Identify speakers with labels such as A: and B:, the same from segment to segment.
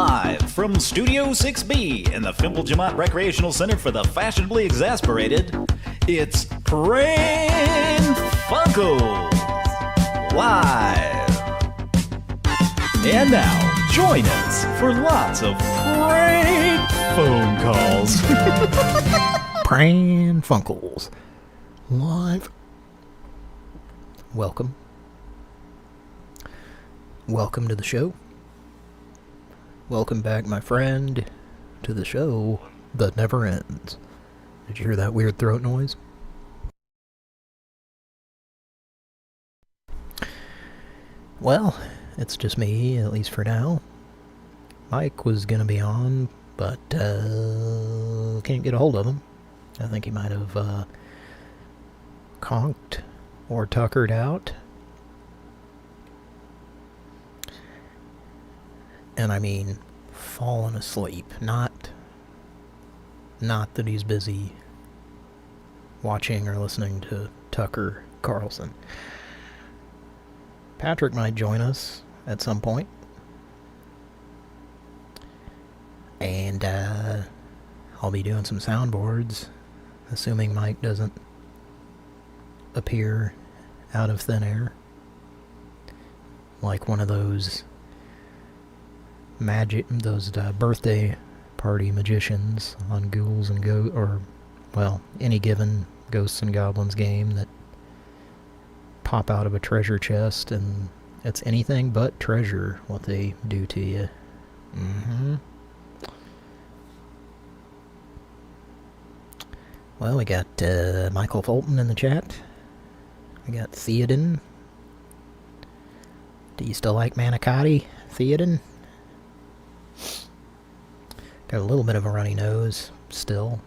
A: Live from Studio 6B in the Fimplegemont Recreational Center for the Fashionably Exasperated, it's Pran Funkels Live. And now, join us for lots of prank phone calls.
B: Pran Funkels Live. Welcome. Welcome to the show. Welcome back, my friend, to the show that never ends. Did you hear that weird throat noise? Well, it's just me, at least for now. Mike was gonna be on, but can't get a hold of him. I think he might have conked or tuckered out. And I mean, fallen asleep. Not that he's busy watching or listening to Tucker Carlson. Patrick might join us at some point. And I'll be doing some soundboards, assuming Mike doesn't appear out of thin air. Like one of those birthday party magicians on Ghouls and any given Ghosts and Goblins game that pop out of a treasure chest, and it's anything but treasure what they do to you. Well, we got Michael Fulton in the chat. We got Theoden. Do you still like manicotti, Theoden? Got a little bit of a runny nose still.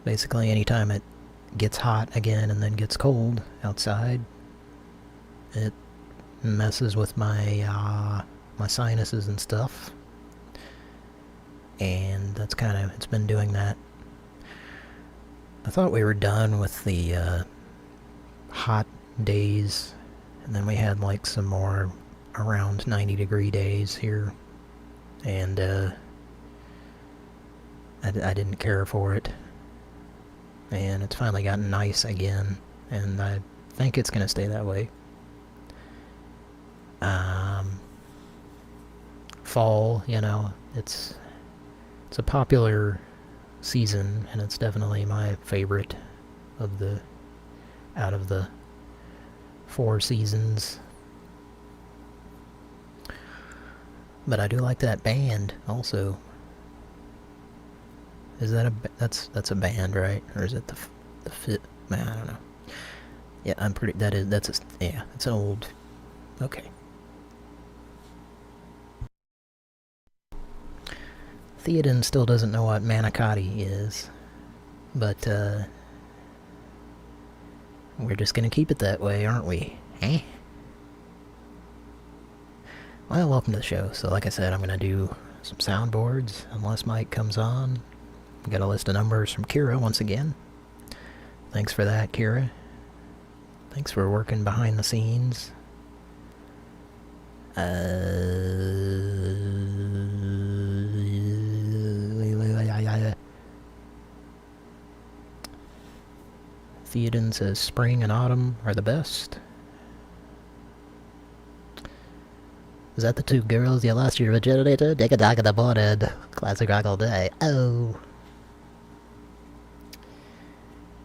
B: Basically, anytime it gets hot again and then gets cold outside, it messes with my my sinuses and stuff. And that's it's been doing that. I thought we were done with the hot days, and then we had like some more around 90-degree days here, and I didn't care for it, and it's finally gotten nice again, and I think it's gonna stay that way. Fall, it's a popular season, and it's definitely my favorite out of the 4 seasons. But I do like that band also. Is that that's a band, right? Or is it the fit? Man, I don't know. Yeah, it's an old. Okay. Theoden still doesn't know what manicotti is, but we're just gonna keep it that way, aren't we? Eh? Well, welcome to the show. So like I said, I'm going to do some soundboards, unless Mike comes on. We got a list of numbers from Kira once again. Thanks for that, Kira. Thanks for working behind the scenes. Theoden says spring and autumn are the best. Is that the 2 girls you lost your virginity to? Take a dog in the morning. Classic rock all day. Oh.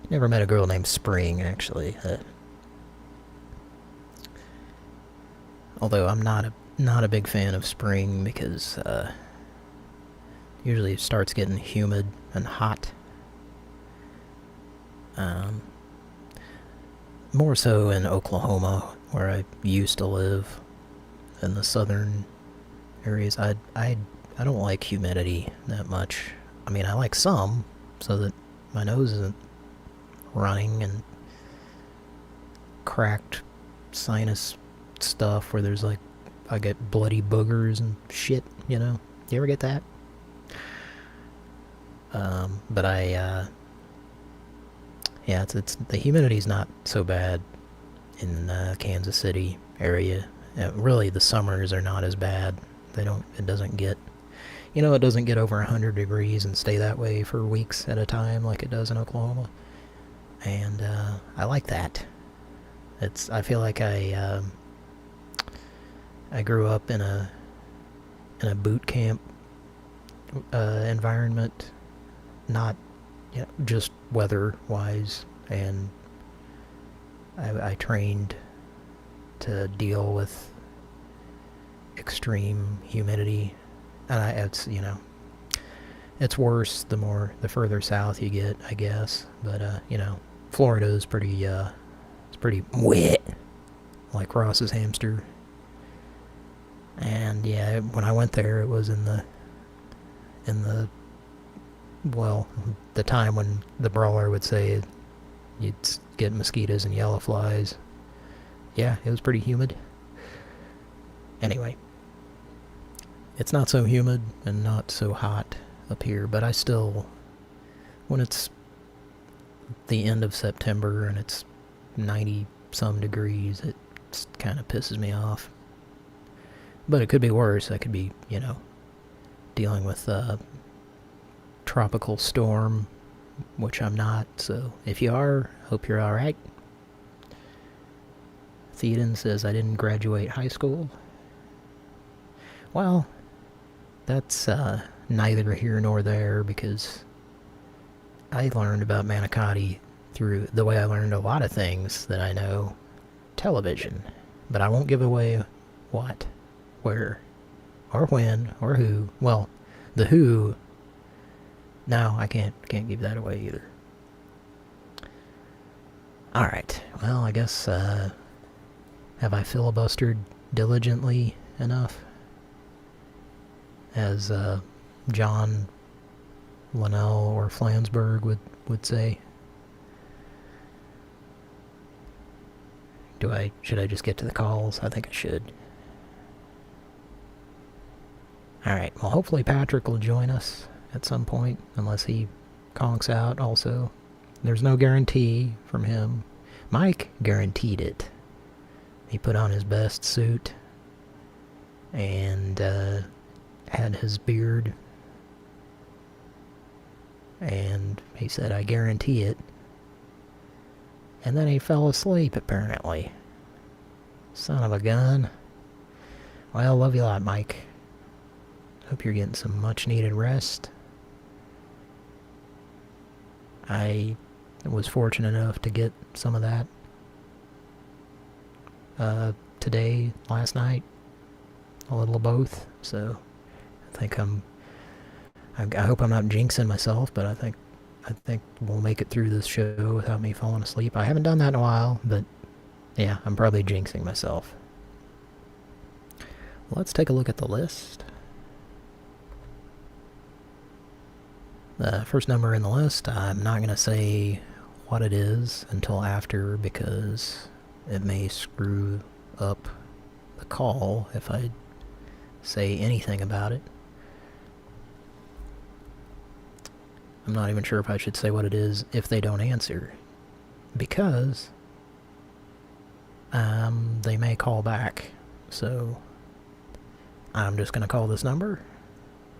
B: Never met a girl named Spring, actually. Although I'm not a big fan of spring, because usually it starts getting humid and hot. More so in Oklahoma, where I used to live. In the southern areas, I don't like humidity that much. I mean, I like some, so that my nose isn't running and cracked sinus stuff where there's like, I get bloody boogers and shit, You ever get that? But it's the humidity's not so bad in Kansas City area. Really, the summers are not as bad. It doesn't get, it doesn't get over 100 degrees and stay that way for weeks at a time like it does in Oklahoma. And I like that. I feel like I grew up in a boot camp environment, not just weather-wise, and I trained to deal with extreme humidity, and it's worse the further south you get, I guess. But Florida is it's pretty wet, like Ross's hamster. And yeah, when I went there, it was in the the time when the brawler would say you'd get mosquitoes and yellow flies. Yeah, it was pretty humid. Anyway, it's not so humid and not so hot up here, but I still, when it's the end of September and it's 90 some degrees, it kind of pisses me off. But it could be worse. I could be, dealing with a tropical storm, which I'm not. So if you are, hope you're alright. Theoden says, I didn't graduate high school. Well, that's neither here nor there, because I learned about manicotti through the way I learned a lot of things that I know, television. But I won't give away what, where, or when, or who. Well, the who, no, I can't give that away either. Alright, well, I guess, have I filibustered diligently enough? As John Linnell or Flansburgh would say. Should I just get to the calls? I think I should. Alright, well, hopefully Patrick will join us at some point, unless he conks out also. There's no guarantee from him. Mike guaranteed it. He put on his best suit and had his beard, and he said, I guarantee it. And then he fell asleep, apparently. Son of a gun. Well, love you a lot, Mike. Hope you're getting some much-needed rest. I was fortunate enough to get some of that today, last night. A little of both, so I think I hope I'm not jinxing myself, but I think we'll make it through this show without me falling asleep. I haven't done that in a while, but yeah, I'm probably jinxing myself. Let's take a look at the list. The first number in the list, I'm not going to say what it is until after, because it may screw up the call if I say anything about it. I'm not even sure if I should say what it is if they don't answer, because they may call back. So I'm just going to call this number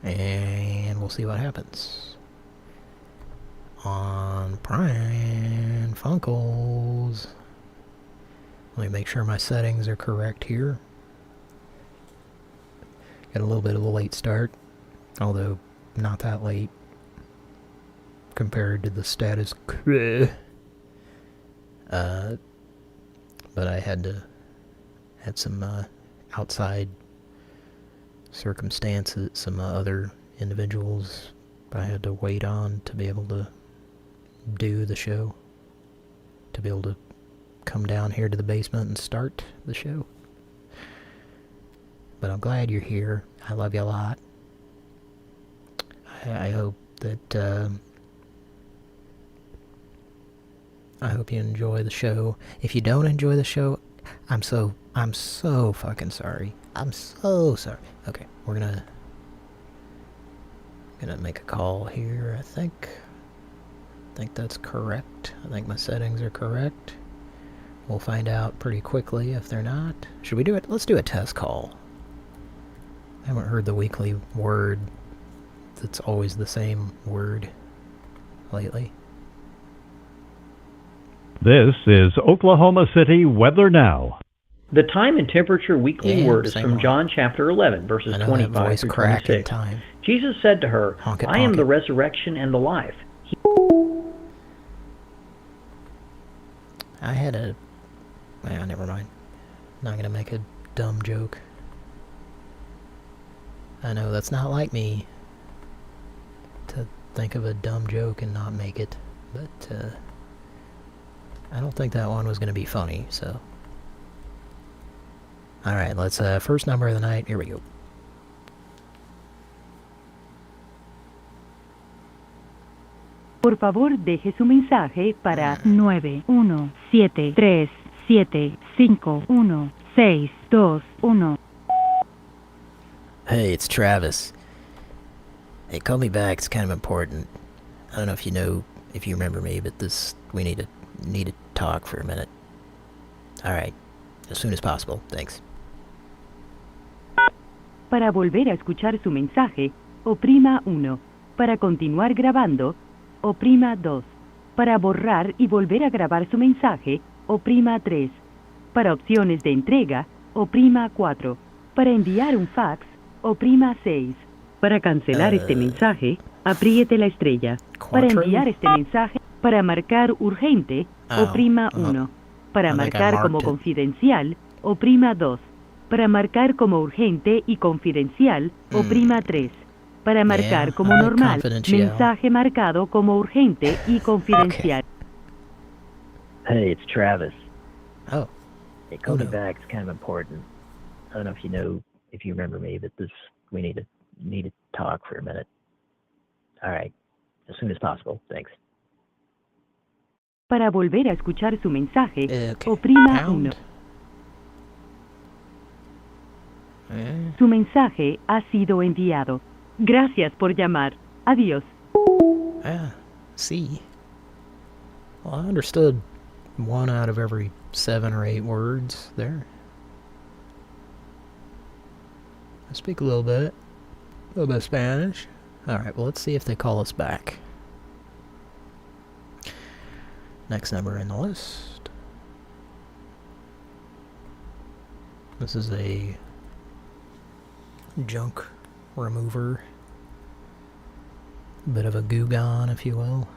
B: and we'll see what happens. On Pran Funkels. Let me make sure my settings are correct here. Got a little bit of a late start, although not that late compared to the status quo. But I had some outside circumstances, some other individuals I had to wait on to be able to do the show, to be able to come down here to the basement and start the show. But I'm glad you're here. I love you a lot. I hope that I hope you enjoy the show. If you don't enjoy the show, I'm so fucking sorry. I'm so sorry. Okay, we're gonna make a call here, I think. I think that's correct. I think my settings are correct. We'll find out pretty quickly if they're not. Should we do it? Let's do a test call. I haven't heard the weekly word that's always the same word lately.
C: This is Oklahoma City Weather Now.
D: The time and temperature weekly word is from
B: one.
D: John chapter 11, verses
B: I know
D: 25
B: that voice
D: through
B: crack in
D: 26.
B: time.
D: Jesus said to her,
B: Honk it,
D: I am
B: honk
D: the
B: it.
D: resurrection and the life.
B: I had a... Well, never mind. Not gonna make a dumb joke. I know that's not like me to think of a dumb joke and not make it, but I don't think that one was gonna be funny, so... Alright, let's, first number of the night, here we go.
E: Por favor, deje su mensaje para 91737516221.
B: Hey, it's Travis. Hey, call me back, it's kind of important. I don't know if you remember me, but we need to talk for a minute. Alright, as soon as possible, thanks.
E: Para volver a escuchar su mensaje, oprima 1. Para continuar grabando, oprima 2. Para borrar y volver a grabar su mensaje, oprima 3. Para opciones de entrega, oprima 4. Para enviar un fax, oprima 6. Para cancelar este mensaje, apriete la estrella. Para enviar este mensaje, para marcar urgente, oprima 1. Para marcar como confidencial, oprima 2. Para marcar como urgente y confidencial, oprima 3. Para marcar como normal, mensaje marcado como urgente y confidencial.
D: Hey, it's Travis.
B: Oh.
D: Hey, call me back, it's kind of important. I don't know if you remember me, but we need to talk for a minute. Alright, as soon as possible, thanks.
E: Para volver a escuchar su mensaje, oprima 1. Su mensaje ha sido enviado. Gracias por llamar. Adiós.
B: Ah, see. Well, I understood 1 out of every 7 or 8 words there. I speak a little bit of Spanish. Alright, well, let's see if they call us back. Next number in the list. This is a junk remover. Bit of a goo-gon, if you will.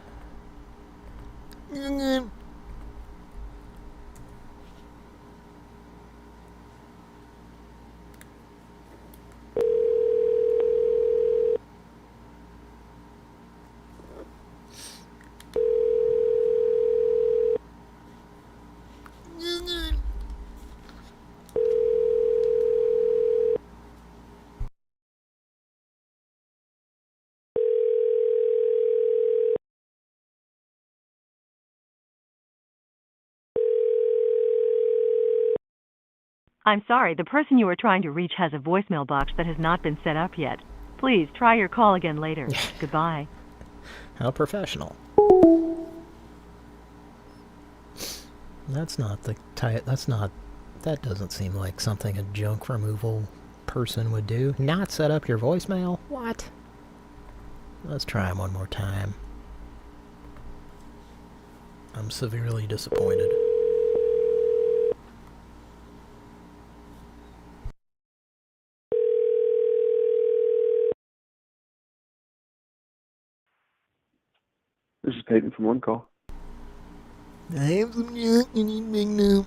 F: I'm sorry, the person you are trying to reach has a voicemail box that has not been set up yet. Please try your call again later. Goodbye.
B: How professional. That's not the type, that doesn't seem like something a junk removal person would do. Not set up your voicemail? What? Let's try him one more time. I'm severely disappointed.
G: This is Peyton from One Call.
B: I have some junk you need to make now.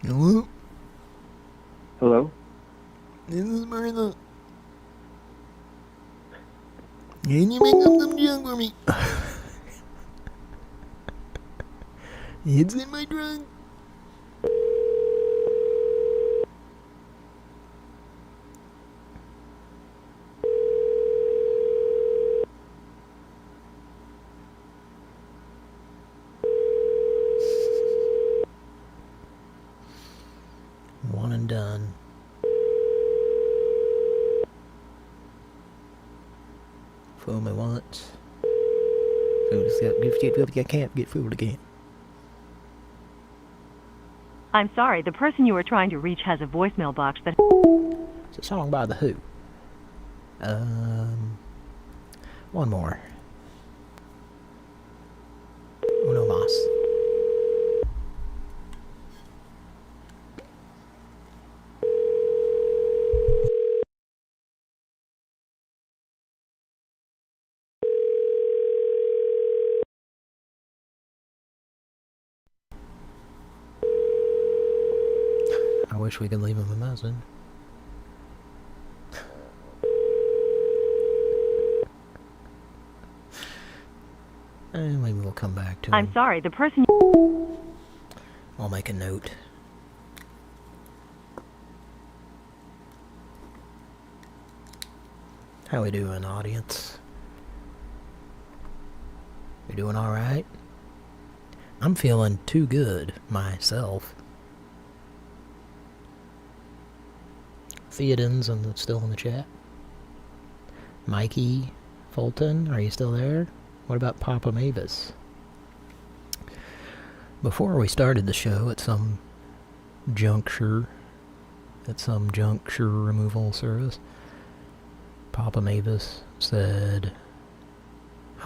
B: Hello?
G: Hello?
B: This is Martha. Can you make up some junk for me? It's in my trunk. One and done. Fool me once. Fool us up. I can't get fooled again.
F: I'm sorry, the person you are trying to reach has a voicemail box that...
B: It's a song by The Who. One more. Uno más. I wish we could leave him a message. And maybe we'll come back to him.
F: I'm sorry, the person...
B: I'll make a note. How we doing, audience? We doing alright? I'm feeling too good, myself. Theoden's still in the chat. Mikey Fulton, are you still there? What about Papa Mavis? Before we started the show at some juncture removal service, Papa Mavis said,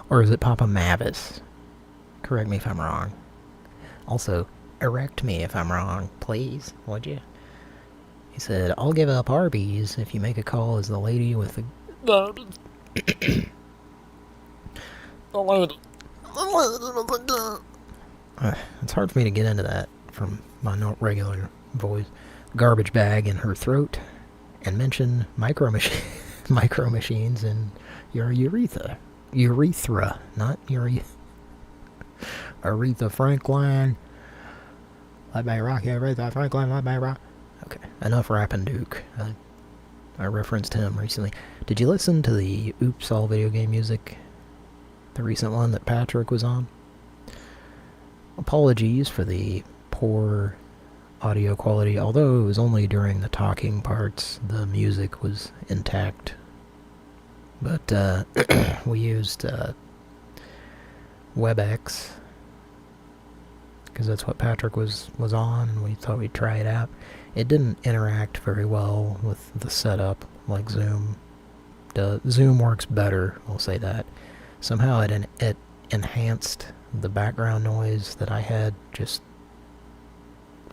B: or is it Papa Mavis? Correct me if I'm wrong. Also, erect me if I'm wrong, please, would you? He said, I'll give up Arby's if you make a call as the lady with the... It's hard for me to get into that from my regular voice. Garbage bag in her throat, and mention micro machines in your urethra, not urethra. Aretha Franklin. Let me rock you, Aretha Franklin. Let me rock. Okay, enough rapping Duke. I referenced him recently. Did you listen to the Oops All Video Game Music? The recent one that Patrick was on? Apologies for the poor audio quality, although it was only during the talking parts the music was intact. But we used WebEx, because that's what Patrick was on, and we thought we'd try it out. It didn't interact very well with the setup like Zoom does. Zoom works better, we'll say that. Somehow it enhanced the background noise that I had just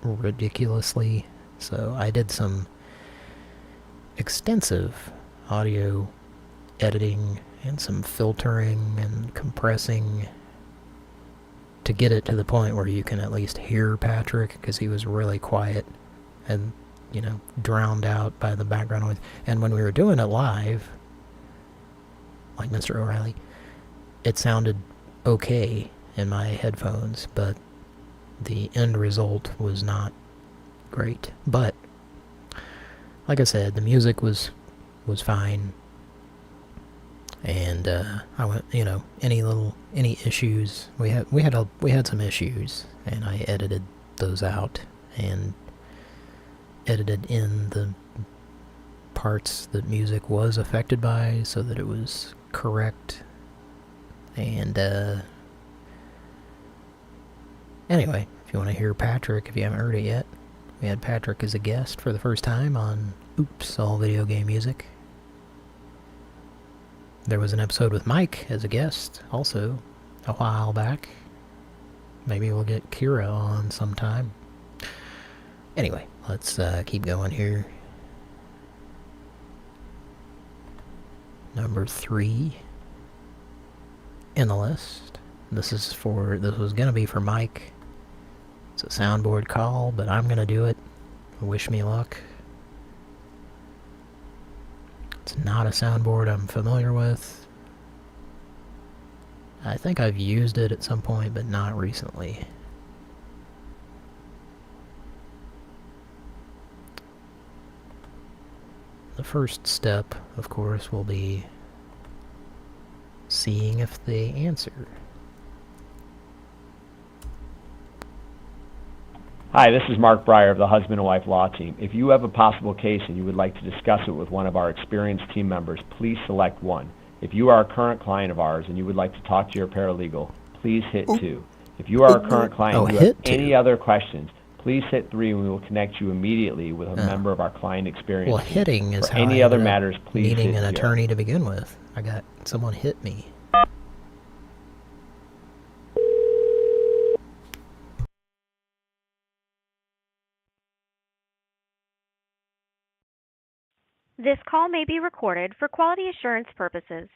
B: ridiculously. So I did some extensive audio editing and some filtering and compressing to get it to the point where you can at least hear Patrick, because he was really quiet and, you know, drowned out by the background noise. And when we were doing it live, like Mr. O'Reilly, it sounded okay in my headphones, but the end result was not great. But like I said, the music was fine, and I went, you know, any issues we had some issues, and I edited those out and edited in the parts that music was affected by so that it was correct. And anyway, if you want to hear Patrick, if you haven't heard it yet, we had Patrick as a guest for the first time on Oops All Video Game Music. There was an episode with Mike as a guest also a while back. Maybe we'll get Kira on sometime. Anyway, let's keep going here. Number 3 in the list. This was gonna be for Mike. It's a soundboard call, but I'm gonna do it. Wish me luck. It's not a soundboard I'm familiar with. I think I've used it at some point, but not recently. The first step, of course, will be seeing if they answer.
H: Hi, this is Mark Breyer of the Husband and Wife Law Team. If you have a possible case and you would like to discuss it with one of our experienced team members, please select 1. If you are a current client of ours and you would like to talk to your paralegal, please hit 2. If you are a current client and you have any other questions, Please hit 3 and we will connect you immediately with a member of our client experience
B: Well,
H: team.
B: hitting is
H: For
B: how
H: any
B: I
H: other
B: ended up
H: matters, please
B: needing
H: hit
B: an
H: 0.
B: attorney to begin with. I got someone hit me.
I: This call may be recorded for quality assurance purposes.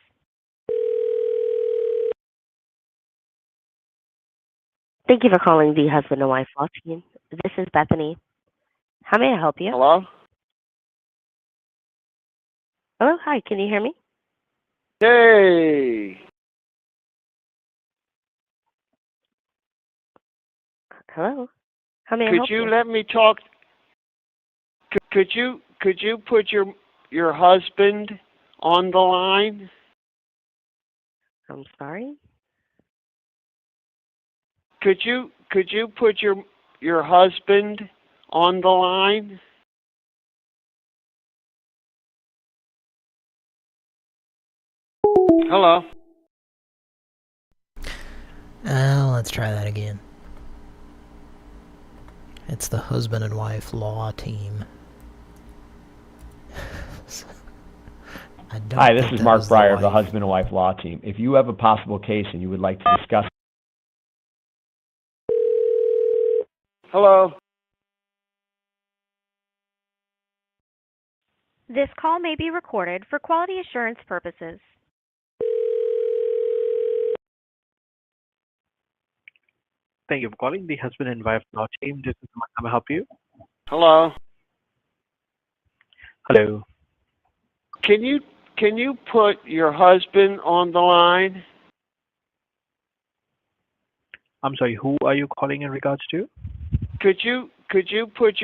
I: Thank you for calling the husband and wife law team. This is Bethany. How may I help you?
G: Hello?
I: Hello, hi, can you hear me?
G: Hey!
I: Hello? How may I
G: Could
I: help
G: you let me talk? Could you put your husband on the line?
I: I'm sorry?
G: Could you put your husband on the line? Hello?
B: Let's try that again. It's the husband and wife law team.
H: Hi, this is Mark Breyer of the husband and wife law team. If you have a possible case and you would like to discuss...
G: Hello?
I: This call may be recorded for quality assurance purposes.
J: Thank you for calling the husband and wife law team. This is Mark. How may I help you?
G: Hello?
J: Hello.
G: Can you put your husband on the line?
J: I'm sorry, who are you calling in regards to?
G: Could you put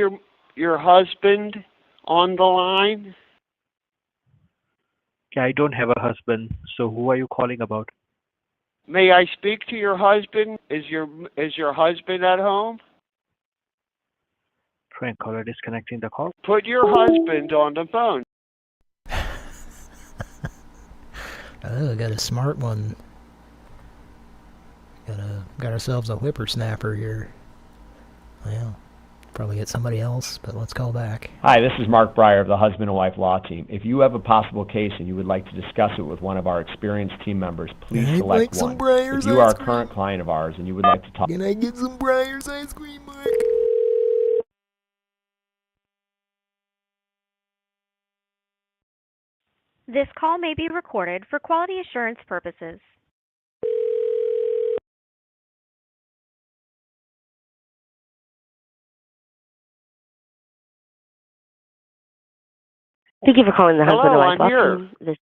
G: your husband on the line?
J: Yeah, I don't have a husband, so who are you calling about?
G: May I speak to your husband? Is your husband at home?
J: Frank, caller disconnecting the call.
G: Put your husband on the phone.
B: Oh, got a smart one. Got ourselves a whippersnapper here. Well, probably get somebody else, but let's call back.
H: Hi, this is Mark Breyer of the husband and wife law team. If you have a possible case and you would like to discuss it with one of our experienced team members, please select 1. If you are a current client of ours and you would like to talk...
B: Can I get some Breyers ice cream, Mark?
I: This call may be recorded for quality assurance purposes. Thank you for calling the husband and wife
G: I'm
I: law
G: here.
I: team.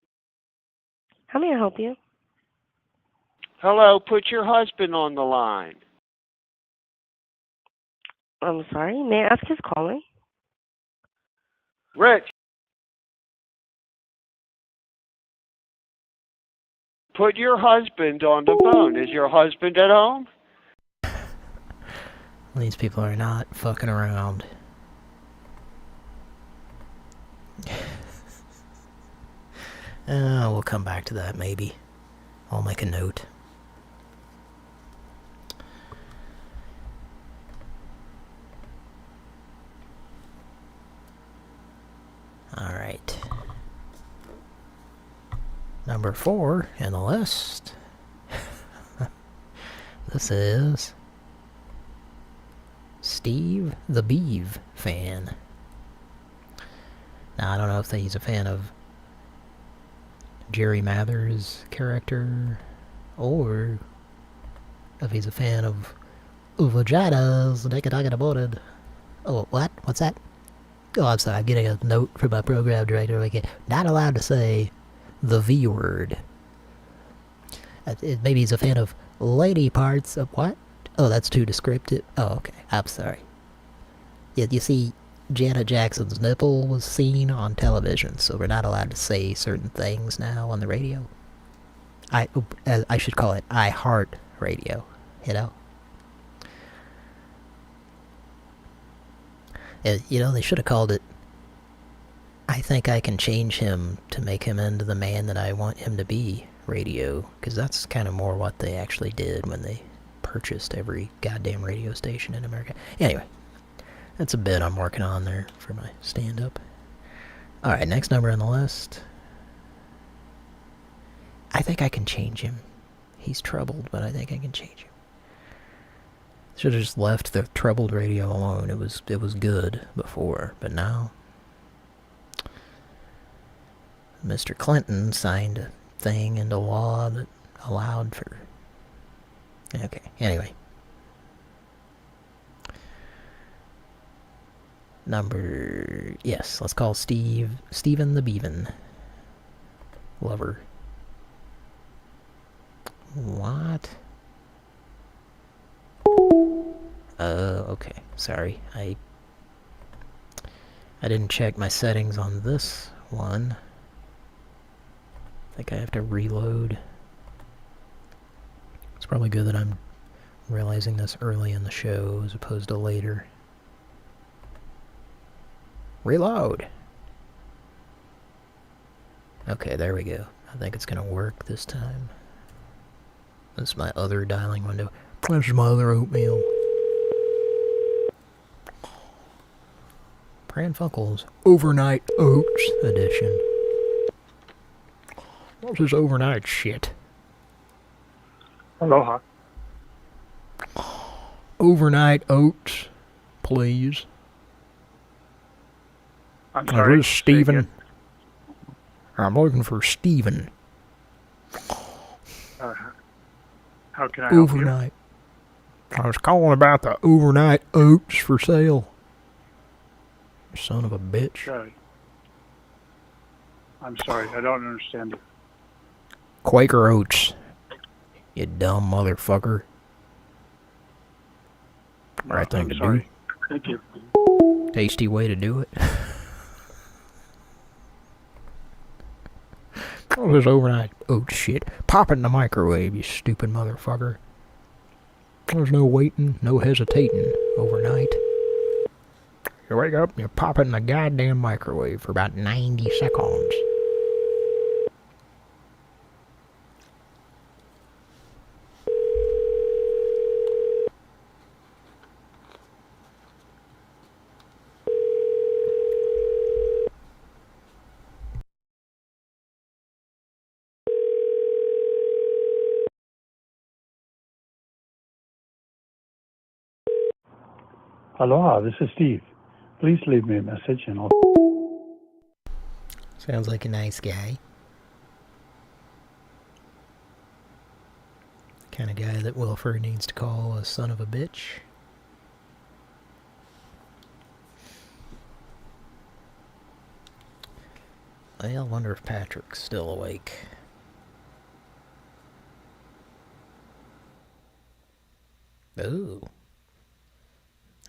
I: How may I help you?
G: Hello, put your husband on the line.
I: I'm sorry, may I ask who's calling?
G: Rich. Put your husband on the phone. Is your husband at home?
B: These people are not fucking around. We'll come back to that, maybe. I'll make a note. Alright. Number 4 in the list. This is... Steve the Beeve fan. Now, I don't know if he's a fan of Jerry Mather's character, or if he's a fan of vaginas naked about it. Oh, what? What's that? Oh, I'm sorry, I'm getting a note from my program director. Like, not allowed to say the V word. Maybe he's a fan of lady parts of what? Oh, that's too descriptive. Oh, okay. I'm sorry. Yeah, you see, Janet Jackson's nipple was seen on television, so we're not allowed to say certain things now on the radio. I should call it iHeart Radio, you know? You know, they should have called it I Think I Can Change Him to Make Him Into the Man That I Want Him to Be Radio, because that's kind of more what they actually did when they purchased every goddamn radio station in America. Anyway, That's a bit I'm working on there for my stand-up. Alright, next number on the list. I think I can change him. He's troubled, but I think I can change him. Should have just left the troubled radio alone. It was good before, but now Mr. Clinton signed a thing into law that allowed for... Okay, anyway. Yes, let's call Steven the Beaven. Lover. What? Okay, sorry. I didn't check my settings on this one. I think I have to reload. It's probably good that I'm realizing this early in the show as opposed to later. Reload! Okay, there we go. I think it's gonna work this time. This is my other dialing window. This is my other oatmeal. Pran Funkels Overnight Oats Edition. What's this overnight shit?
K: Aloha.
B: Overnight oats, please.
K: I'm sorry.
B: This is Steven. I'm looking for Steven.
K: How can I help
B: Overnight. I was calling about the overnight oats for sale. Son of a bitch.
K: you? I'm sorry, I don't understand you.
B: Quaker Oats. You dumb motherfucker. Right thing to do.
K: Thank you.
B: Tasty way to do it. Oh, this overnight oat shit. Pop it in the microwave, you stupid motherfucker. There's no waiting, no hesitating overnight. You wake up, you pop it in the goddamn microwave for about 90 seconds.
K: Aloha, this is Steve. Please leave me a message and I'll...
B: Sounds like a nice guy. Kind of guy that Wilford needs to call a son of a bitch. I wonder if Patrick's still awake. Oh.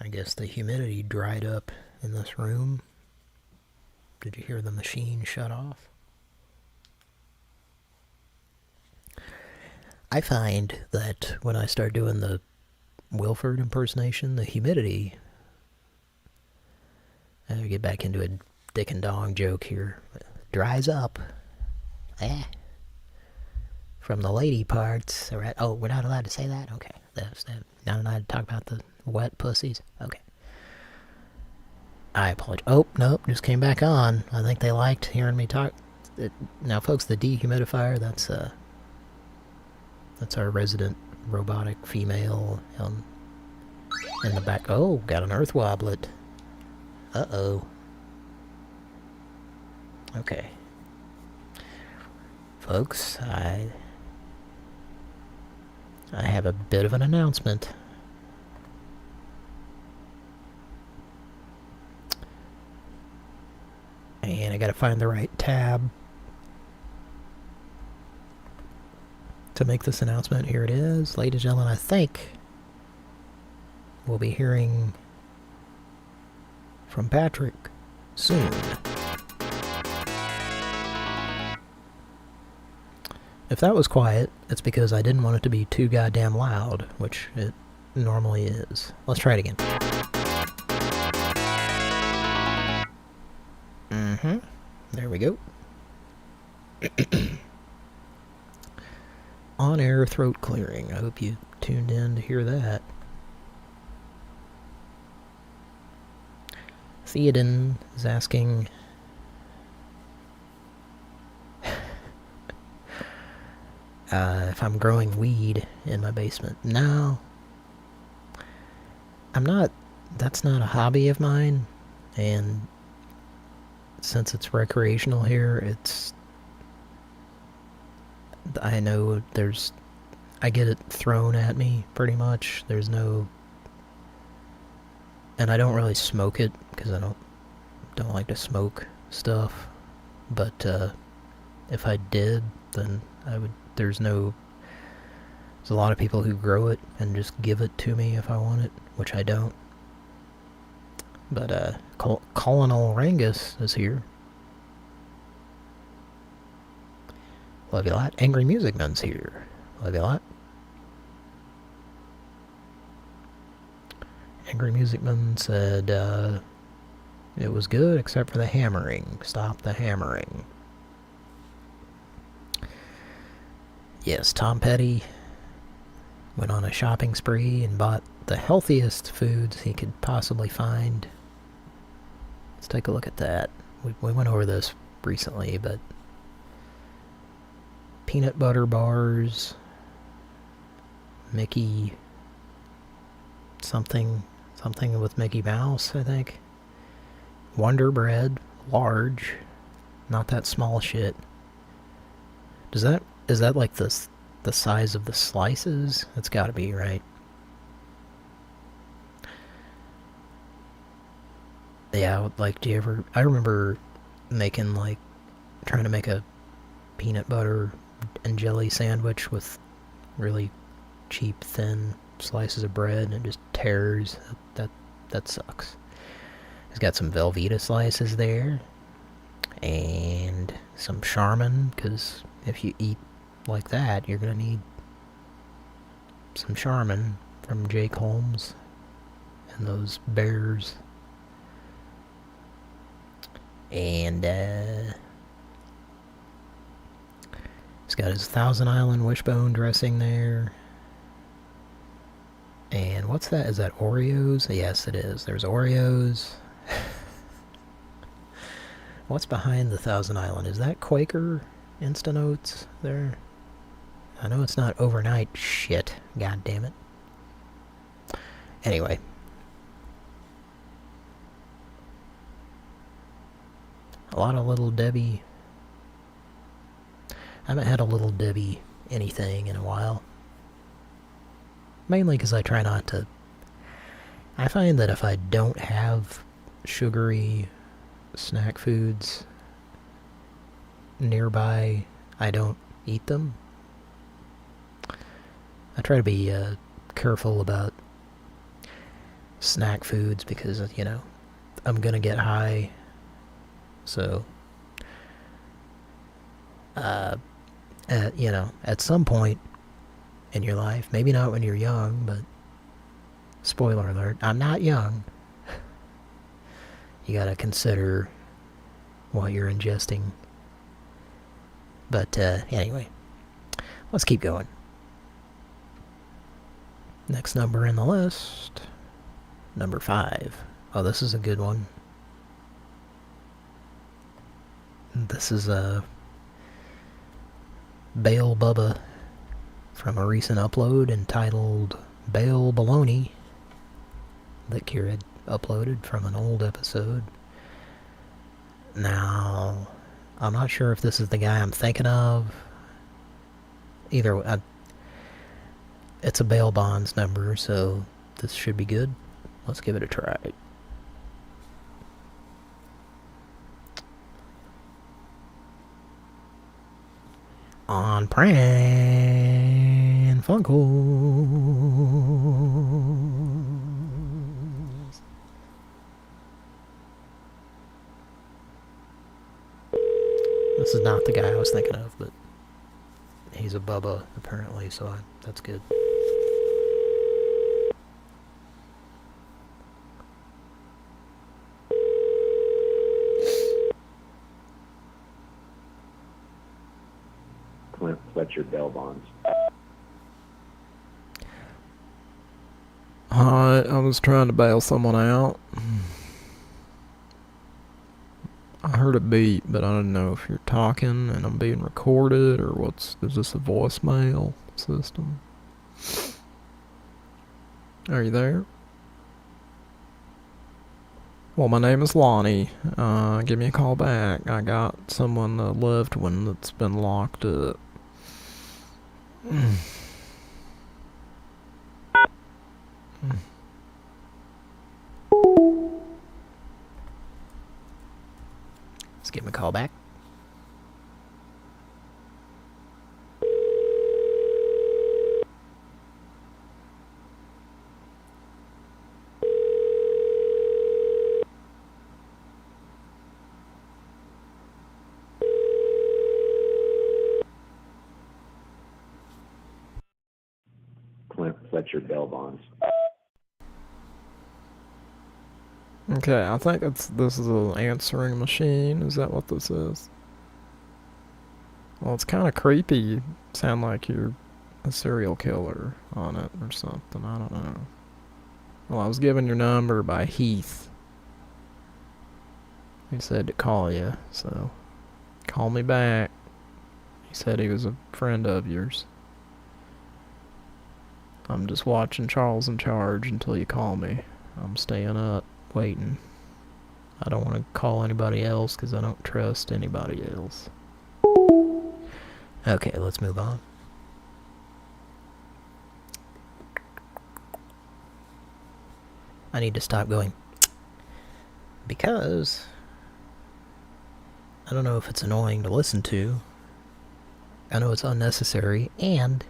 B: I guess the humidity dried up in this room. Did you hear the machine shut off? I find that when I start doing the Wilford impersonation, the humidity... I gotta get back into a dick and dong joke here. Dries up. From the lady parts. Oh, we're not allowed to say that? Okay. Not allowed to talk about the wet pussies? Okay. I apologize. Oh, nope, just came back on. I think they liked hearing me talk. Now, folks, the dehumidifier, that's our resident robotic female in the back. Oh, got an earth wobblet. Uh-oh. Okay. Folks, I have a bit of an announcement. And I gotta find the right tab to make this announcement. Here it is. Ladies and gentlemen, I think we'll be hearing from Patrick soon. If that was quiet, it's because I didn't want it to be too goddamn loud, which it normally is. Let's try it again. There we go. On-air throat clearing. I hope you tuned in to hear that. Theoden is asking... if I'm growing weed in my basement. No. I'm not... That's not a hobby of mine. And since it's recreational here, it's... I know there's... I get it thrown at me, pretty much. There's no... And I don't really smoke it, because I don't like to smoke stuff. But, if I did, then I would... There's a lot of people who grow it and just give it to me if I want it, which I don't. But, Colonel Rangus is here. Love you a lot. Angry Music Man's here. Love you a lot. Angry Music Man said, it was good except for the hammering. Stop the hammering. Yes, Tom Petty went on a shopping spree and bought the healthiest foods he could possibly find. Let's take a look at that. We went over this recently, but... Peanut butter bars... Mickey... Something with Mickey Mouse, I think. Wonder Bread, large. Not that small shit. Is that like the size of the slices? That's gotta be, right? Yeah, like, do you ever... I remember making, like... Trying to make a peanut butter and jelly sandwich with really cheap, thin slices of bread, and it just tears. That sucks. It's got some Velveeta slices there. And some Charmin, because if you eat like that, you're gonna need some Charmin from Jake Holmes and those bears. And he's got his Thousand Island wishbone dressing there. And what's that? Is that Oreos? Yes, it is. There's Oreos. What's behind the Thousand Island? Is that Quaker Instant Oats there? I know it's not overnight shit. God damn it. Anyway. A lot of Little Debbie. I haven't had a Little Debbie anything in a while. Mainly because I try not to... I find that if I don't have sugary snack foods nearby, I don't eat them. I try to be careful about snack foods because, you know, I'm gonna get high. So, you know, at some point in your life, maybe not when you're young, but spoiler alert, I'm not young. You gotta consider what you're ingesting. But, anyway, let's keep going. Next number in the list, number 5. Oh, this is a good one. This is Bale Bubba from a recent upload entitled Bale Baloney that Kira had uploaded from an old episode. Now, I'm not sure if this is the guy I'm thinking of. Either way, it's a bail bonds number, so this should be good. Let's give it a try. On Pran Funkels. This is not the guy I was thinking of, but he's a Bubba, apparently, so that's good.
H: Clint Fletcher bail bonds.
B: I was trying to bail someone out. heard a beep, but I don't know if you're talking and I'm being recorded or is this a voicemail system? Are you there? Well, my name is Lonnie. Give me a call back. I got someone, a loved one, that's been locked up. Just give me a call back.
H: Clint Fletcher bail bonds.
B: Okay, I think this is an answering machine. Is that what this is? Well, it's kind of creepy. You sound like you're a serial killer on it or something. I don't know. Well, I was given your number by Heath. He said to call you, so call me back. He said he was a friend of yours. I'm just watching Charles in Charge until you call me. I'm staying up, waiting. I don't want to call anybody else because I don't trust anybody else. Okay, let's move on. I need to stop going because I don't know if it's annoying to listen to. I know it's unnecessary, and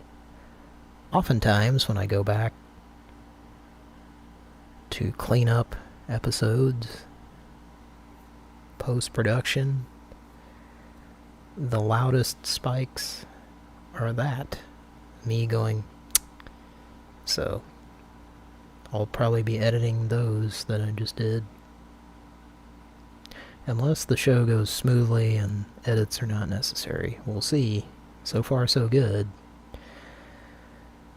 B: oftentimes when I go back to clean up episodes, post-production, the loudest spikes are me going. So I'll probably be editing those that I just did. Unless the show goes smoothly and edits are not necessary. We'll see. So far so good.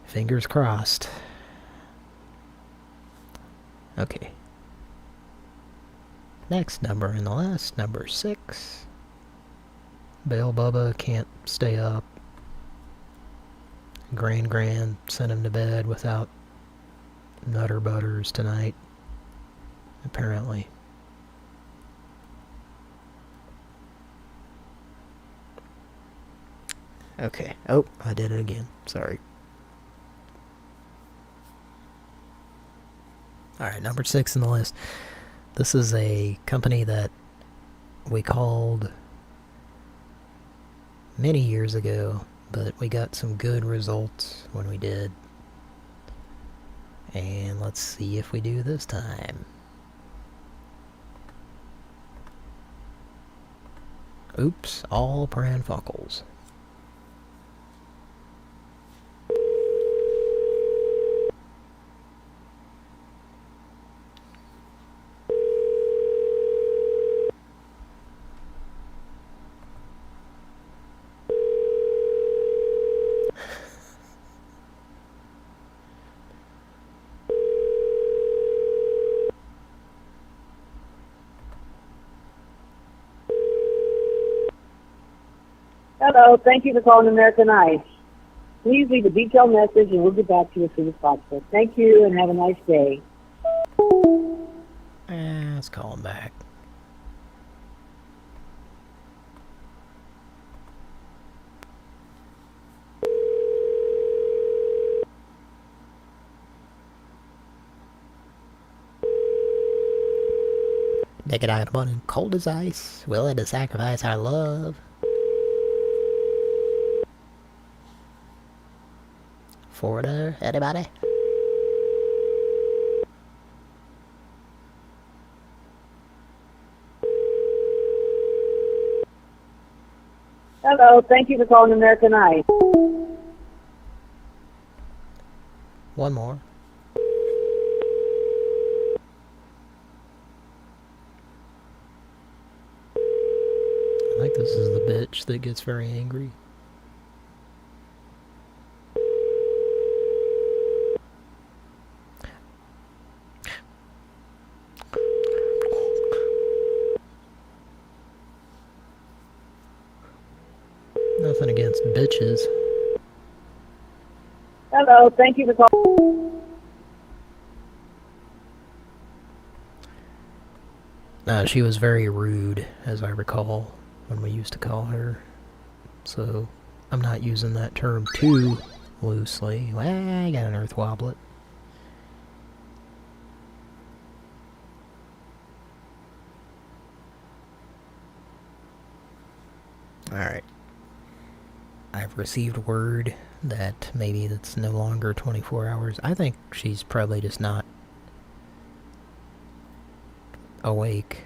B: Fingers crossed. Okay. Next number in the list, number 6. Bail Bubba can't stay up. Gran sent him to bed without Nutter Butters tonight. Apparently. Okay. Oh, I did it again. Sorry. Alright, number 6 in the list. This is a company that we called many years ago, but we got some good results when we did. And let's see if we do this time. Oops, all Pran Funkels.
L: Hello, thank you for calling American Ice. Please leave a detailed message and we'll get back to you as soon as possible. Thank you and have a nice day.
B: Let's call him back. Naked Iron Bun, cold as ice, willing to sacrifice our love. Forwarder, anybody?
L: Hello, thank you for calling American Ice.
B: One more. I think this is the bitch that gets very angry. Nothing against bitches.
L: Hello, thank you for calling.
B: She was very rude, as I recall, when we used to call her. So, I'm not using that term too loosely. Well, I got an earth wobblet. Alright. I've received word that maybe it's no longer 24 hours. I think she's probably just not awake.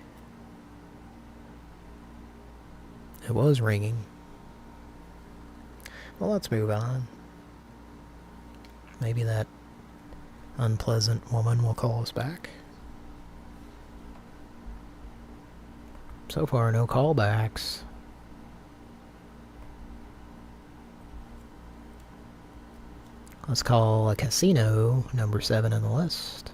B: It was ringing. Well, let's move on. Maybe that unpleasant woman will call us back. So far, no callbacks. Let's call a casino, number 7 on the list.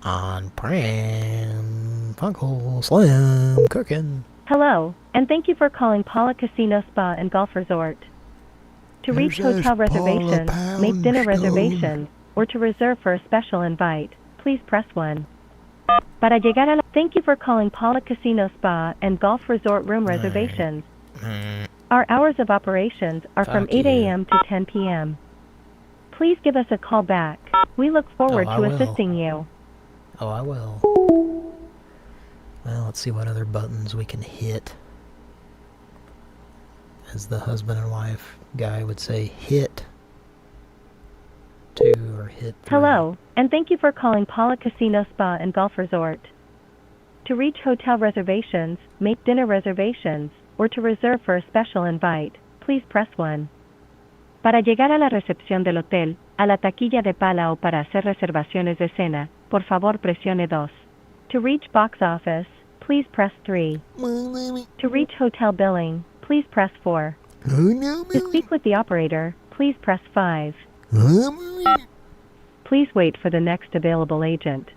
B: On Pran Funkels Slim Cooking.
F: Hello, and thank you for calling Paula Casino Spa and Golf Resort. To reach hotel reservations, make dinner reservations, or to reserve for a special invite, please press 1. Para llegar a la... Thank you for calling Paula Casino Spa and Golf Resort room reservations. Our hours of operations are from 8 a.m. to 10 p.m. Please give us a call back. We look forward to assisting you.
B: Oh, I will. Well, let's see what other buttons we can hit. As the husband and wife guy would say, hit 2 or hit 3.
F: Hello, and thank you for calling Paula Casino Spa and Golf Resort. To reach hotel reservations, make dinner reservations, or to reserve for a special invite, please press 1. Para llegar a la recepción del hotel, a la taquilla de pala o para hacer reservaciones de cena, por favor presione 2. To reach box office, please press 3. To reach hotel billing, please press 4. To speak with the operator, please press 5. Please wait for the next available agent.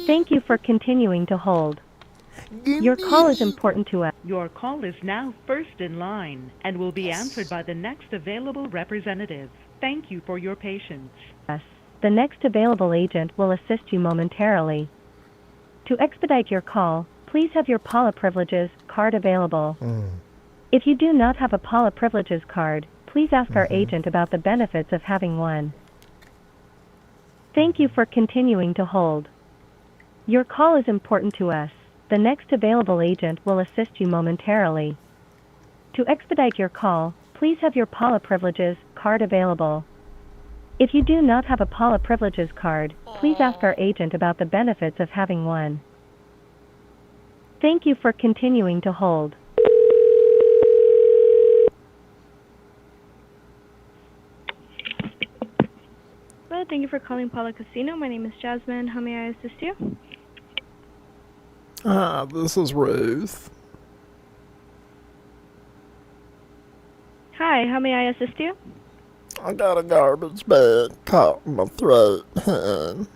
F: Thank you for continuing to hold. Your call is important to us.
E: Your call is now first in line and will be answered by the next available representative. Thank you for your patience.
F: The next available agent will assist you momentarily. To expedite your call, please have your Paula Privileges card available. If you do not have a Paula Privileges card, please ask our agent about the benefits of having one. Thank you for continuing to hold. Your call is important to us. The next available agent will assist you momentarily. To expedite your call, please have your Paula Privileges card available. If you do not have a Paula Privileges card, please ask our agent about the benefits of having one. Thank you for continuing to hold.
M: Hello, thank you for calling Paula Casino. My name is Jasmine. How may I assist you?
B: This is Ruth.
M: Hi, how may I assist you?
B: I got a garbage bag caught in my throat, hun.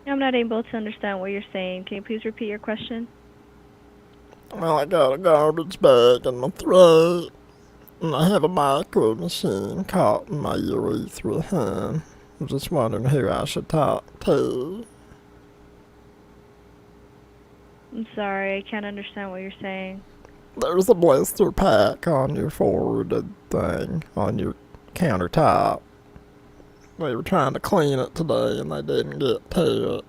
M: I'm not able to understand what you're saying. Can you please repeat your question?
B: Well, I got a garbage bag in my throat, and I have a micro machine caught in my urethra, hun. I'm just wondering who I should talk to.
M: I'm sorry, I can't understand what you're saying.
B: There's a blister pack on your forwarded thing, on your countertop. They were trying to clean it today and they didn't get to it.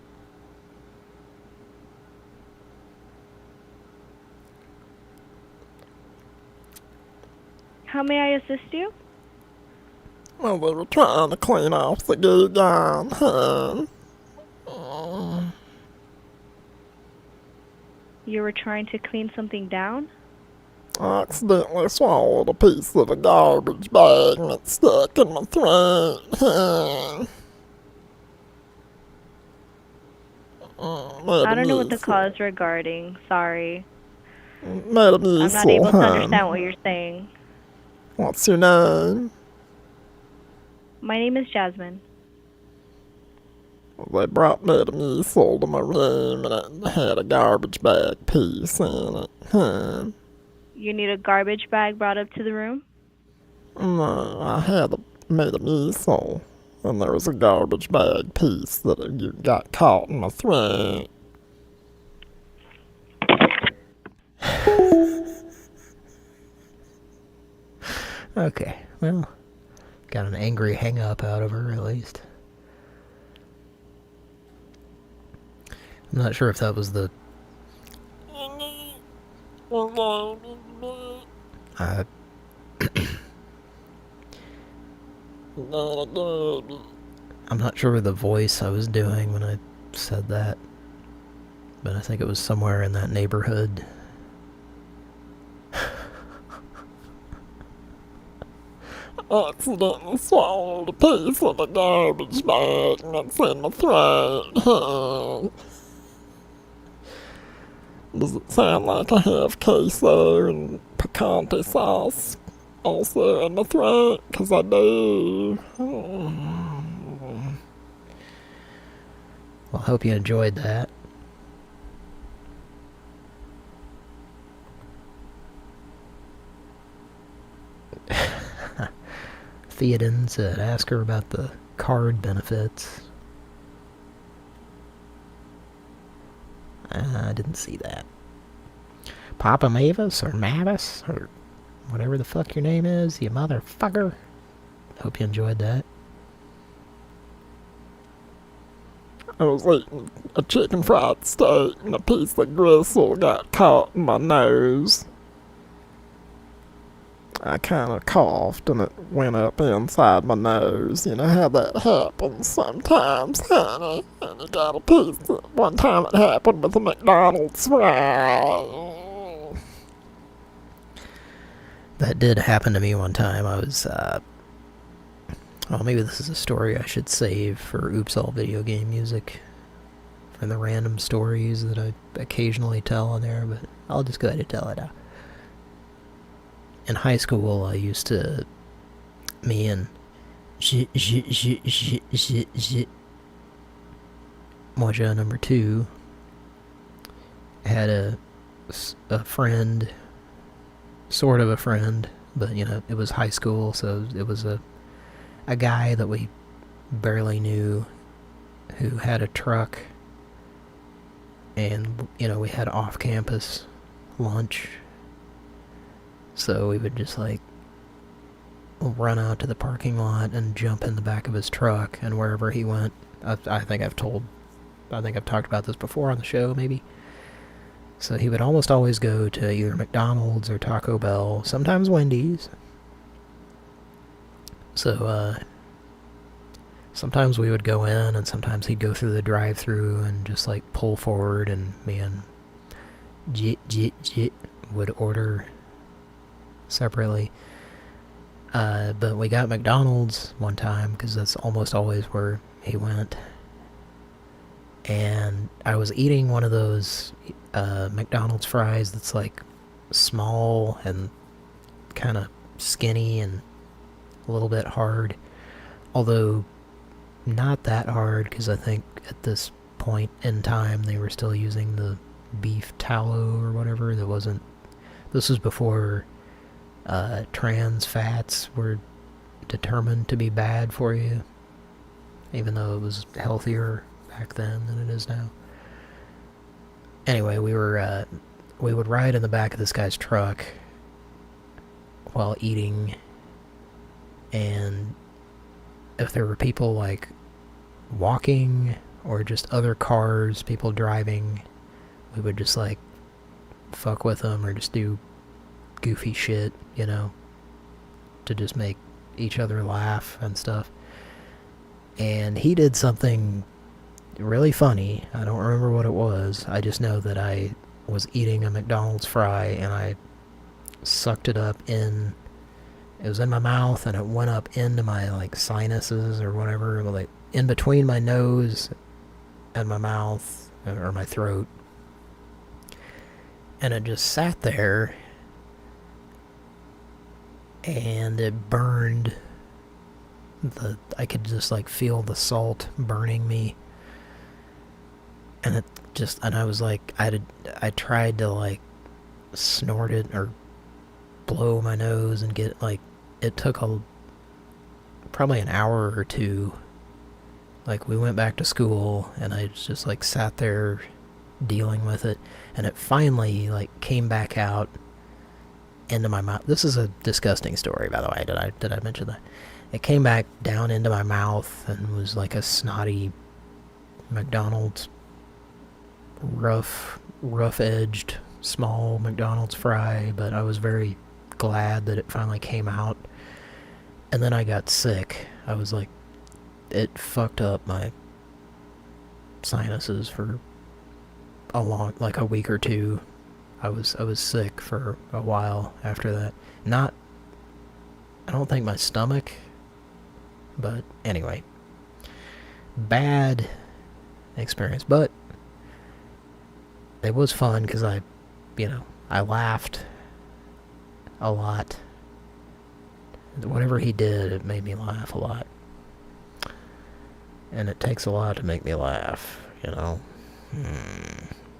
M: How may I assist you?
B: Well, they were trying to clean off the goo gone, hun.
M: You were trying to clean something down?
B: I accidentally swallowed a piece of a garbage bag and it stuck in my throat.
M: I don't know what the call is regarding. Sorry.
B: Metamucil,
M: I'm not able to understand what you're saying.
B: What's your name?
M: My name is Jasmine.
N: They brought me the missile to my room and it had a garbage bag piece in it.
M: You need a garbage bag brought up to the room?
N: No, I had made a missile and there was a garbage bag piece that got caught in my throat.
B: Okay, well, got an angry hang-up out of her, at least. I'm not sure if that was the... I'm not sure the voice I was doing when I said that, but I think it was somewhere in that neighborhood.
N: I accidentally swallowed a piece of a garbage bag and it's in my throat. Does it sound like I have queso and picante sauce also in my throat? Because I do.
B: Well, I hope you enjoyed that. Theoden said, ask her about the card benefits. I didn't see that. Papa Mavis or Mavis or whatever the fuck your name is, you motherfucker. Hope you enjoyed that.
N: I was eating a chicken fried steak and a piece of gristle got caught in my nose. I kind of coughed and it went up inside my nose. You know how that happens sometimes, honey? And you got a piece. One time it happened with a McDonald's fry.
B: That did happen to me one time. I was, well, maybe this is a story I should save for Oops All Video Game Music. For the random stories that I occasionally tell on there, but I'll just go ahead and tell it now. In high school, I used to, me and Moja number 2 had a friend, sort of a friend, but you know, it was high school, so it was a guy that we barely knew who had a truck, and you know, we had off-campus lunch. So we would just like run out to the parking lot and jump in the back of his truck, and wherever he went, I think I've talked about this before on the show, maybe. So he would almost always go to either McDonald's or Taco Bell, sometimes Wendy's. So sometimes we would go in, and sometimes he'd go through the drive-thru and just like pull forward, and me and Jit would order separately. But we got McDonald's one time because that's almost always where he went. And I was eating one of those McDonald's fries that's like small and kind of skinny and a little bit hard. Although not that hard, because I think at this point in time they were still using the beef tallow or whatever. This was before trans fats were determined to be bad for you, even though it was healthier back then than it is now. Anyway, we would ride in the back of this guy's truck while eating, and if there were people like walking or just other cars, people driving, we would just like fuck with them or just do goofy shit, you know, to just make each other laugh and stuff. And he did something really funny. I don't remember what it was. I just know that I was eating a McDonald's fry and I sucked it up in... It was in my mouth and it went up into my, like, sinuses or whatever, like, in between my nose and my mouth, or my throat. And it just sat there, and it burned. I could just, like, feel the salt burning me And it just, and I was like, I tried to like snort it or blow my nose and get like, it took probably an hour or two. Like we went back to school and I just like sat there dealing with it, and it finally like came back out into my mouth. This is a disgusting story, by the way. Did I mention that? It came back down into my mouth and was like a snotty McDonald's rough-edged small McDonald's fry, but I was very glad that it finally came out. And then I got sick. I was like, it fucked up my sinuses for like a week or two. I was sick for a while after that. I don't think my stomach, but anyway. Bad experience, but it was fun because I laughed a lot. Whatever he did, it made me laugh a lot. And it takes a lot to make me laugh, you know.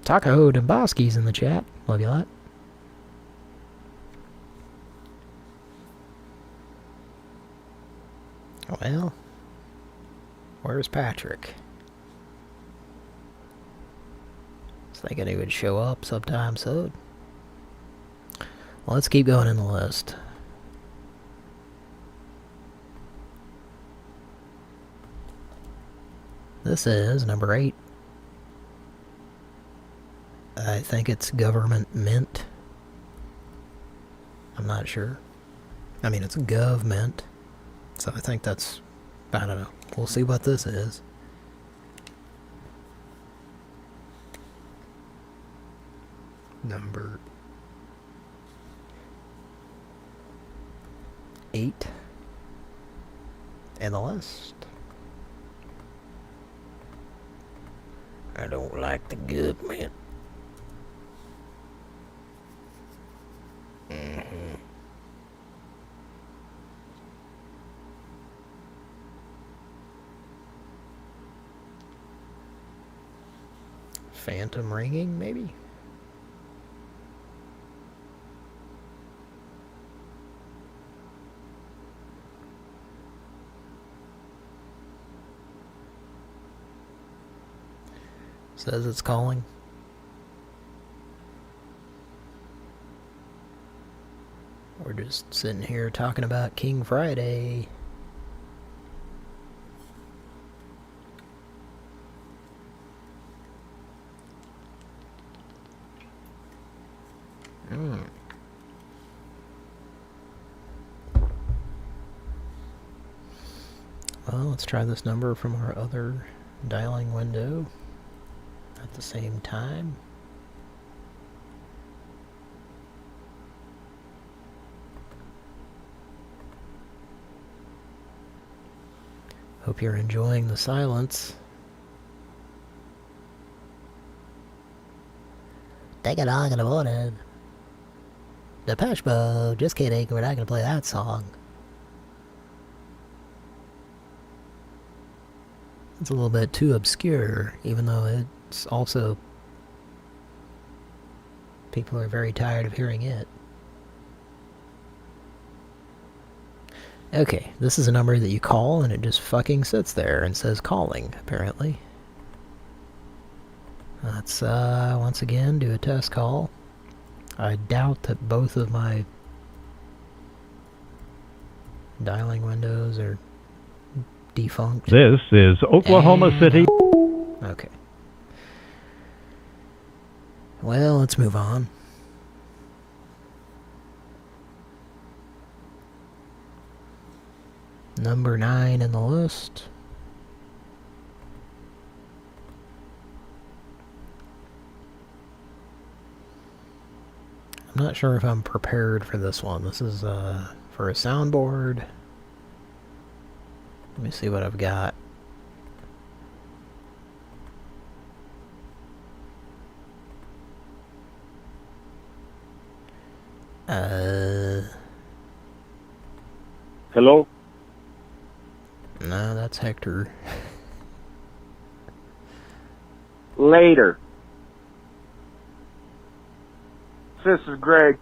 B: Taco Demboski's in the chat. Love you a lot. Well, where's Patrick? I was thinking he would show up sometime soon. Well, let's keep going in the list. This is number 8. I think it's Government Mint. I'm not sure. I mean, it's Government. So I think that's... I don't know. We'll see what this is. Number 8 in the list. I don't like the government. Phantom ringing, maybe? Says it's calling. We're just sitting here talking about King Friday. Well, let's try this number from our other dialing window at the same time. Hope you're enjoying the silence. Take it on in the morning. Depeche Mode. Just kidding, we're not gonna play that song. It's a little bit too obscure, even though it's also... people are very tired of hearing it. Okay, this is a number that you call and it just fucking sits there and says calling, apparently. Let's, once again, do a test call. I doubt that both of my dialing windows are defunct.
C: This is Oklahoma City.
B: Okay. Well, let's move on. Number 9 in the list. I'm not sure if I'm prepared for this one. This is for a soundboard. Let me see what I've got.
O: Hello?
B: No, that's Hector.
O: later. This is Greg.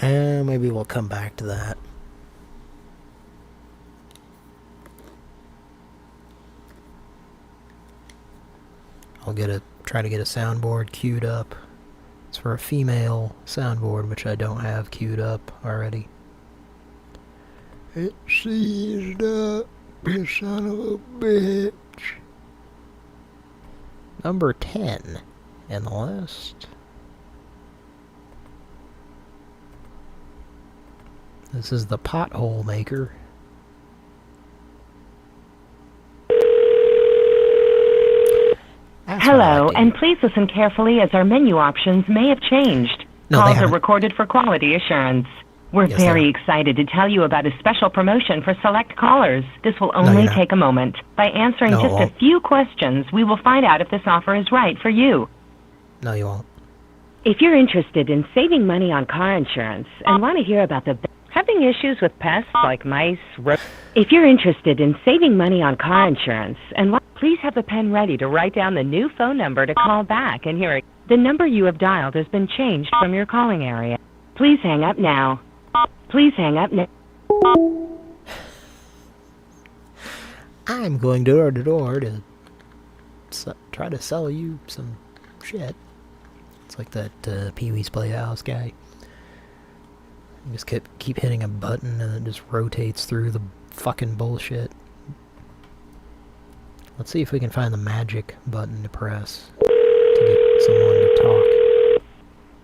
B: Maybe we'll come back to that. I'll try to get a soundboard queued up. It's for a female soundboard, which I don't have queued up already. It seized up, you son of a bitch. Number 10 in the list. This is the Pothole Maker.
E: Hello, and please listen carefully as our menu options may have changed. Calls are recorded for quality assurance. We're very excited to tell you about a special promotion for select callers. This will only take a moment. By answering just a few questions, we will find out if this offer is right for you.
B: No, you won't.
E: If you're interested in saving money on car insurance and want to hear about the having issues with pests like mice, if you're interested in saving money on car insurance and please have a pen ready to write down the new phone number to call back and hear it. The number you have dialed has been changed from your calling area. Please hang up now. Please hang up now.
B: I'm going door to door to try to sell you some shit. It's like that Pee-wee's Playhouse guy. You just keep hitting a button and it just rotates through the fucking bullshit. Let's see if we can find the magic button to press to get someone to talk.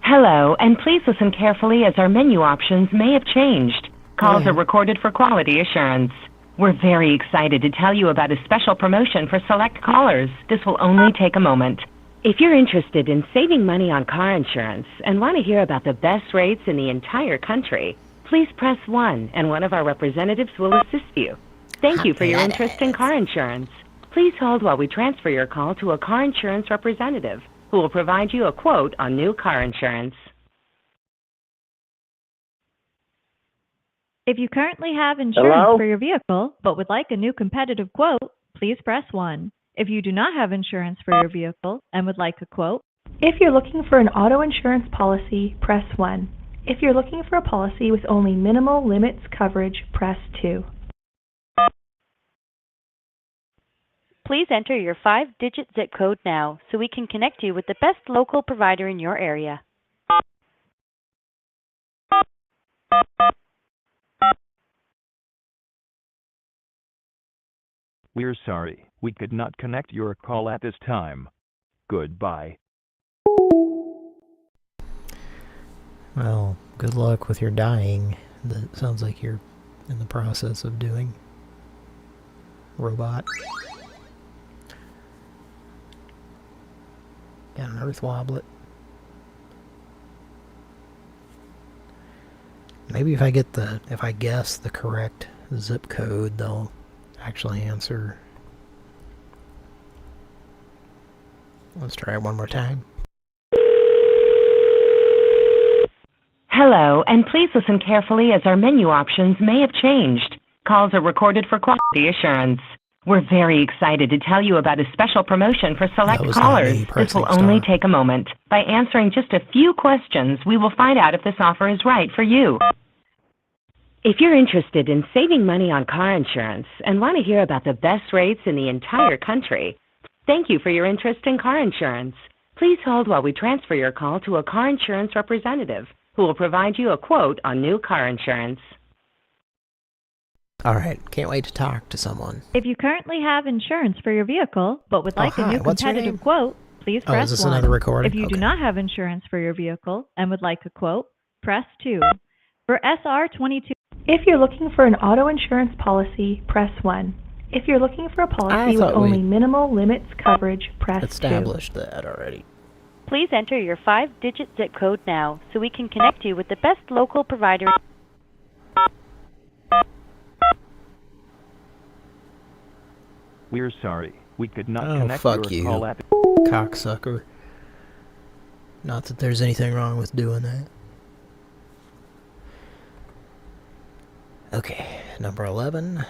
E: Hello, and please listen carefully as our menu options may have changed. Calls are recorded for quality assurance. We're very excited to tell you about a special promotion for select callers. This will only take a moment. If you're interested in saving money on car insurance and want to hear about the best rates in the entire country, please press 1 and one of our representatives will assist you. Thank you for your interest in car insurance. Please hold while we transfer your call to a car insurance representative who will provide you a quote on new car insurance.
P: If you currently have insurance
O: Hello?
P: for your vehicle but would like a new competitive quote, please press 1. If you do not have insurance for your vehicle and would like a quote,
Q: if you're looking for an auto insurance policy, press 1. If you're looking for a policy with only minimal limits coverage, press 2.
R: Please enter your 5-digit zip code now so we can connect you with the best local provider in your area.
S: We're sorry, we could not connect your call at this time. Goodbye.
B: Well, good luck with your dying. That sounds like you're in the process of doing. Robot. Got an earth wobblet. Maybe if I guess the correct zip code, they'll actually answer. Let's try it one more time.
E: Hello, and please listen carefully as our menu options may have changed. Calls are recorded for quality assurance. We're very excited to tell you about a special promotion for select callers. This will only take a moment. By answering just a few questions, we will find out if this offer is right for you. If you're interested in saving money on car insurance and want to hear about the best rates in the entire country, thank you for your interest in car insurance. Please hold while we transfer your call to a car insurance representative who will provide you a quote on new car insurance.
B: Alright, can't wait to talk to someone.
P: if you currently have insurance for your vehicle but would like a new
B: What's your
P: competitive
B: name?
P: quote, please
B: Oh,
P: press
B: is this
P: 1.
B: another recording?
P: If you do not have insurance for your vehicle and would like a quote, press 2. For SR22,
Q: If you're looking for an auto insurance policy, press 1. If you're looking for a policy with
B: thought we
Q: only minimal limits coverage, press 2.
B: established that already.
R: Please enter your 5-digit zip code now so we can connect you with the best local provider.
S: We're sorry, we could not
B: Oh,
S: connect
B: fuck
S: your
B: you,
S: call at...
B: cocksucker. Not that there's anything wrong with doing that. Okay, number 11.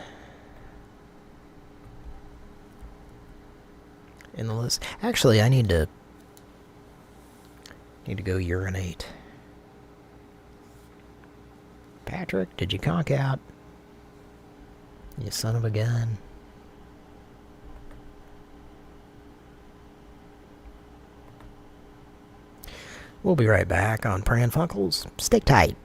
B: in the list. Actually, I need to go urinate. Patrick, did you conk out? You son of a gun. We'll be right back on Pran Funkels. Stick tight.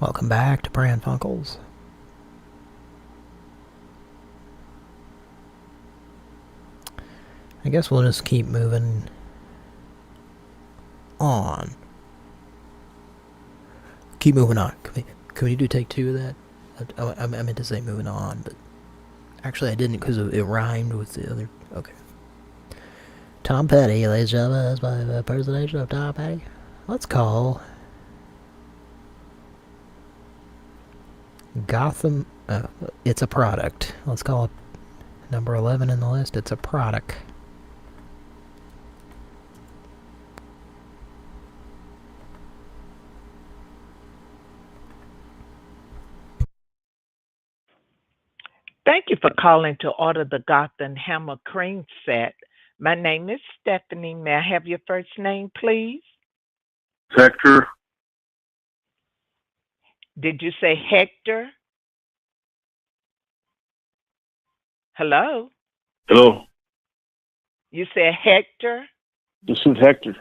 B: Welcome back to Pran Funkels. I guess we'll just keep moving on. Keep moving on. Can we do take two of that? I meant to say moving on, but actually I didn't because it rhymed with the other. Okay. Tom Petty, ladies and gentlemen, that's my impersonation of Tom Petty. Let's call Gotham. It's a product. Let's call it number 11 in the list. It's a product.
T: Thank you for calling to order the Gotham Hammer Cream Set. My name is Stephanie. May I have your first name, please?
O: Hector.
T: Did you say Hector? Hello?
O: Hello.
T: You said Hector?
O: This is Hector.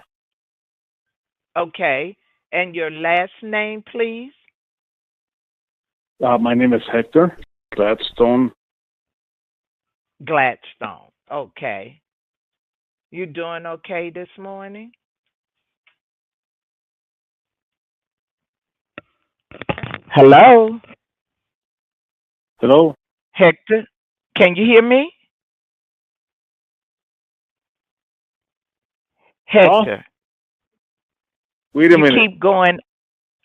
T: Okay. And your last name, please?
O: My name is Hector Gladstone.
T: Gladstone. Okay. You doing okay this morning? Hello?
O: Hello?
T: Hector? Can you hear me? Hector.
O: Wait a minute.
T: You keep going.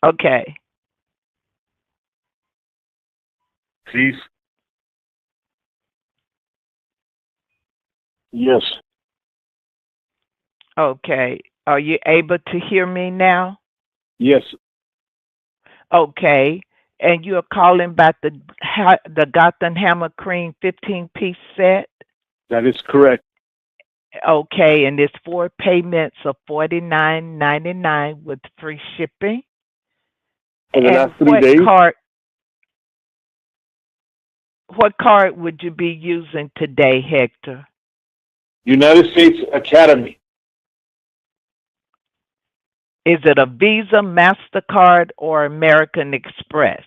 T: Okay.
O: Please. Yes.
T: Okay. Are you able to hear me now?
O: Yes.
T: Okay. And you're calling about the Gotham Hammer Cream 15-piece set?
O: That is correct.
T: Okay, and it's 4 payments of $49.99 with free shipping.
O: For the
T: And
O: last 3 days?
T: What card would you be using today, Hector?
O: United States Academy.
T: Is it a Visa, MasterCard, or American Express?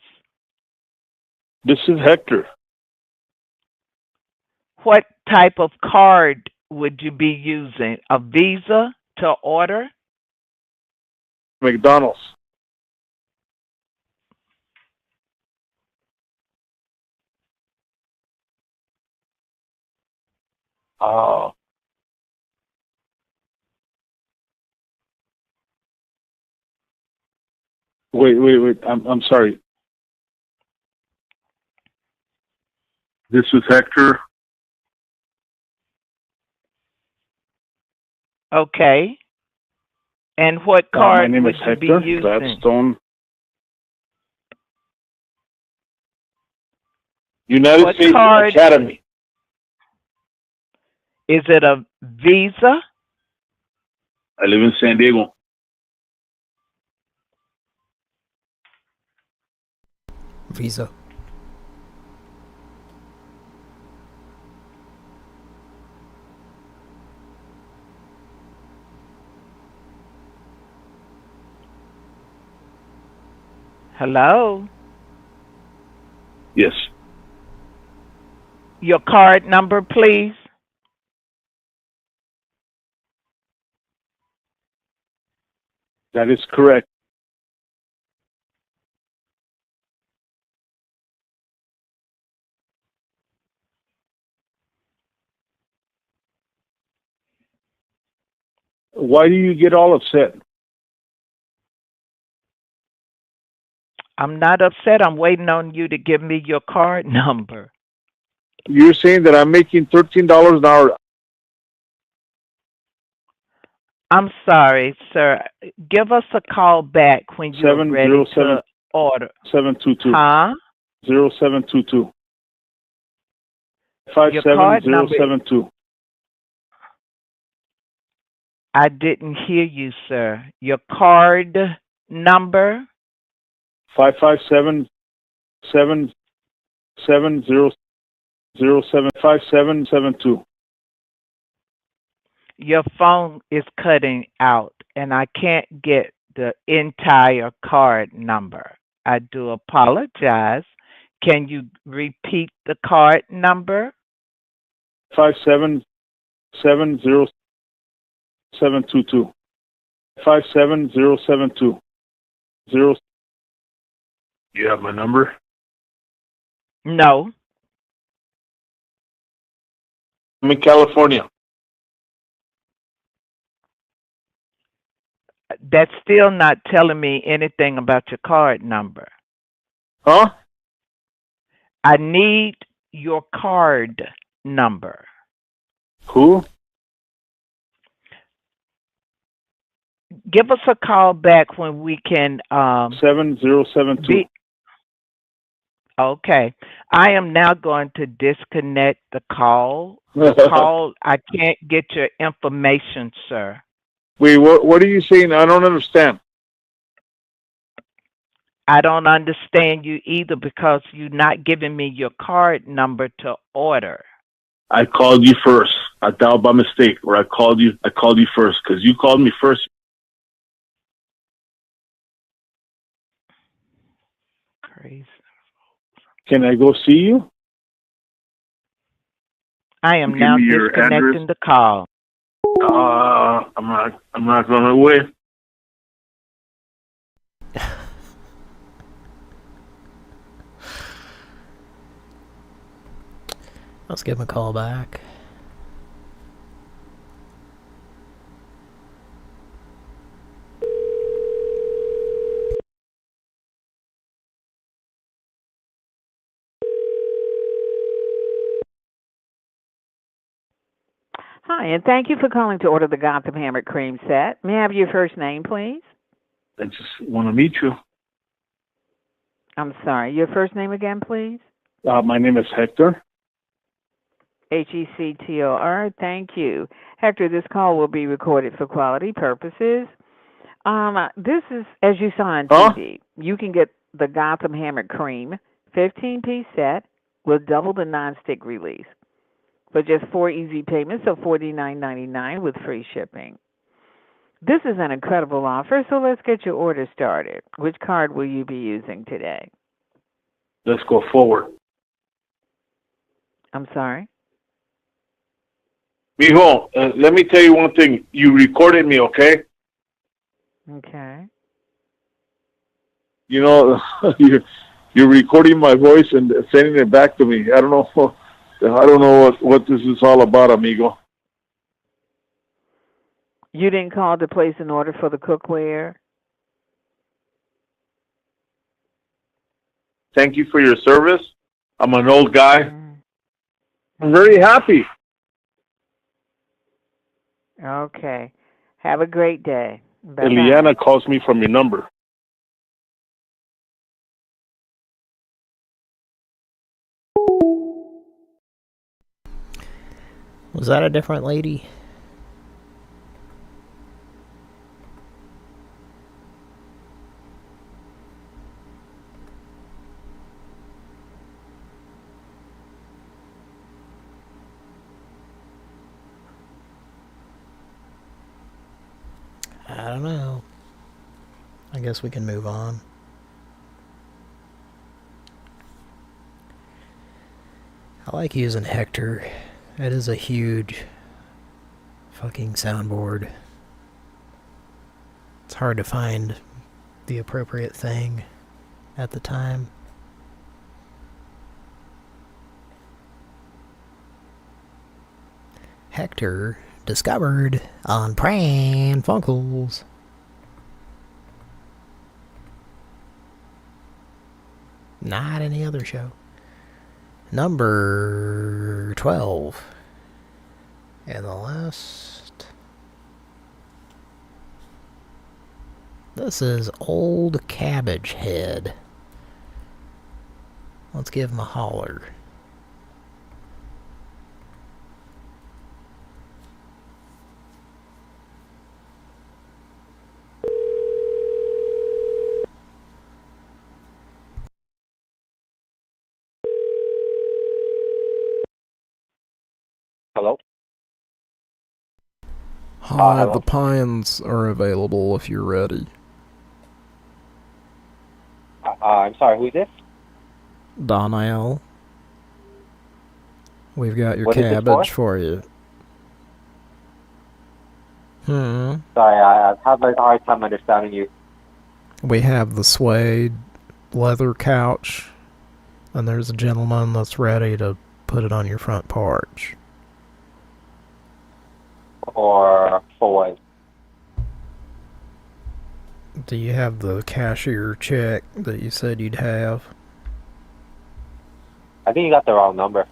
O: This is Hector.
T: What type of card would you be using? A Visa to order?
O: McDonald's. Oh. Wait. I'm sorry. This is Hector.
T: Okay. And what card
O: my name
T: would
O: is
T: you
O: Hector
T: be using?
O: Gladstone. United
T: What
O: States
T: card?
O: Academy.
T: Is it a Visa?
O: I live in San Diego.
B: Visa.
T: Hello?
O: Yes.
T: Your card number, please.
O: That is correct. Why do you get all upset?
T: I'm not upset. I'm waiting on you to give me your card number.
O: You're saying that I'm making $13 an hour.
T: I'm sorry, sir. Give us a call back when you're ready to order.
O: 722.
T: Huh?
O: 0722.
T: Your card number.
O: 57072.
T: I didn't hear you, sir. Your card number?
O: 557 5772.
T: Your phone is cutting out, and I can't get the entire card number. I do apologize. Can you repeat the card number?
O: 570722. 57072. You have my number?
T: No.
O: I'm in California.
T: That's still not telling me anything about your card number.
O: Huh?
T: I need your card number.
O: Who?
T: Give us a call back when we can
O: 7072.
T: Okay. I am now going to disconnect the call. The call, I can't get your information, sir.
O: Wait, what are you saying? I don't understand.
T: I don't understand you either because you're not giving me your card number to order.
O: I called you first. I dialed by mistake, or I called you first because you called me first.
T: Crazy.
O: Can I go see you?
T: I am now disconnecting the call.
O: I'm not gonna win.
B: Let's give him a call back.
U: Hi, and thank you for calling to order the Gotham Hammered Cream set. May I have your first name, please?
O: I just want to meet you.
U: I'm sorry, your first name again, please?
O: My name is Hector.
U: Hector. Thank you. Hector, this call will be recorded for quality purposes. This is, as you saw on TV, you can get the Gotham Hammer Cream 15-piece set with double the non-stick release for just 4 easy payments of $49.99 with free shipping. This is an incredible offer, so let's get your order started. Which card will you be using today?
O: Let's go forward.
U: I'm sorry?
O: Mijo, let me tell you one thing. You recorded me, okay?
U: Okay.
O: You know, you're recording my voice and sending it back to me. I don't know what this is all about, amigo.
U: You didn't call to place an order for the cookware?
O: Thank you for your service. I'm an old guy. I'm very happy.
U: Okay. Have a great day. Bye-bye.
O: Eliana calls me from your number.
B: Was that a different lady? I don't know. I guess we can move on. I like using Hector. It is a huge fucking soundboard. It's hard to find the appropriate thing at the time. Hector discovered on Pran Funkels. Not any other show. Number 12. And the last... This is Old Cabbage Head. Let's give him a holler.
A: Hello?
N: Hi,
A: hello?
N: the pines are available if you're ready.
A: I'm sorry, who's this?
N: Donnell. We've got your
A: What is this
N: cabbage
A: for?
N: for you.
A: Sorry, I've had a hard time understanding you.
N: We have the suede leather couch, and there's a gentleman that's ready to put it on your front porch.
A: Or for what?
N: Do you have the cashier check that you said you'd have?
A: I think you got the wrong number.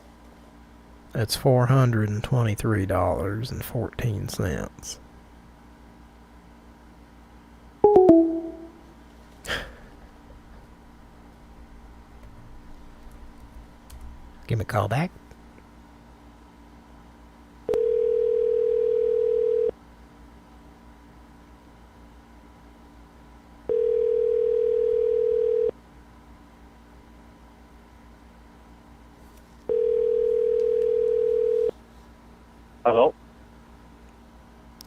N: It's $423.14. Give me a call back.
A: Hello?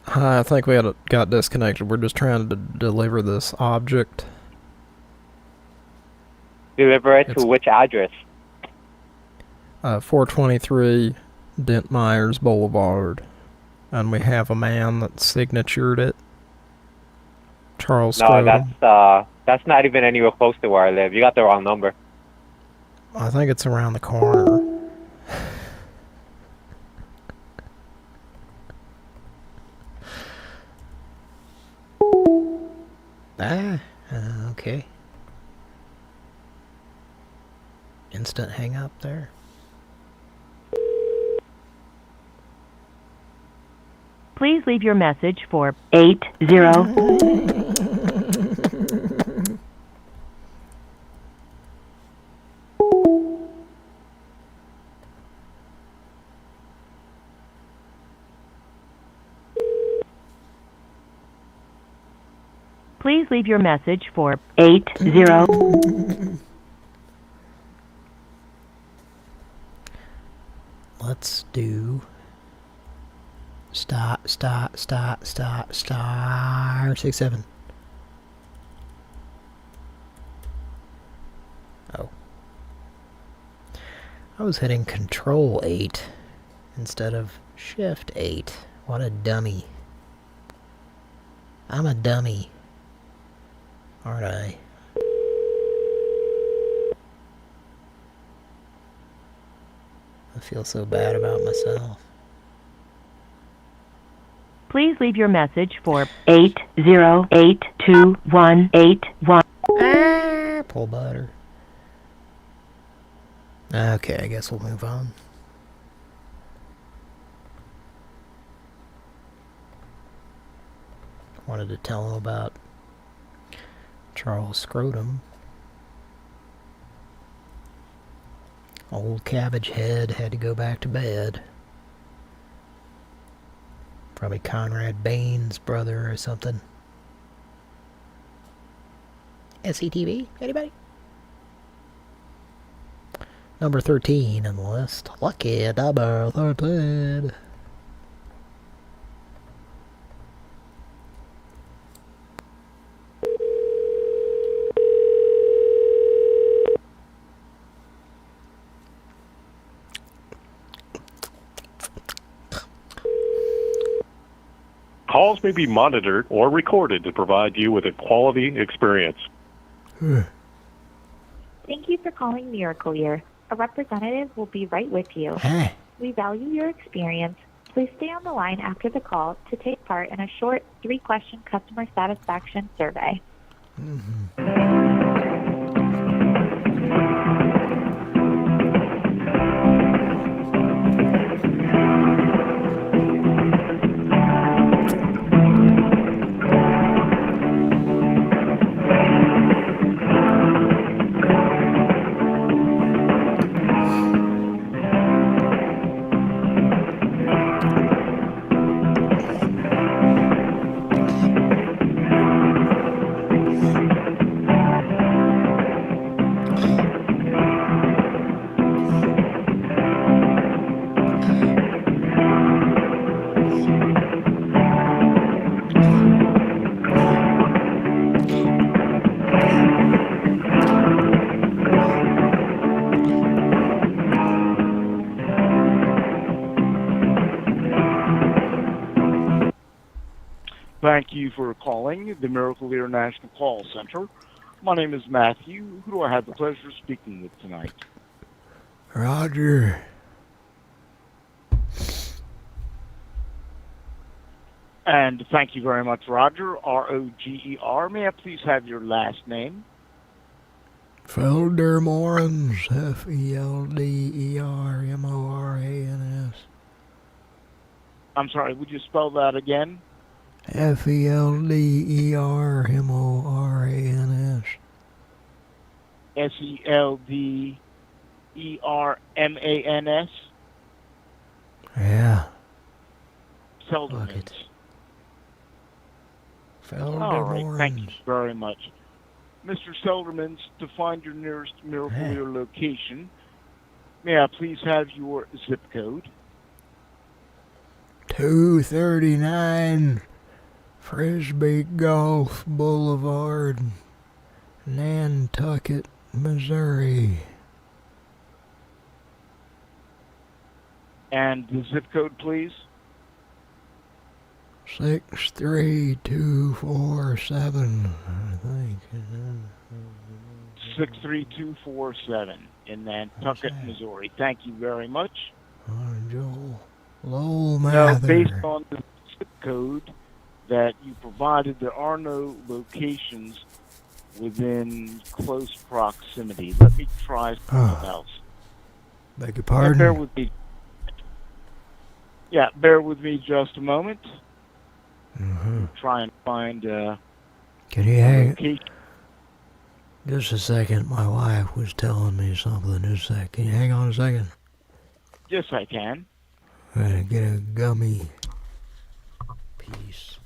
N: Hi, I think we got disconnected. We're just trying to deliver this object.
A: Deliver it to which address?
N: 423 Dent Myers Boulevard. And we have a man that signatured it. Charles
A: No,
N: Scrotum.
A: that's not even anywhere close to where I live. You got the wrong number.
N: I think it's around the corner. Okay. Instant hang up there.
E: Please leave your message for 80. Please leave your message for 80.
B: Let's do star 67. Oh. I was hitting Control 8 instead of Shift 8. What a dummy. I'm a dummy. Aren't I? I feel so bad about myself.
E: Please leave your message for 8082181.
B: Pull butter. Okay, I guess we'll move on. Wanted to tell him about Charles Scrotum. Old Cabbage Head had to go back to bed. Probably Conrad Bain's brother or something. SCTV? Anybody? Number 13 on the list. Lucky number 13.
D: Calls may be monitored or recorded to provide you with a quality experience.
V: Thank you for calling Miracle Year. A representative will be right with you. We value your experience. Please stay on the line after the call to take part in a short 3-question customer satisfaction survey.
W: Thank you for calling the Miracle Lear National Call Center. My name is Matthew. Who do I have the pleasure of speaking with tonight?
N: Roger.
W: And thank you very much, Roger, R-O-G-E-R. May I please have your last name?
N: Feldermorans, Feldermorans.
W: I'm sorry, would you spell that again?
N: Feldermorans.
W: S-E-L-D-E-R-M-A-N-S?
N: Yeah.
W: Seldermans.
N: Feldermorans.
W: All right, thank you very much. Mr. Seldermans, to find your nearest Miracle Lear location, may I please have your zip code?
N: 239 Frisbee Golf Boulevard, Nantucket, Missouri.
W: And the zip code, please?
N: 63247, I think.
W: 63247 in Nantucket, Missouri. Thank you very much.
N: Joel Lowell
W: Now,
N: Mather.
W: based on the zip code that you provided, there are no locations within close proximity. Let me try something else.
N: Beg your pardon?
W: Bear with me. Yeah, bear with me just a moment. Try and find
N: Can you hang?
W: location.
N: Just a second. My wife was telling me something. Just a sec. Can you hang on a second?
W: Yes, I can.
N: I'm gonna get a gummy piece.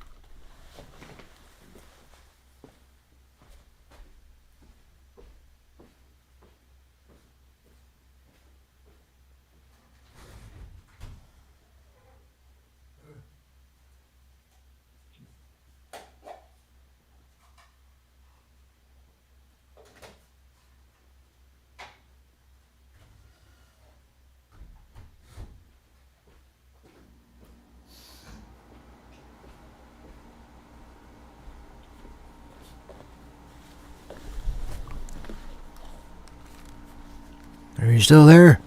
B: Are you still there?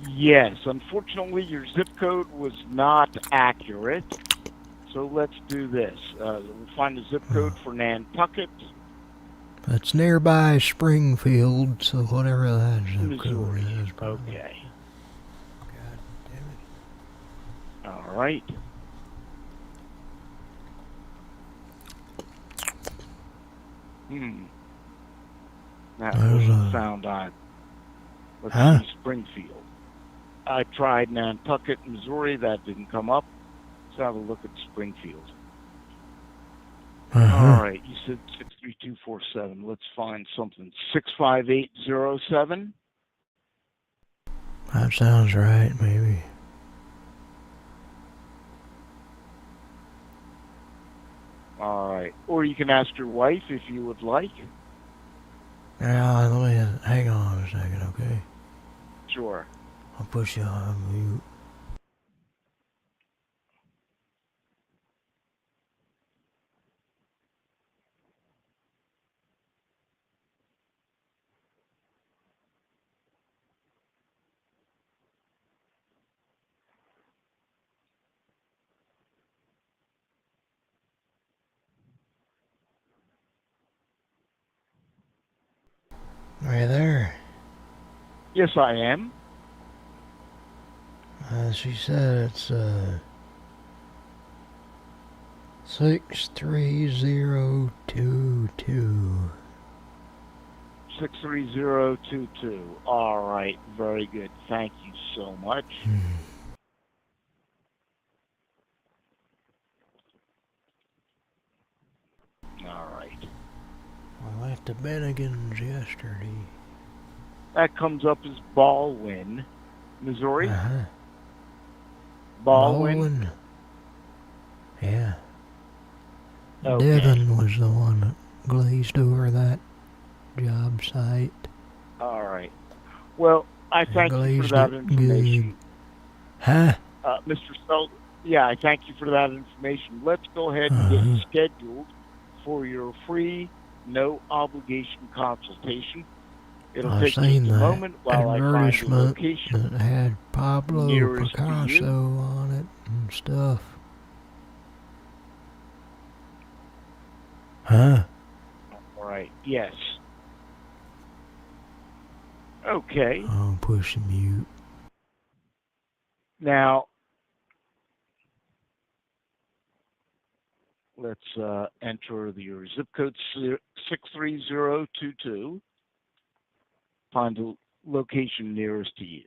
W: Yes, unfortunately, your zip code was not accurate. So let's do this. We'll find a zip code for Nantucket,
B: It's nearby Springfield, so whatever that zip code
W: Missouri.
B: is. Probably.
W: Okay. All right. That doesn't sound odd. Let's see, Springfield. I tried Nantucket, Missouri. That didn't come up. Let's have a look at Springfield. All right. You said 63247. Let's find something. 65807.
B: That sounds right, maybe.
W: All right. Or you can ask your wife if you would like.
B: Yeah, let me hang on a second, okay?
W: Sure.
B: I'll push you on mute. Are you there?
W: Yes, I am.
B: She said it's 63022.
W: 63022. All right. Very good. Thank you so much. All right.
B: I left the Bennigan's yesterday.
W: That comes up as Baldwin, Missouri.
B: Baldwin. Yeah.
W: Okay.
B: Devin was the one that glazed over that job site.
W: All right. Well, I thank you for that information.
B: Huh?
W: Mr. Selden, yeah, I thank you for that information. Let's go ahead and get you scheduled for your free, no obligation consultation. It'll
B: I've
W: take
B: seen
W: just a
B: that
W: moment while I find the
B: advertisement
W: location
B: that had Pablo
W: nearest to
B: Picasso
W: you.
B: on it and stuff. Huh?
W: All right. Yes. Okay.
B: I'll push the mute.
W: Now, let's enter your zip code 63022. Find the location nearest to you.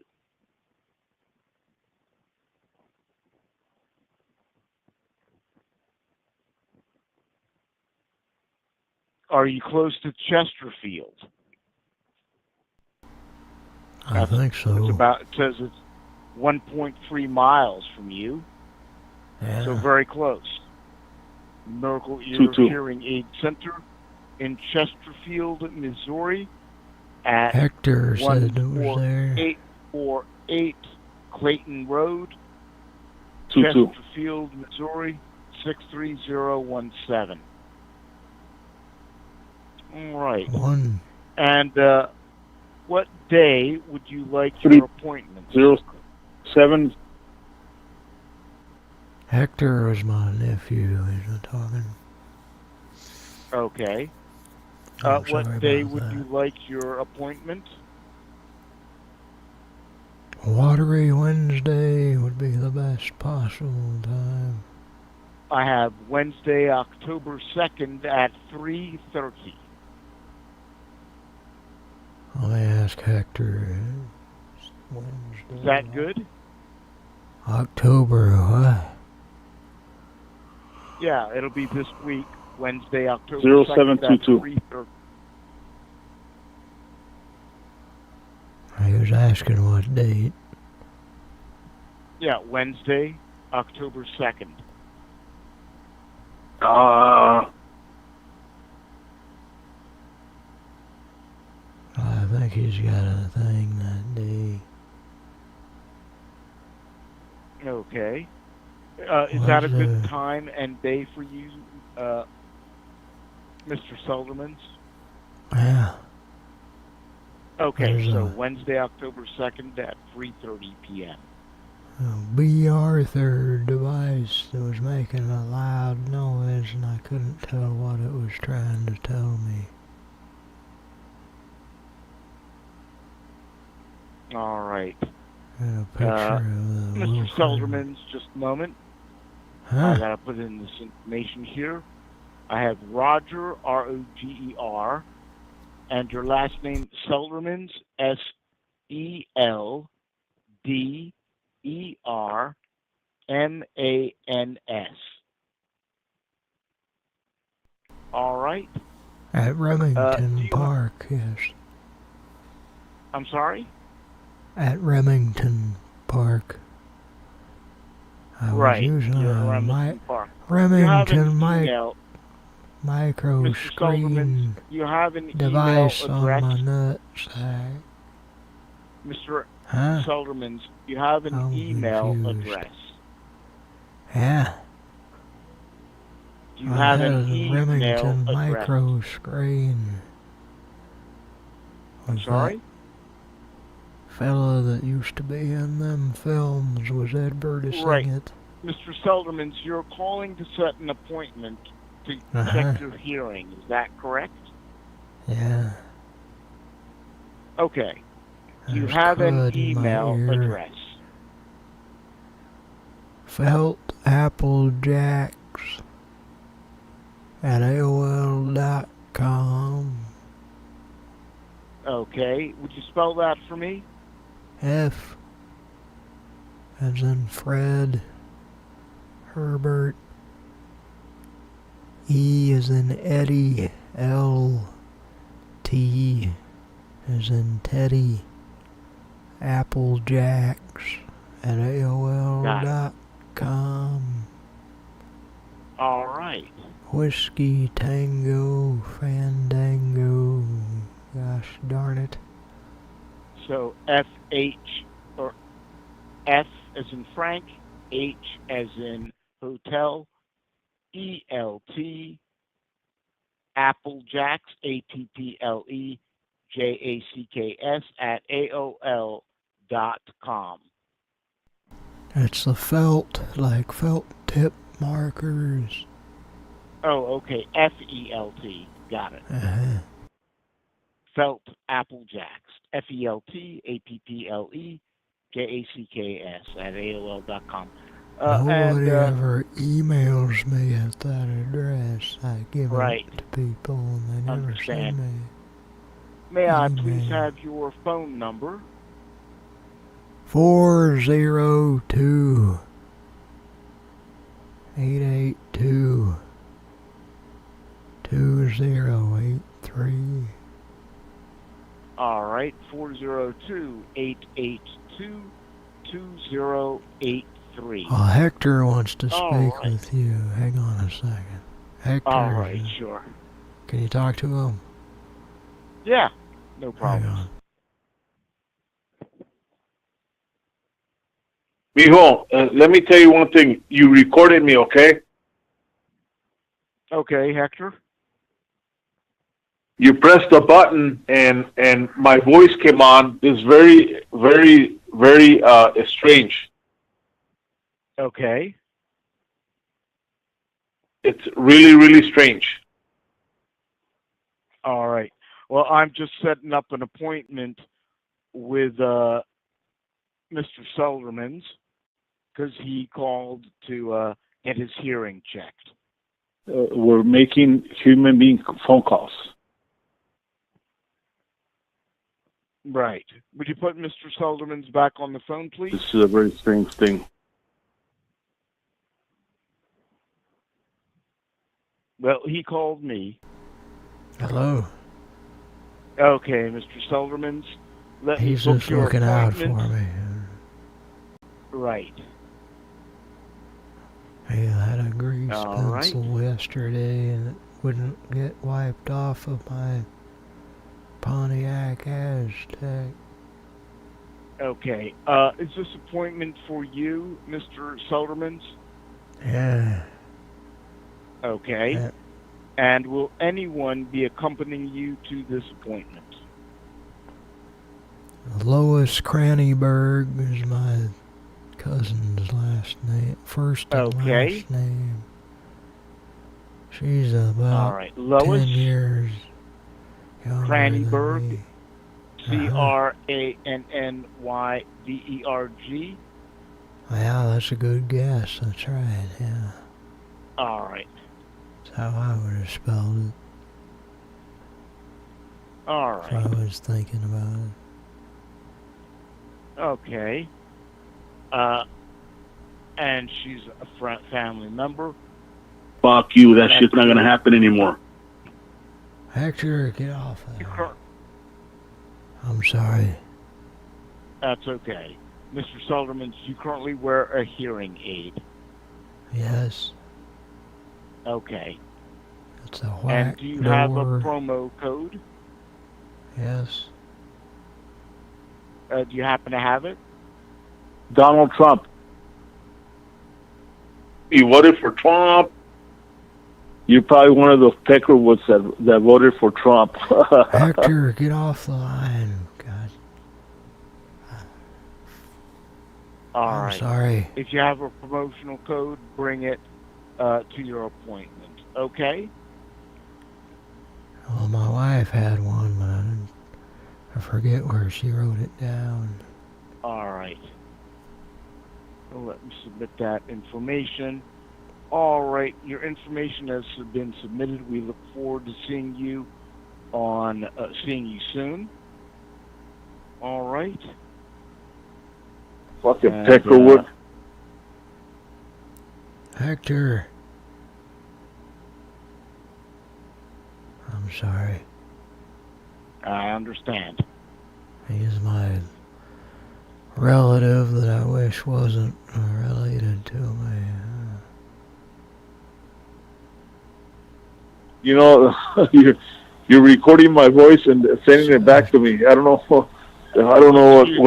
W: Are you close to Chesterfield?
B: I think so.
W: It says it's 1.3 miles from you.
B: Yeah.
W: So very close. Miracle Ear Hearing Aid Center in Chesterfield, Missouri at
B: Hector said it was there.
W: 14848 Clayton Road,
O: 22.
W: Chesterfield, Missouri 63017. All right. And what day would you like your appointment?
O: 07.
B: Hector was my nephew. He's not talking.
W: Okay.
B: I'm
W: What
B: sorry
W: day
B: about
W: would
B: that.
W: you like your appointment?
B: Watery Wednesday would be the best possible time.
W: I have Wednesday, October 2nd at 3:30.
B: Let me ask Hector. Wednesday.
W: Is that good?
B: October what?
W: Yeah, it'll be this week, Wednesday, October 2nd
O: 0722.
W: at 3:30.
B: He was asking what date.
W: Yeah, Wednesday, October 2nd.
B: I think he's got a thing that day.
W: Okay. Is that a good time and day for you, Mr. Seldermans?
B: Yeah.
W: Okay, so Wednesday, October 2nd at 3:30 p.m.
B: B. Arthur device that was making a loud noise and I couldn't tell what it was trying to tell me.
W: All right.
B: And a picture of the
W: Mr. Selderman's, just a moment. I gotta put in this information here. I have Roger, R-O-G-E-R, and your last name, Seldermans, S-E-L-D-E-R-M-A-N-S. All right.
B: At Remington Park, yes.
W: I'm sorry?
B: At Remington Park. I was using a Remington micro screen
W: you have an
B: device
W: email
B: on
W: address.
B: my nutsack.
W: Mr. Seldermans, you have an email address.
B: Yeah.
W: You have
B: had
W: an
B: a
W: email
B: Remington
W: address.
B: micro screen.
W: I'm sorry?
B: Fella that used to be in them films was advertising it.
W: Mr. Seldermans, you're calling to set an appointment to check your hearing. Is that correct?
B: Yeah.
W: Okay. You
B: There's
W: have an
B: crud in my
W: email
B: ear.
W: address.
B: Felt Apple Jacks at AOL.com.
W: Okay. Would you spell that for me?
B: F as in Fred, Herbert, E as in Eddie, L, T as in Teddy, Apple Jacks at AOL.com.
W: All right.
B: Whiskey Tango Fandango. Gosh darn it.
W: So F-H, or F as in Frank, H as in Hotel, E-L-T, Apple Jacks, APPLEJACKS at AOL.com.
B: It's the felt, like felt tip markers.
W: Oh, okay. F-E-L-T. Got it. Felt Apple Jacks. F-E-L-T-A-P-P-L-E-J-A-C-K-S at AOL.com.
B: Nobody ever emails me at that address. I give it to people and they never send me.
W: May I please have your phone number?
B: 402 882 2083.
W: All right, 402-882-2083.
B: Well, Hector wants to speak with you. Hang on a second. Hector.
W: All right, sure.
B: Can you talk to him?
W: Yeah, no problem.
O: Mijo, let me tell you one thing. You recorded me, okay?
W: Okay, Hector.
O: You pressed the button and my voice came on. It's very, very, very strange.
W: Okay.
O: It's really, really strange.
W: All right. Well, I'm just setting up an appointment with Mr. Seldermans because he called to get his hearing checked.
K: We're making human being phone calls.
W: Right. Would you put Mr. Seldermans back on the phone, please?
K: This is a very strange thing.
W: Well, he called me.
B: Hello.
W: Okay, Mr. Seldermans.
B: He's just looking out for me.
W: Right.
B: I had a grease pencil yesterday and it wouldn't get wiped off of my Pontiac Aztec.
W: Okay. Is this appointment for you, Mr. Seldermans?
B: Yeah.
W: Okay.
B: Yeah.
W: And will anyone be accompanying you to this appointment?
B: Lois Crannyberg is my cousin's last name. First and last name. She's about
W: All right. Lois
B: 10 years younger
W: Crannyberg,
B: than me.
W: Crannyberg.
B: Yeah, that's a good guess. That's right, yeah.
W: All right.
B: That's how I would have spelled it.
W: All right.
B: If I was thinking about it.
W: Okay. And she's a family member.
O: Fuck you, that shit's not gonna happen anymore.
B: Hector, get off of there. I'm sorry.
W: That's okay. Mr. Selderman, do you currently wear a hearing aid?
B: Yes.
W: Okay.
B: It's a whack
W: And do you
B: door.
W: have a promo code?
B: Yes.
W: Do you happen to have it?
O: Donald Trump. You voted for Trump. You're probably one of those peckerwoods that voted for Trump.
B: Hector, get off the line. God.
W: All right.
B: Sorry.
W: If you have a promotional code, bring it to your appointment. Okay?
B: Well, my wife had one, but I forget where she wrote it down.
W: All right. Well, let me submit that information. All right. Your information has been submitted. We look forward to seeing you soon. All right.
O: Fucking peckerwood.
B: Hector. I'm sorry.
W: I understand.
B: He's my relative that I wish wasn't related to me.
O: You know, you're recording my voice and sending it back to me. I don't know what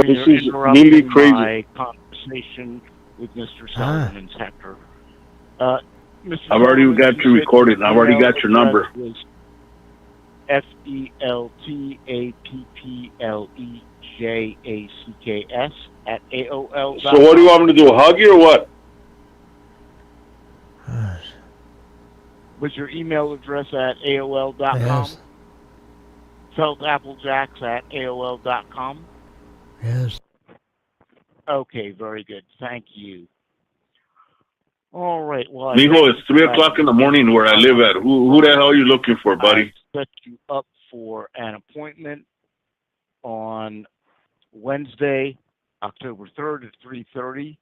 O: this is. Really crazy.
W: My conversation with Mr. Selderman's Hector. Mr.
O: I've already got you recorded. I've already got your number.
W: FELTAPPLEJACKS@AOL.com.
O: So what do you want me to do? Hug you or what?
W: Was your email address at AOL.com?
B: Yes.
W: FeltAppleJacks@AOL.com?
B: Yes.
W: Okay, very good. Thank you. All right. Well,
O: Mijo, it's 3 o'clock in the morning where I live at. Who the hell are you looking for, buddy?
W: I set you up for an appointment on Wednesday, October 3rd at 3:30.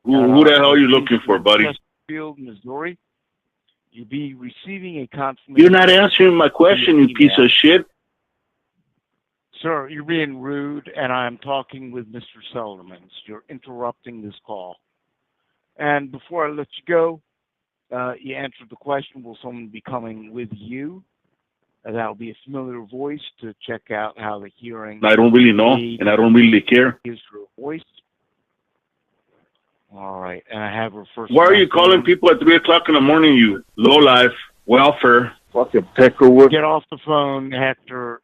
O: Who the hell are you looking for, buddy?
W: Chesterfield, Missouri. You'll be receiving a confirmation.
O: You're not answering my question, you piece of shit.
W: Sir, you're being rude, and I'm talking with Mr. Selderman. You're interrupting this call. And before I let you go, you answered the question, will someone be coming with you? That'll be a familiar voice to check out how the hearing...
O: I don't really know, and I don't really care.
W: ...is her voice. All right, and I have her first...
O: Why are you calling people at 3 o'clock in the morning, you lowlife, welfare, fucking peckerwood?
W: Get off the phone, Hector.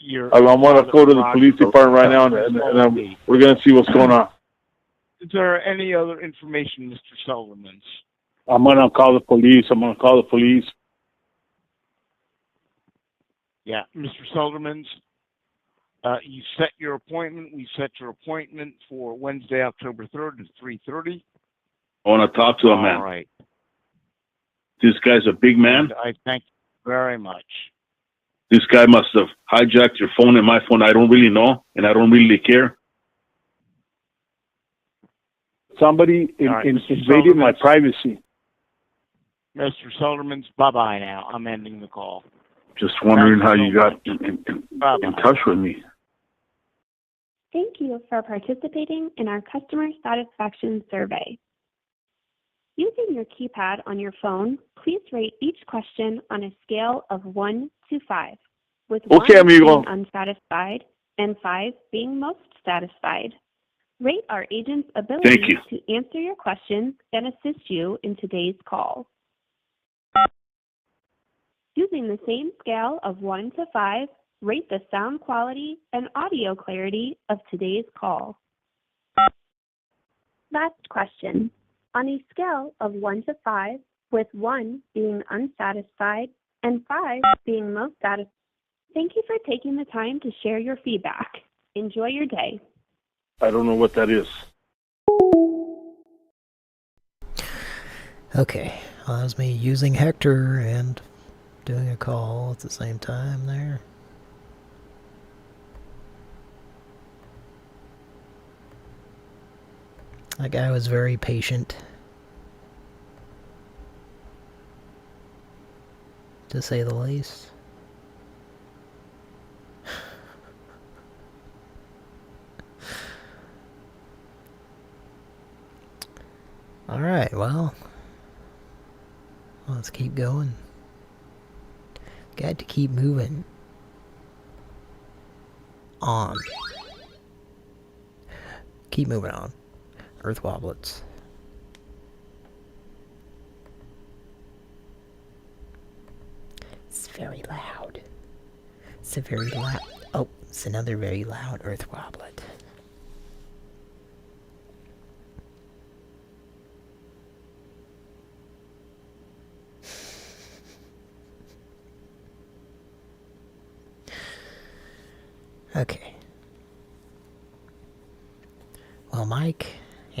O: I'm going to go to the police department right now, and we're going to see what's going on.
W: Is there any other information, Mr. Selderman?
O: I'm going to call the police.
W: Yeah, Mr. Selderman, you set your appointment. We set your appointment for Wednesday, October 3rd at 3:30.
O: I want to talk to him, man.
W: All right.
O: This guy's a big man.
W: And I thank you very much.
O: This guy must have hijacked your phone and my phone. I don't really know, and I don't really care. Somebody invaded my privacy.
W: Mr. Selderman, bye-bye now. I'm ending the call.
O: Just wondering how you got in touch with me.
G: Thank you for participating in our customer satisfaction survey. Using your keypad on your phone, please rate each question on a scale of 1 to 5, with 1 being unsatisfied and 5 being most satisfied. Rate our agent's ability to answer your questions and assist you in today's call. Using the same scale of 1 to 5, Rate the sound quality and audio clarity of today's call. Last question. On a scale of 1 to 5, with 1 being unsatisfied and 5 being most satisfied. Thank you for taking the time to share your feedback. Enjoy your day.
O: I don't know what that is.
B: Okay, well, that was me using Hector and doing a call at the same time there. That guy was very patient, to say the least. Alright, well, let's keep going. Got to keep moving on. Keep moving on. Earth Woblets. It's very loud. It's a very loud... Oh, it's another very loud Earth Woblet. Okay. Well, Mike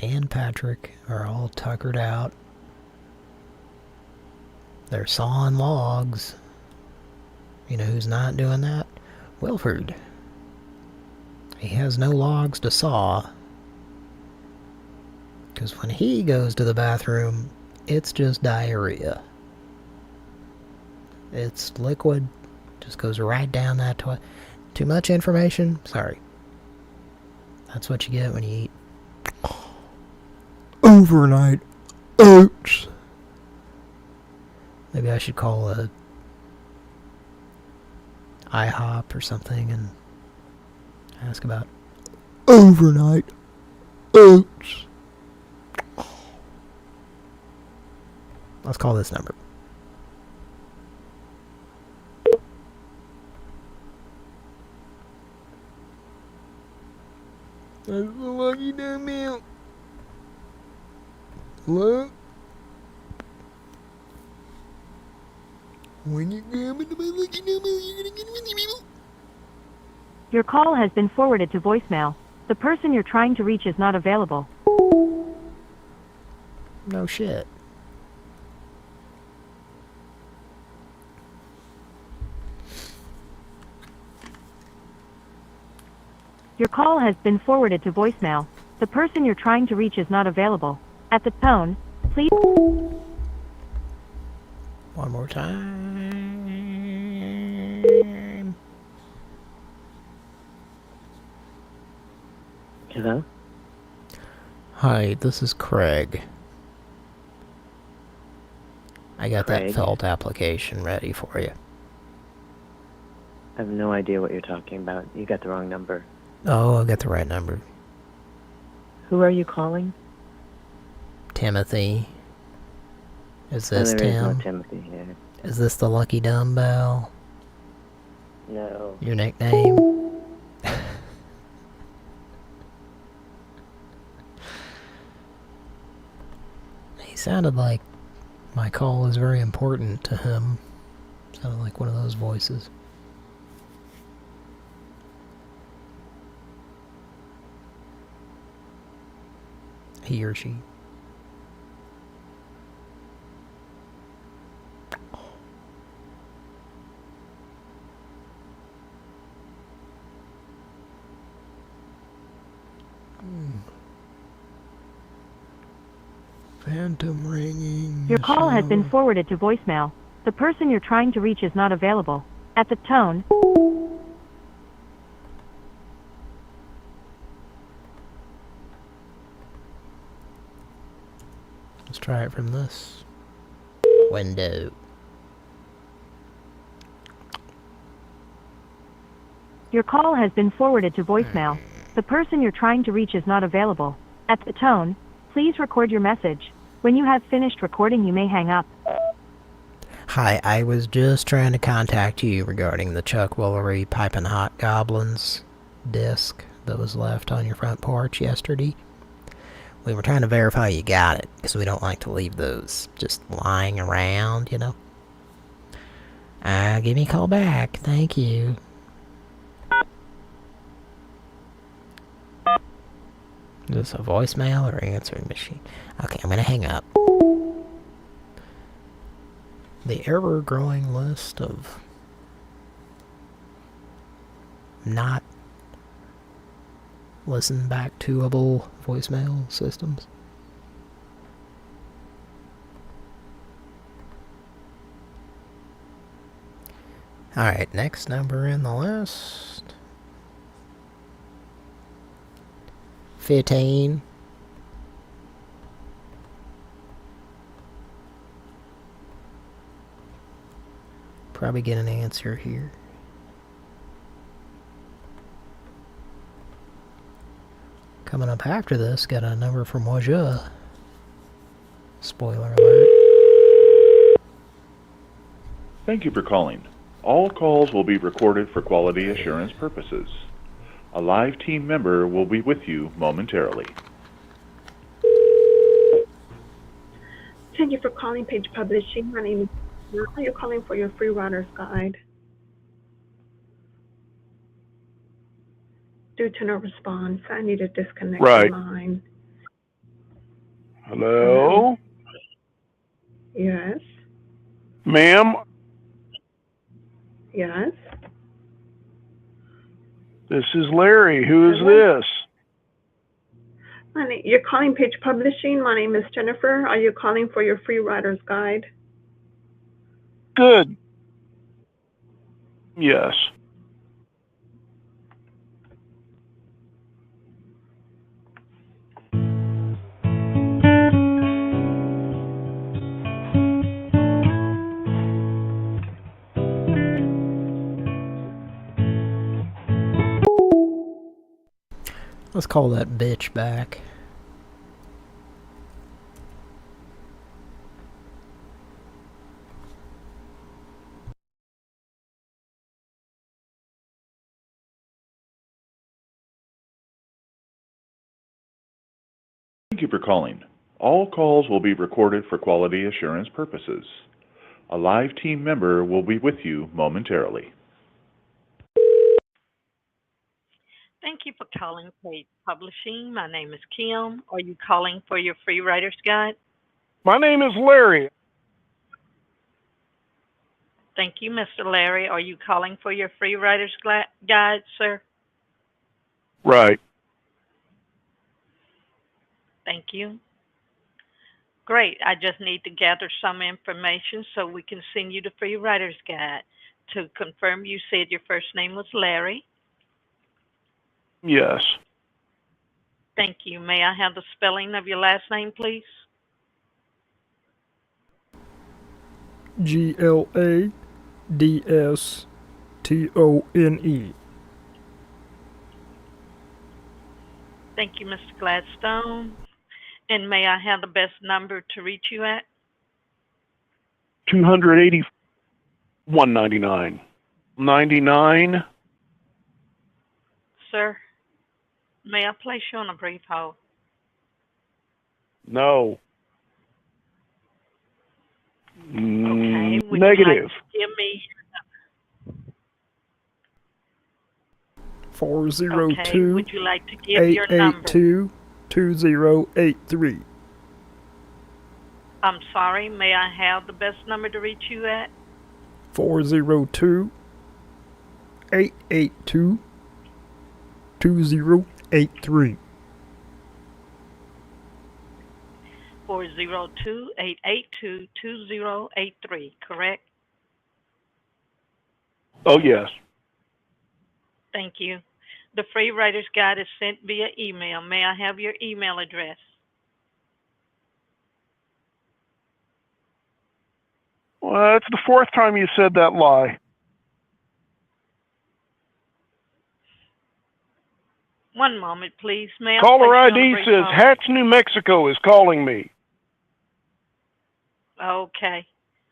B: and Patrick are all tuckered out. They're sawing logs. You know who's not doing that? Wilford. He has no logs to saw. Because when he goes to the bathroom, it's just diarrhea. It's liquid. Just goes right down that toilet. Too much information? Sorry. That's what you get when you eat overnight oats. Maybe I should call a IHOP or something and ask about overnight oats. Let's call this number. That's the lucky damn meal. Hello? When you grab into my lucky damn meal, you're gonna get with me.
E: Your call has been forwarded to voicemail. The person you're trying to reach is not available.
B: No shit.
E: Your call has been forwarded to voicemail. The person you're trying to reach is not available. At the tone, please...
B: One more time.
H: Hello?
B: Hi, this is Craig. I got that felt application ready for you.
H: I have no idea what you're talking about. You got the wrong number.
B: Oh, I got the right number.
H: Who are you calling?
B: Timothy. Is this
H: there
B: Tim?
H: is no Timothy here.
B: Is this the Lucky Dumbbell?
H: No.
B: Your nickname? He sounded like my call was very important to him. Sounded like one of those voices. He or she. Phantom ringing.
E: Your call has been forwarded to voicemail. The person you're trying to reach is not available. At the tone...
B: Let's try it from this window.
E: Your call has been forwarded to voicemail. The person you're trying to reach is not available. At the tone, please record your message. When you have finished recording, you may hang up.
B: Hi, I was just trying to contact you regarding the Chuck Woolery Piping Hot Goblins disc that was left on your front porch yesterday. We were trying to verify you got it, because we don't like to leave those just lying around, you know. Give me a call back. Thank you. Is this a voicemail or answering machine? Okay, I'm gonna hang up. The ever-growing list of not listen back to-able voicemail systems. Alright, next number in the list. 15. Probably get an answer here. Coming up after this, got a number from Waja. Spoiler alert.
I: Thank you for calling. All calls will be recorded for quality assurance purposes. A live team member will be with you momentarily.
J: Thank you for calling Page Publishing. My name is Anna. Are you calling for your free writer's guide? Due to no response, I need to disconnect
W: Right.
J: the line.
W: Hello?
J: Yes.
W: Ma'am,
J: Yes.
W: this is Larry. Who is
J: Hello?
W: this?
J: You're calling Page Publishing. My name is Jennifer. Are you calling for your free writer's guide?
W: Good. Yes.
B: Let's call that bitch back.
I: Thank you for calling. All calls will be recorded for quality assurance purposes. A live team member will be with you momentarily.
L: Thank you for calling Page Publishing. My name is Kim. Are you calling for your free writer's guide?
W: My name is Larry.
L: Thank you, Mr. Larry. Are you calling for your free writer's guide, sir?
W: Right.
L: Thank you. Great. I just need to gather some information so we can send you the free writer's guide. To confirm, you said your first name was Larry.
W: Yes.
L: Thank you. May I have the spelling of your last name, please?
X: Gladztone.
L: Thank you, Mr. Gladstone. And may I have the best number to reach you at?
W: 280. 199. 99.
L: Sir, may I place you on a brief hold?
W: No.
L: Okay. Would
W: Negative.
L: you like to give me
X: 402
L: Okay. Would you like to give your number?
X: 882 2083.
L: I'm sorry. May I have the best number to reach you at?
X: 402 882 2083.
L: 402-882-2083, correct?
W: Oh, yes.
L: Thank you. The free writer's guide is sent via email. May I have your email address?
W: Well, that's the fourth time you said that lie.
L: One moment, please. May I
W: Caller
L: place you on a
W: ID
L: brief
W: says
L: hold?
W: Hats, New Mexico is calling me.
L: Okay.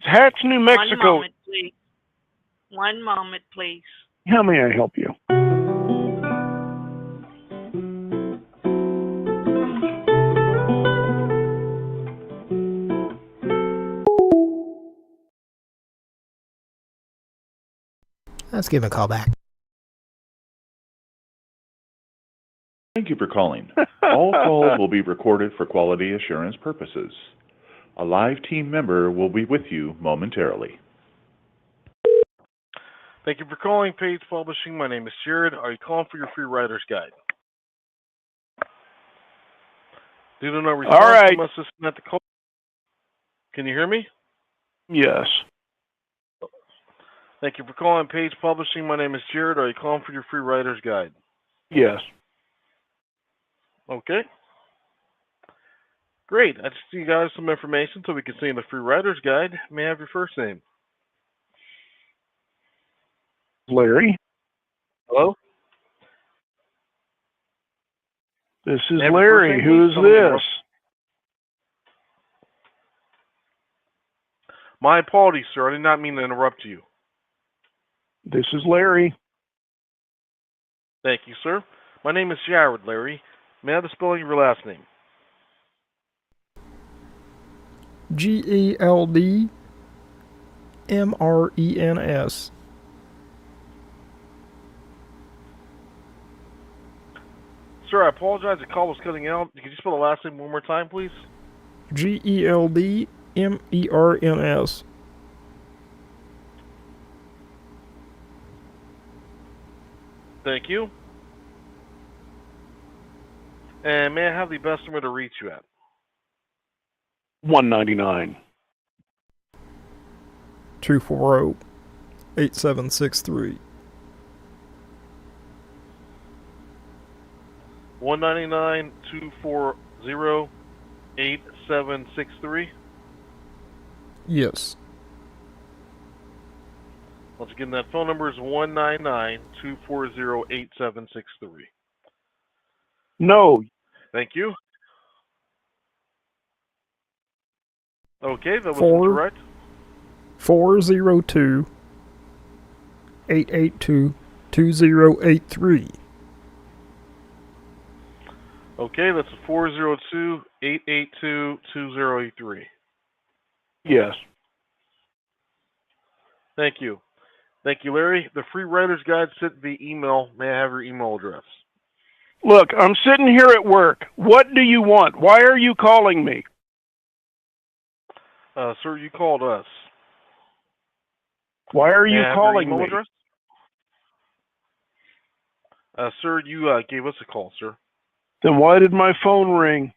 W: Hats, New Mexico.
L: One moment, please. One moment, please.
W: How may I help you?
B: Let's give him a call back.
I: Thank you for calling. All calls will be recorded for quality assurance purposes. A live team member will be with you momentarily.
C: Thank you for calling Page Publishing. My name is Jared. Are you calling for your free writer's guide? Due to no response from my assistant at the call. Can you hear me?
W: Yes.
C: Thank you for calling Page Publishing. My name is Jared. Are you calling for your free writer's guide?
W: Yes.
C: Okay. Great. I just need you guys some information so we can send the free writer's guide. May I have your first name?
W: Larry.
C: Hello?
W: This is
C: May I have your first
W: Larry.
C: name,
W: Who's
C: please?
W: this?
C: My apologies, sir. I did not mean to interrupt you.
W: This is Larry.
C: Thank you, sir. My name is Jared, Larry. May I have the spelling of your last name?
X: GELDMRENS.
C: Sir, I apologize. The call was cutting out. Could you spell the last name one more time, please?
X: GELDMERNS.
C: Thank you. And may I have the best number to reach you at?
W: 199.
X: 240-8763.
C: 199-240-8763.
X: Yes.
C: Once again, that phone number is 199-240-8763.
W: No.
C: Thank you. Okay, that was correct.
X: 402-882-2083.
C: Okay, that's 402-882-2083.
W: Yes.
C: Thank you. Thank you, Larry. The free writer's guide sent via email. May I have your email address?
W: Look, I'm sitting here at work. What do you want? Why are you calling me?
C: Sir, you called us.
W: Why are
C: May
W: you
C: I have
W: calling
C: your
W: me?
C: email address? Sir, you gave us a call, sir.
W: Then why did my phone ring?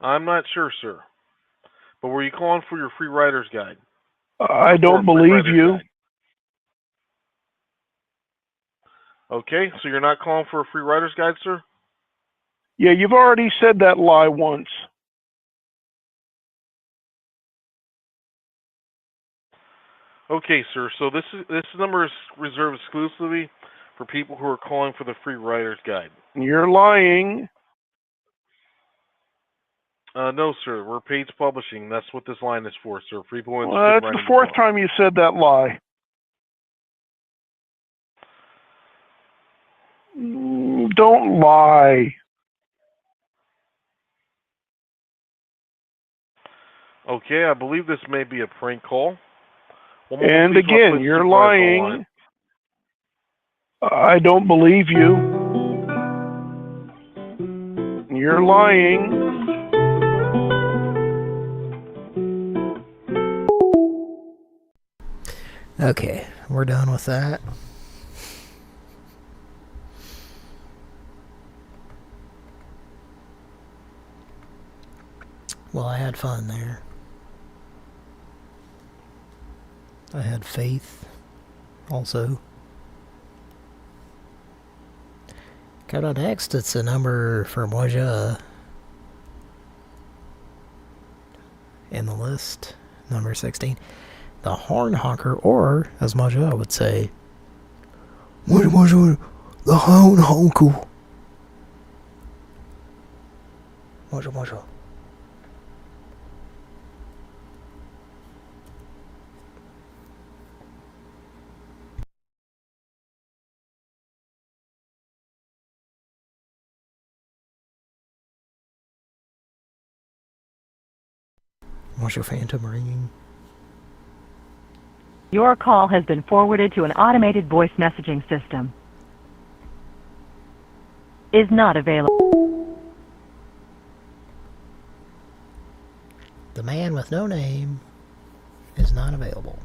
C: I'm not sure, sir. But were you calling for your free writer's guide?
W: I don't believe you.
C: Okay, so you're not calling for a free writer's guide, sir?
W: Yeah, you've already said that lie once.
C: Okay, sir. So this number is reserved exclusively for people who are calling for the free writer's guide.
W: You're lying.
C: No, sir. We're Page Publishing. That's what this line is for, sir. For people
W: Well,
C: interested in
W: that's the
C: writing
W: fourth
C: books.
W: time you said that lie. Don't lie.
C: Okay, I believe this may be a prank call. One
W: And
C: moment, please, while I
W: again,
C: put
W: you're
C: supervisor on the
W: lying.
C: line.
W: I don't believe you. You're lying.
B: Okay, we're done with that. Well, I had fun there. I had faith also. Coming up next, it's a number for Moja in the list, number 16. The horn honker, or as Moja would say, Moja, the horn honker. Moja. What's your phantom ringing?
E: Your call has been forwarded to an automated voice messaging system. Is not available.
B: The man with no name is not available.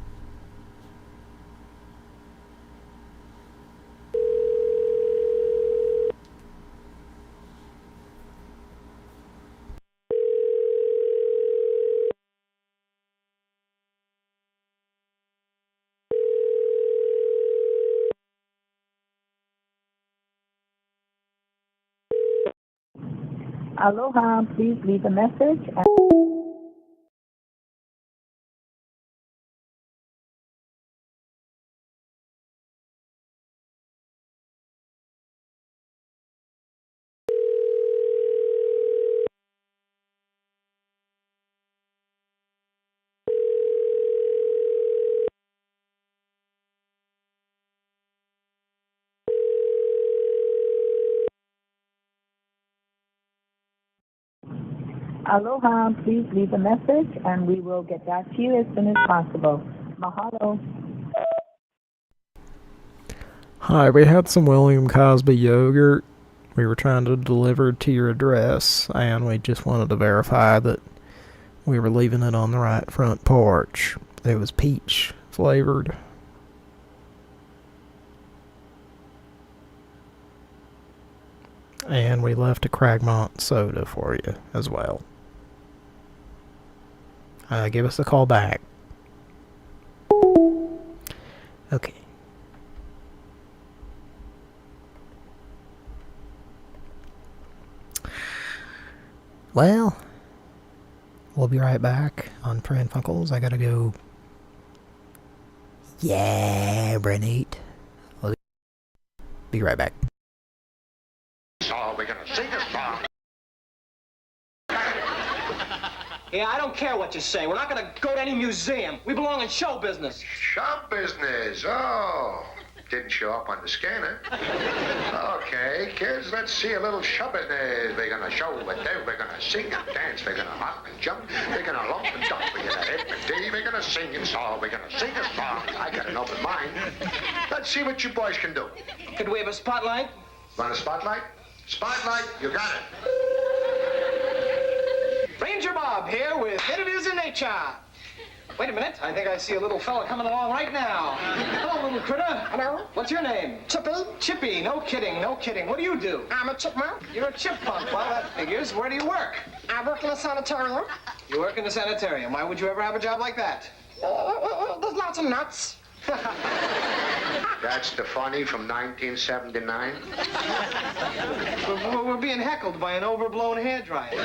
U: Aloha, please leave a message. Aloha, please leave a message and we will get back to you as soon as possible. Mahalo.
X: Hi, we had some William Cosby yogurt we were trying to deliver to your address, and we just wanted to verify that we were leaving it on the right front porch. It was peach flavored. And we left a Cragmont soda for you as well. Give us a call back. Okay. Well, we'll be right back on Pran Funkels. I gotta go. Yeah, Brenate. We'll be right back.
F: So we're gonna sing a song.
M: Yeah, I don't care what you say. We're not gonna go to any museum. We belong in show business.
F: Show business. Oh, didn't show up on the scanner. Okay, kids, let's see a little show business. We're gonna show what we're gonna sing and dance. We're gonna hop and jump. We're gonna lump and dump. We're gonna hip and dee. We're gonna sing and song. We're gonna sing a song. I got an open mind. Let's see what you boys can do.
M: Could we have a spotlight?
F: Want a spotlight? Spotlight, you got it.
M: Ranger Bob here with Interviews in Nature. Wait a minute, I think I see a little fella coming along right now. Hello, little critter. Hello. What's your name? Chippy. Chippy, no kidding, no kidding. What do you do? I'm a chipmunk. You're a chipmunk. Well, that figures. Where do you work? I work in a sanitarium. You work in a sanitarium. Why would you ever have a job like that? There's lots of nuts.
F: That's the funny from 1979.
M: We're being heckled by an overblown hairdryer.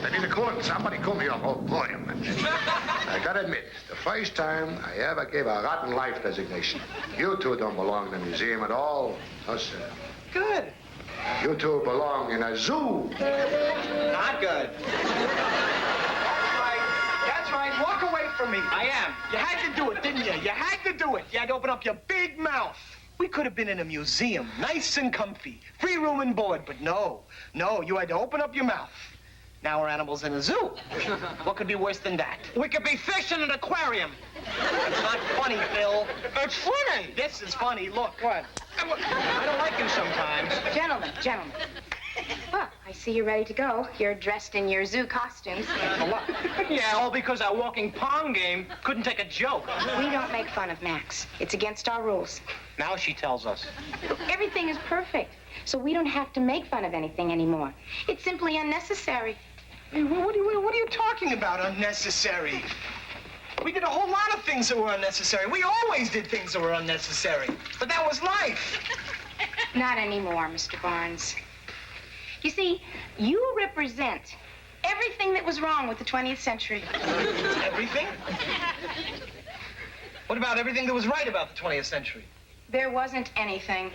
F: I need to call it. Somebody call me up. Oh, boy. I gotta admit, the first time I ever gave a rotten life designation. You two don't belong in a museum at all. No, sir.
M: Good.
F: You two belong in a zoo.
M: Not good. That's right. Walk away from me. I am. You had to do it, didn't you? You had to do it. You had to open up your big mouth. We could have been in a museum, nice and comfy, free room and board, but no, you had to open up your mouth. Now we're animals in a zoo. What could be worse than that? We could be fish in an aquarium. It's not funny, Phil. It's funny. This is funny. Look. What? I don't like you sometimes.
P: Gentlemen. Well, I see you're ready to go. You're dressed in your zoo costumes.
M: Yeah, all because our walking pong game couldn't take a joke.
P: We don't make fun of Max. It's against our rules.
M: Now she tells us.
P: Everything is perfect, so we don't have to make fun of anything anymore. It's simply unnecessary.
M: Hey, what are you talking about, unnecessary? We did a whole lot of things that were unnecessary. We always did things that were unnecessary. But that was life.
P: Not anymore, Mr. Barnes. You see, you represent everything that was wrong with the 20th century.
M: Everything? What about everything that was right about the 20th century?
P: There wasn't anything.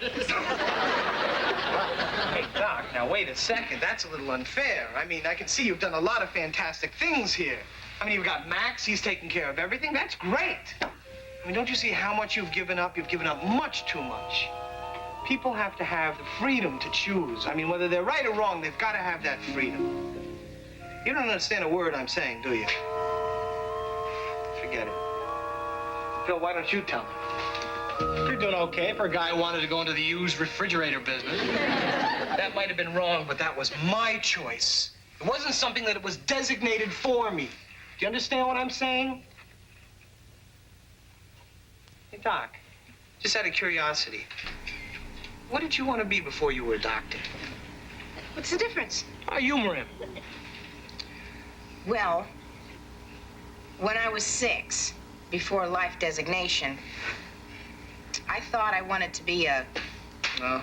M: Hey, Doc, now wait a second. That's a little unfair. I mean, I can see you've done a lot of fantastic things here. I mean, you've got Max. He's taking care of everything. That's great. I mean, don't you see how much you've given up? You've given up much too much. People have to have the freedom to choose. I mean, whether they're right or wrong, they've got to have that freedom. You don't understand a word I'm saying, do you? Forget it. Phil, why don't you tell him?
Q: You're doing okay for a guy who wanted to go into the used refrigerator business.
M: That might have been wrong, but that was my choice. It wasn't something that was designated for me. Do you understand what I'm saying? Hey, Doc, just out of curiosity, what did you want to be before you were a doctor?
P: What's the difference?
M: Humor him.
P: Well, when I was 6, before life designation, I thought I wanted to be a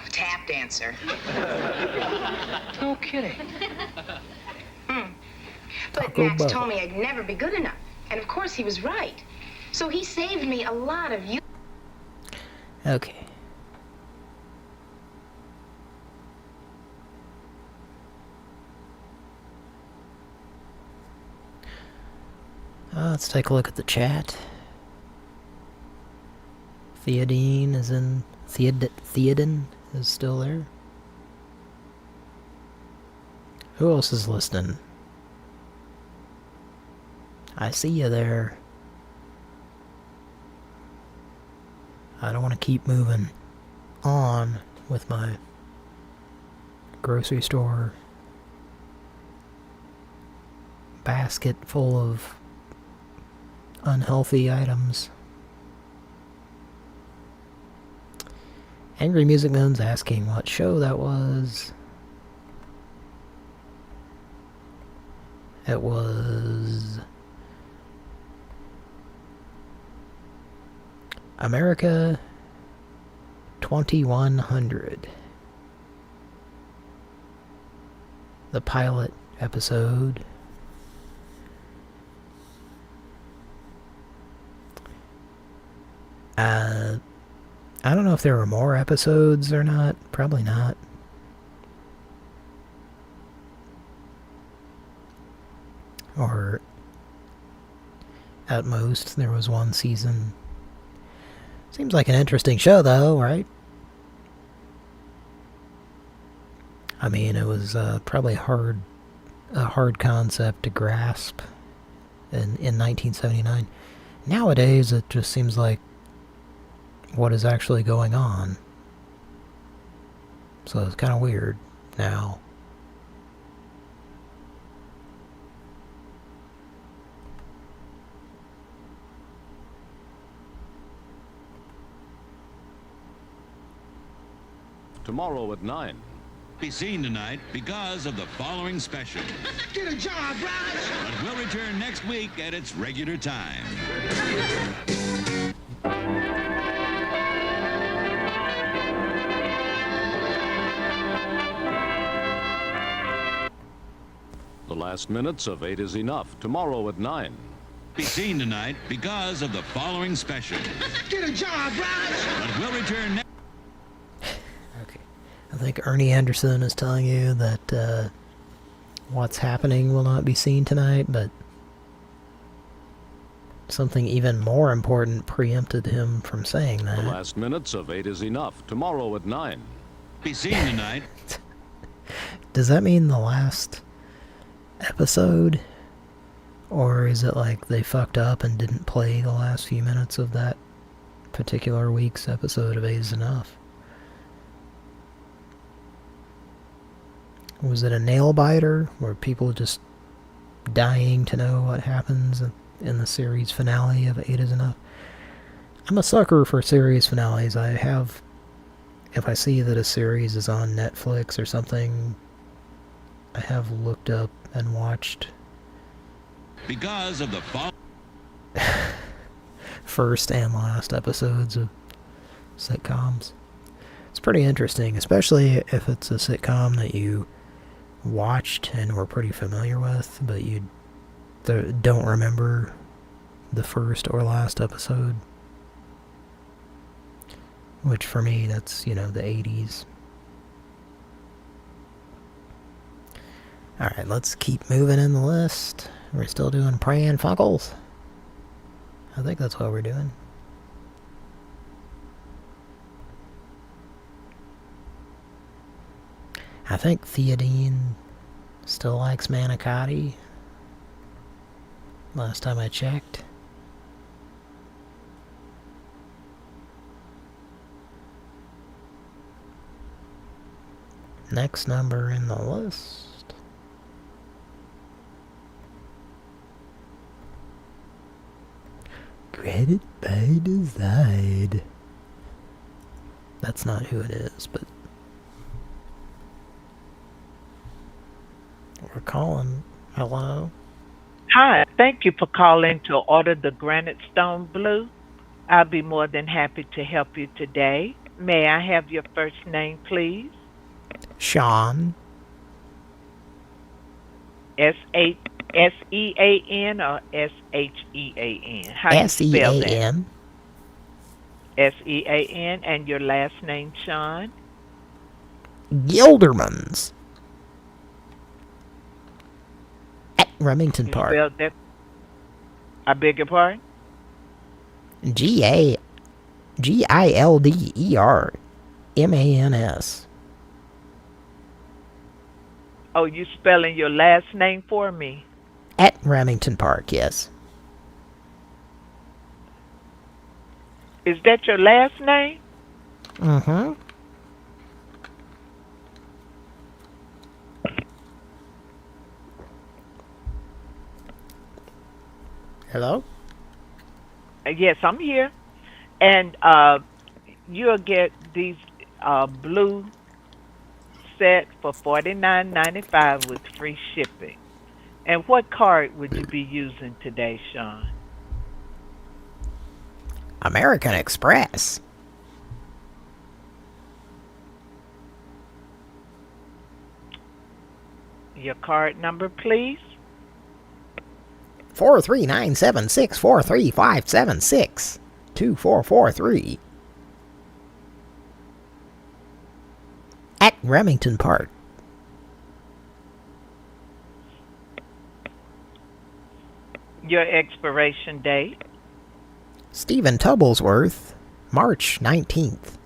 P: tap dancer.
M: No kidding.
P: But Max told me I'd never be good enough. And of course he was right. So he saved me a lot of you.
B: Okay. Let's take a look at the chat. Theodine is in... Theoden is still there. Who else is listening? I see you there. I don't want to keep moving on with my grocery store basket full of unhealthy items. Angry Music Man's asking what show that was. It was America 2100. The pilot episode. I don't know if there were more episodes or not. Probably not. Or at most there was one season. Seems like an interesting show though, right? I mean, it was probably a hard concept to grasp in 1979. Nowadays it just seems like what is actually going on. So it's kind of weird now.
R: Tomorrow at 9. Be seen tonight because of the following special.
M: Get a job, Raj!
R: But we'll return next week at its regular time.
D: The last minutes of 8 is Enough, tomorrow at 9.
R: Be seen tonight because of the following special.
M: Get a job, Raj!
R: But we'll return next.
B: I think Ernie Anderson is telling you that what's happening will not be seen tonight, but something even more important preempted him from saying that.
D: The last minutes of 8 is Enough, tomorrow at 9.
R: Be seen tonight.
B: Does that mean the last episode? Or is it like they fucked up and didn't play the last few minutes of that particular week's episode of 8 is Enough? Was it a nail biter? Were people just dying to know what happens in the series finale of 8 is Enough? I'm a sucker for series finales. I have... If I see that a series is on Netflix or something, I have looked up and watched...
R: Because of the
B: first and last episodes of sitcoms. It's pretty interesting, especially if it's a sitcom that you watched and were pretty familiar with, but you don't remember the first or last episode. Which for me, that's, you know, the 80s. Alright, let's keep moving in the list. We're still doing Pran Funkels. I think that's what we're doing. I think Theodine still likes manicotti. Last time I checked. Next number in the list. Credit by design. That's not who it is, but we're calling. Hello?
U: Hi, thank you for calling to order the Granite Stone Blue. I'll be more than happy to help you today. May I have your first name, please?
B: Sean.
U: S-E-A-N or S-H-E-A-N? How you spell that?
B: S-E-A-N.
U: S-E-A-N. And your last name, Sean?
B: Gildermans. At Remington
U: You
B: Park.
U: spelled that? I beg your pardon?
B: Gildermans.
U: Oh, you spelling your last name for me?
B: At Remington Park, yes.
U: Is that your last name?
B: Mm-hmm. Hello?
U: Yes, I'm here. And you'll get these blue set for $49.95 with free shipping. And what card would you be using today, Sean?
B: American Express.
U: Your card number, please.
B: 43976435576 2443. At Remington Park.
U: Your expiration date.
B: Stephen Tubblesworth, March 19th.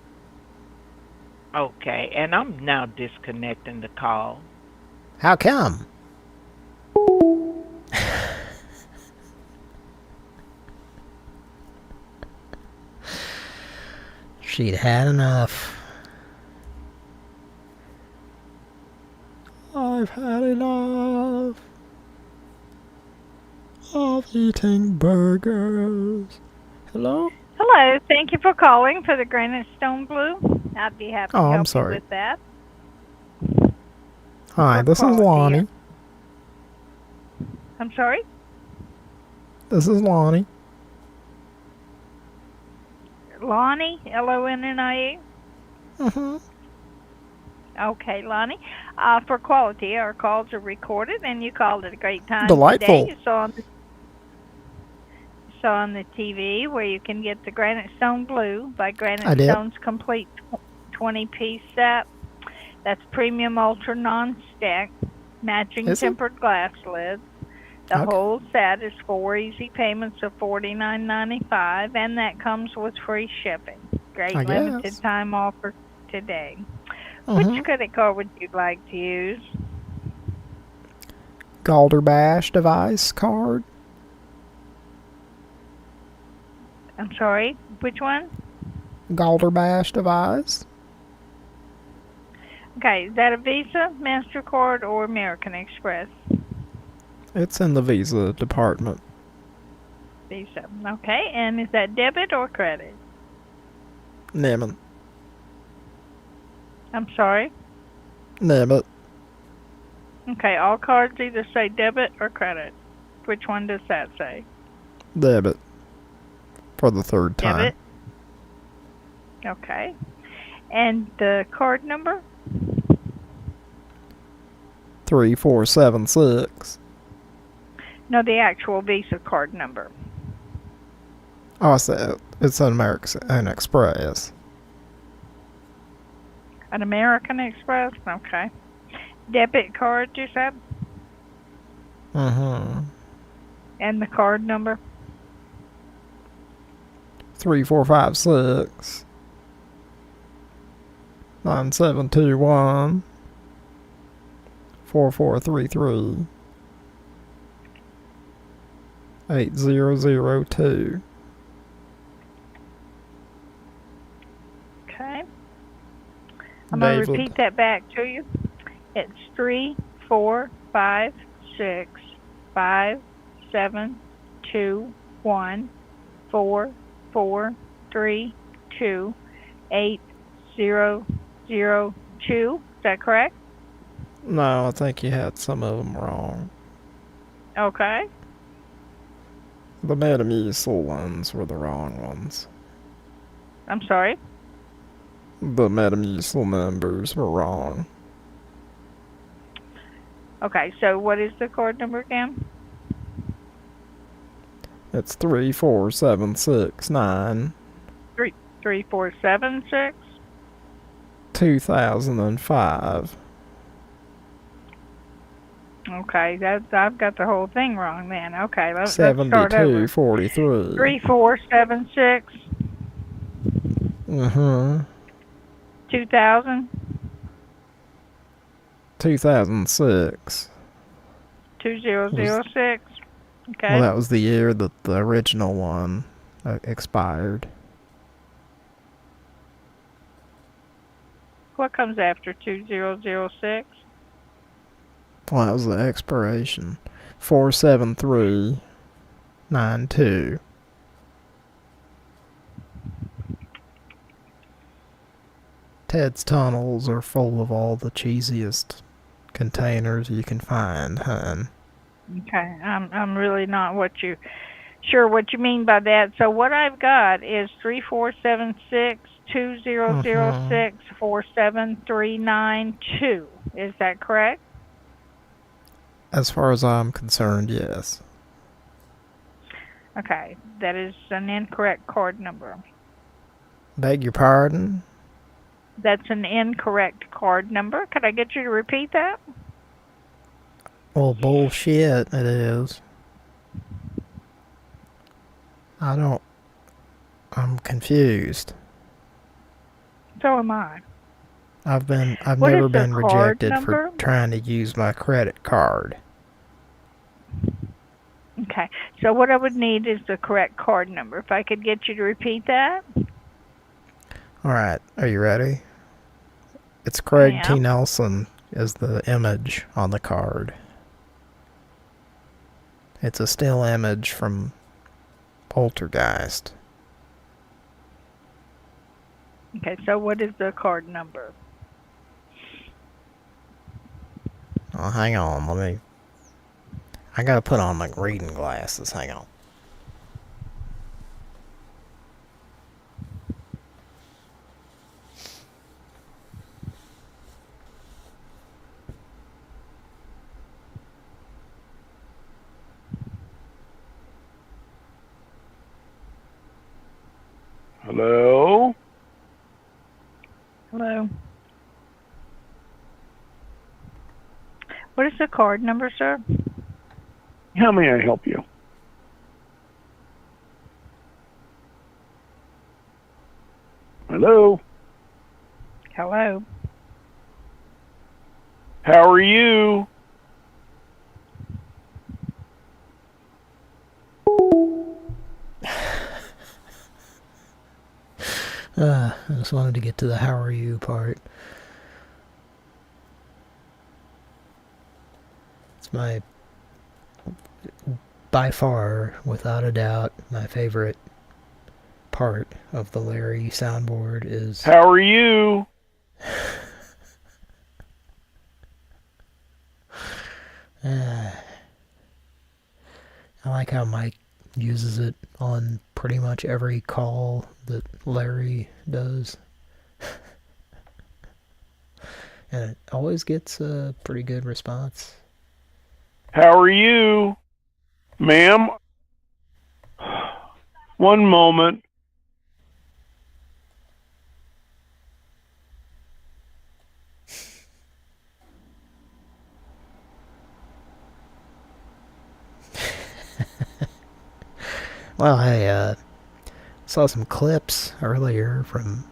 U: Okay, and I'm now disconnecting the call.
B: How come? She'd had enough. I've had enough of eating burgers. Hello?
A: Hello, thank you for calling for the Granite Stone Blue. I'd be happy to
B: Oh, I'm
A: help
B: sorry.
A: you with that.
B: Hi, this is Lonnie.
A: I'm sorry?
B: This is Lonnie.
A: Lonnie, L-O-N-N-I-E?
B: Mm-hmm.
A: Okay, Lonnie. For quality, our calls are recorded, and you called at a great time
B: Delightful.
A: today. You saw on the TV where you can get the Granite Stone Blue by
B: I
A: Granite
B: did.
A: Stone's complete 20-piece set. That's premium ultra non-stick, matching
B: Is it?
A: tempered glass lids. The
B: Okay.
A: whole set is 4 easy payments of $49.95, and that comes with free shipping. Great
B: I
A: limited
B: guess.
A: time offer today.
B: Mhm.
A: Which credit card would you like to use?
B: Galderbash device card.
A: I'm sorry, which one?
B: Galderbash device.
A: Okay, is that a Visa, MasterCard, or American Express?
B: It's in the Visa department.
A: Visa. Okay, and is that debit or credit?
B: Debit.
A: I'm sorry?
B: Debit.
A: Okay, all cards either say debit or credit. Which one does that say?
B: Debit. For the third time.
A: Debit? Okay. And the card number?
B: 3476.
A: No, the actual Visa card number.
B: Oh, I said it's an American Express.
A: An American Express? Okay. Debit card, you said?
B: Mm-hmm.
A: And the card number?
B: 3456. 9721.
X: 4433 8002.
A: Okay. I'm going to
X: David.
A: repeat that back to you. It's 345672443280002. Is that correct?
X: No, I think you had some of them wrong.
A: Okay.
X: The Metamucil ones were the wrong ones.
A: I'm sorry?
X: The Metamucil numbers were wrong.
A: Okay, so what is the card number again?
X: It's 34769
A: 3476
X: 2005.
A: Okay, I've got the whole thing wrong then. Okay, let's start over.
X: 7243.
A: 3476 2000
X: 2006.
A: 2006. Okay.
X: Well, that was the year that the original one expired.
A: What comes after 2006?
X: Well, that was the expiration. 47392. Ted's tunnels are full of all the cheesiest containers you can find, hun.
A: Okay, I'm really not sure what you mean by that. So what I've got is 34762006473992. Is that correct?
X: As far as I'm concerned, yes.
A: Okay, that is an incorrect card number.
X: Beg your pardon?
A: That's an incorrect card number. Could I get you to repeat that?
X: Well, bullshit, it is. I'm confused.
A: So am I.
X: I've
A: What
X: never
A: is the
X: been
A: card
X: rejected
A: number?
X: for trying to use my credit card.
A: Okay, so what I would need is the correct card number. If I could get you to repeat that.
X: Alright, are you ready? It's Craig T.
A: Yeah.
X: Nelson is the image on the card. It's a still image from Poltergeist.
A: Okay, so what is the card number?
X: Oh, hang on, I gotta put on my reading glasses, hang on.
W: Hello?
A: Hello. What is the card number, sir?
W: How may I help you? Hello?
A: Hello.
W: How are you?
X: I just wanted to get to the how are you part. It's by far, without a doubt, my favorite part of the Larry soundboard is...
W: How are you?
X: I like how Mike uses it on pretty much every call that Larry does. And it always gets a pretty good response.
W: How are you? Ma'am? One moment.
X: Well, hey, saw some clips earlier from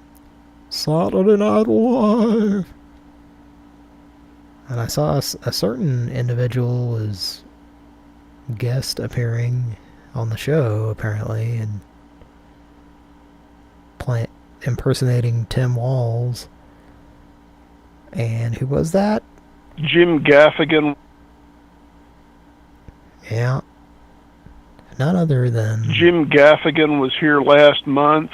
X: Saturday Night Live.
B: And I saw a certain individual was guest appearing on the show, apparently, and impersonating Tim Walls. And who was that?
N: Jim Gaffigan.
B: Yeah. None other than...
N: Jim Gaffigan was here last month.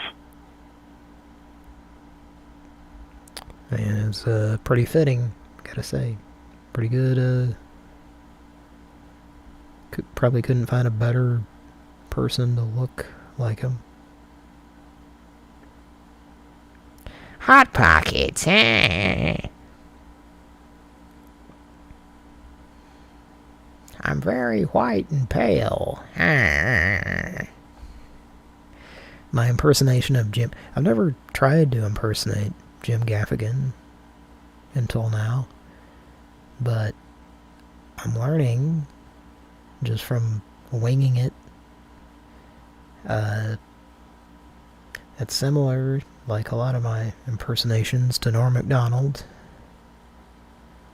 B: And it's pretty fitting, gotta say. Pretty good, probably couldn't find a better person to look like him. Hot Pockets, eh? I'm very white and pale. My impersonation of Jim... I've never tried to impersonate Jim Gaffigan until now. But I'm learning just from winging it. It's similar, like a lot of my impersonations, to Norm Macdonald.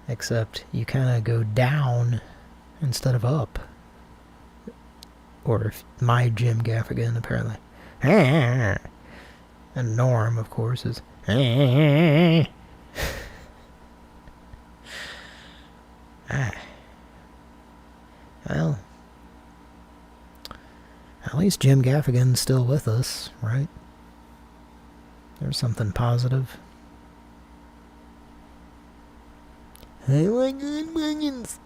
B: Except you kind of go down instead of up. Or my Jim Gaffigan, apparently. And Norm, of course, is... Well, at least Jim Gaffigan's still with us, right? There's something positive. I like good bunions.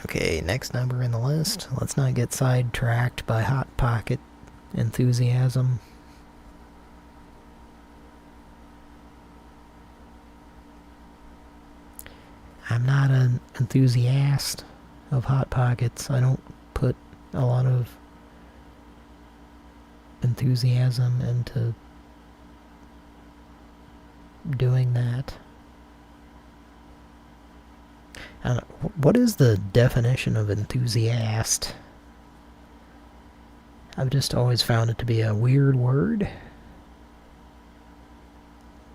B: Okay, next number in the list. Let's not get sidetracked by Hot Pocket enthusiasm. I'm not an enthusiast of Hot Pockets. I don't put a lot of enthusiasm into doing that. What is the definition of enthusiast? I've just always found it to be a weird word.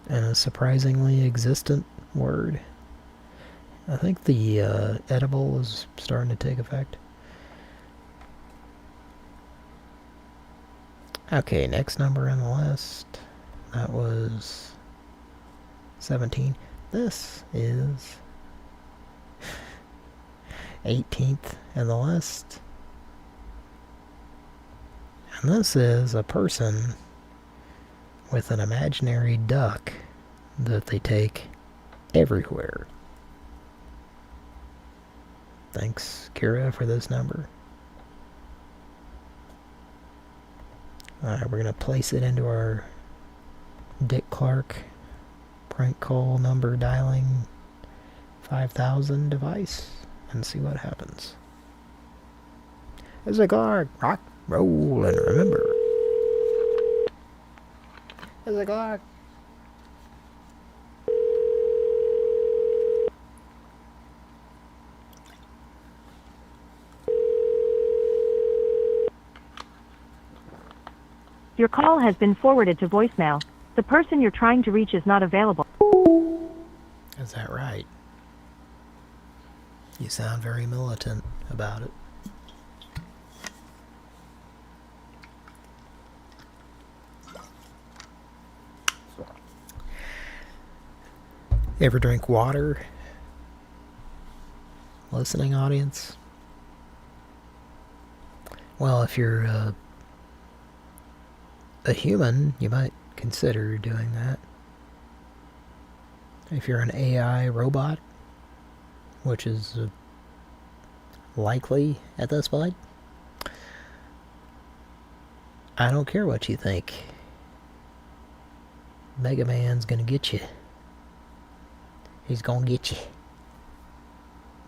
B: And a surprisingly existent word. I think the edible is starting to take effect. Okay, next number on the list. That was 17. This is 18th in the list. And this is a person with an imaginary duck that they take everywhere. Thanks, Kira, for this number. Alright, we're going to place it into our Dick Clark prank call number dialing 5000 device and see what happens. It's a Clark, rock, roll, and remember. It's a Clark.
S: Your call has been forwarded to voicemail. The person you're trying to reach is not available.
B: Is that right? You sound very militant about it. Ever drink water? Listening audience? Well, if you're a human, you might consider doing that. If you're an AI robot, which is likely at this point, I don't care what you think. Mega Man's gonna get you. He's gonna get you.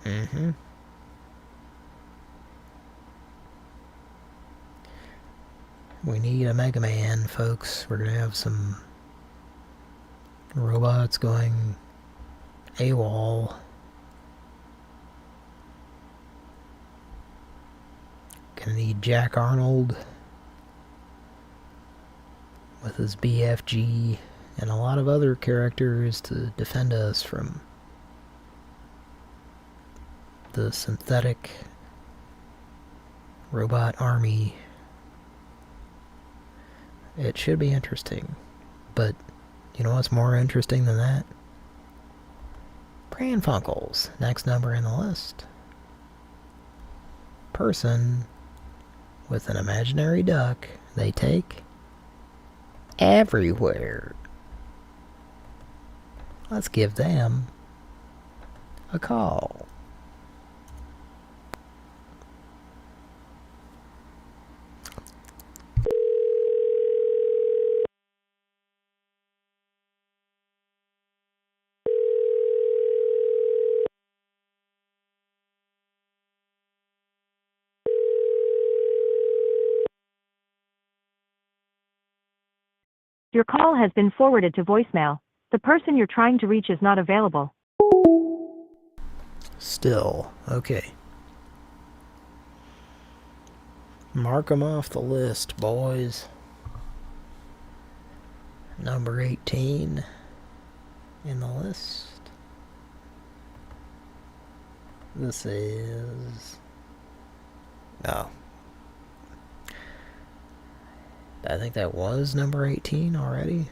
B: Mm-hmm. We need a Mega Man, folks. We're gonna have some robots going AWOL. Gonna need Jack Arnold with his BFG and a lot of other characters to defend us from the synthetic robot army. It should be interesting. But you know what's more interesting than that? Pran Funkels, next number in the list. Person with an imaginary duck they take everywhere. Let's give them a call.
S: Your call has been forwarded to voicemail. The person you're trying to reach is not available.
B: Still, okay. Mark 'em off the list, boys. Number 18 in the list. This is... Oh. I think that was number 18 already.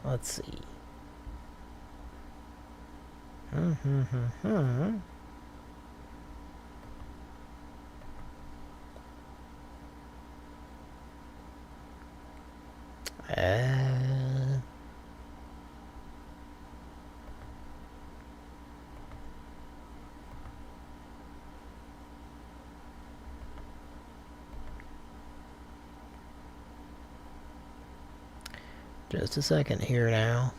B: Let's see. Just a second here now.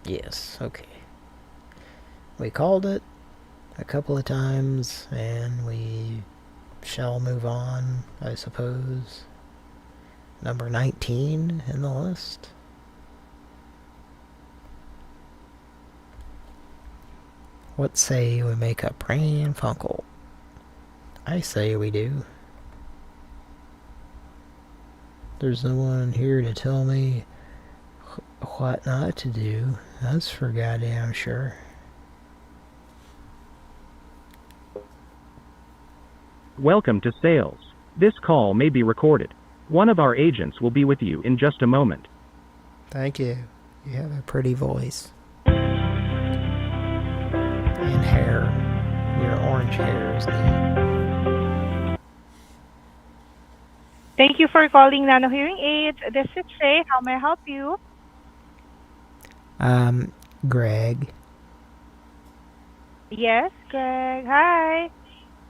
B: Yes, okay. We called it a couple of times, and we shall move on, I suppose. Number 19 in the list. What say we make a Pran Funkel? I say we do. There's no one here to tell me what not to do. That's for goddamn sure.
G: Welcome to sales. This call may be recorded. One of our agents will be with you in just a moment.
B: Thank you. You have a pretty voice. And hair. Your orange hair is neat.
A: Thank you for calling Nano Hearing Aids. This is Shay. How may I help you?
B: Greg.
A: Yes, Greg. Hi.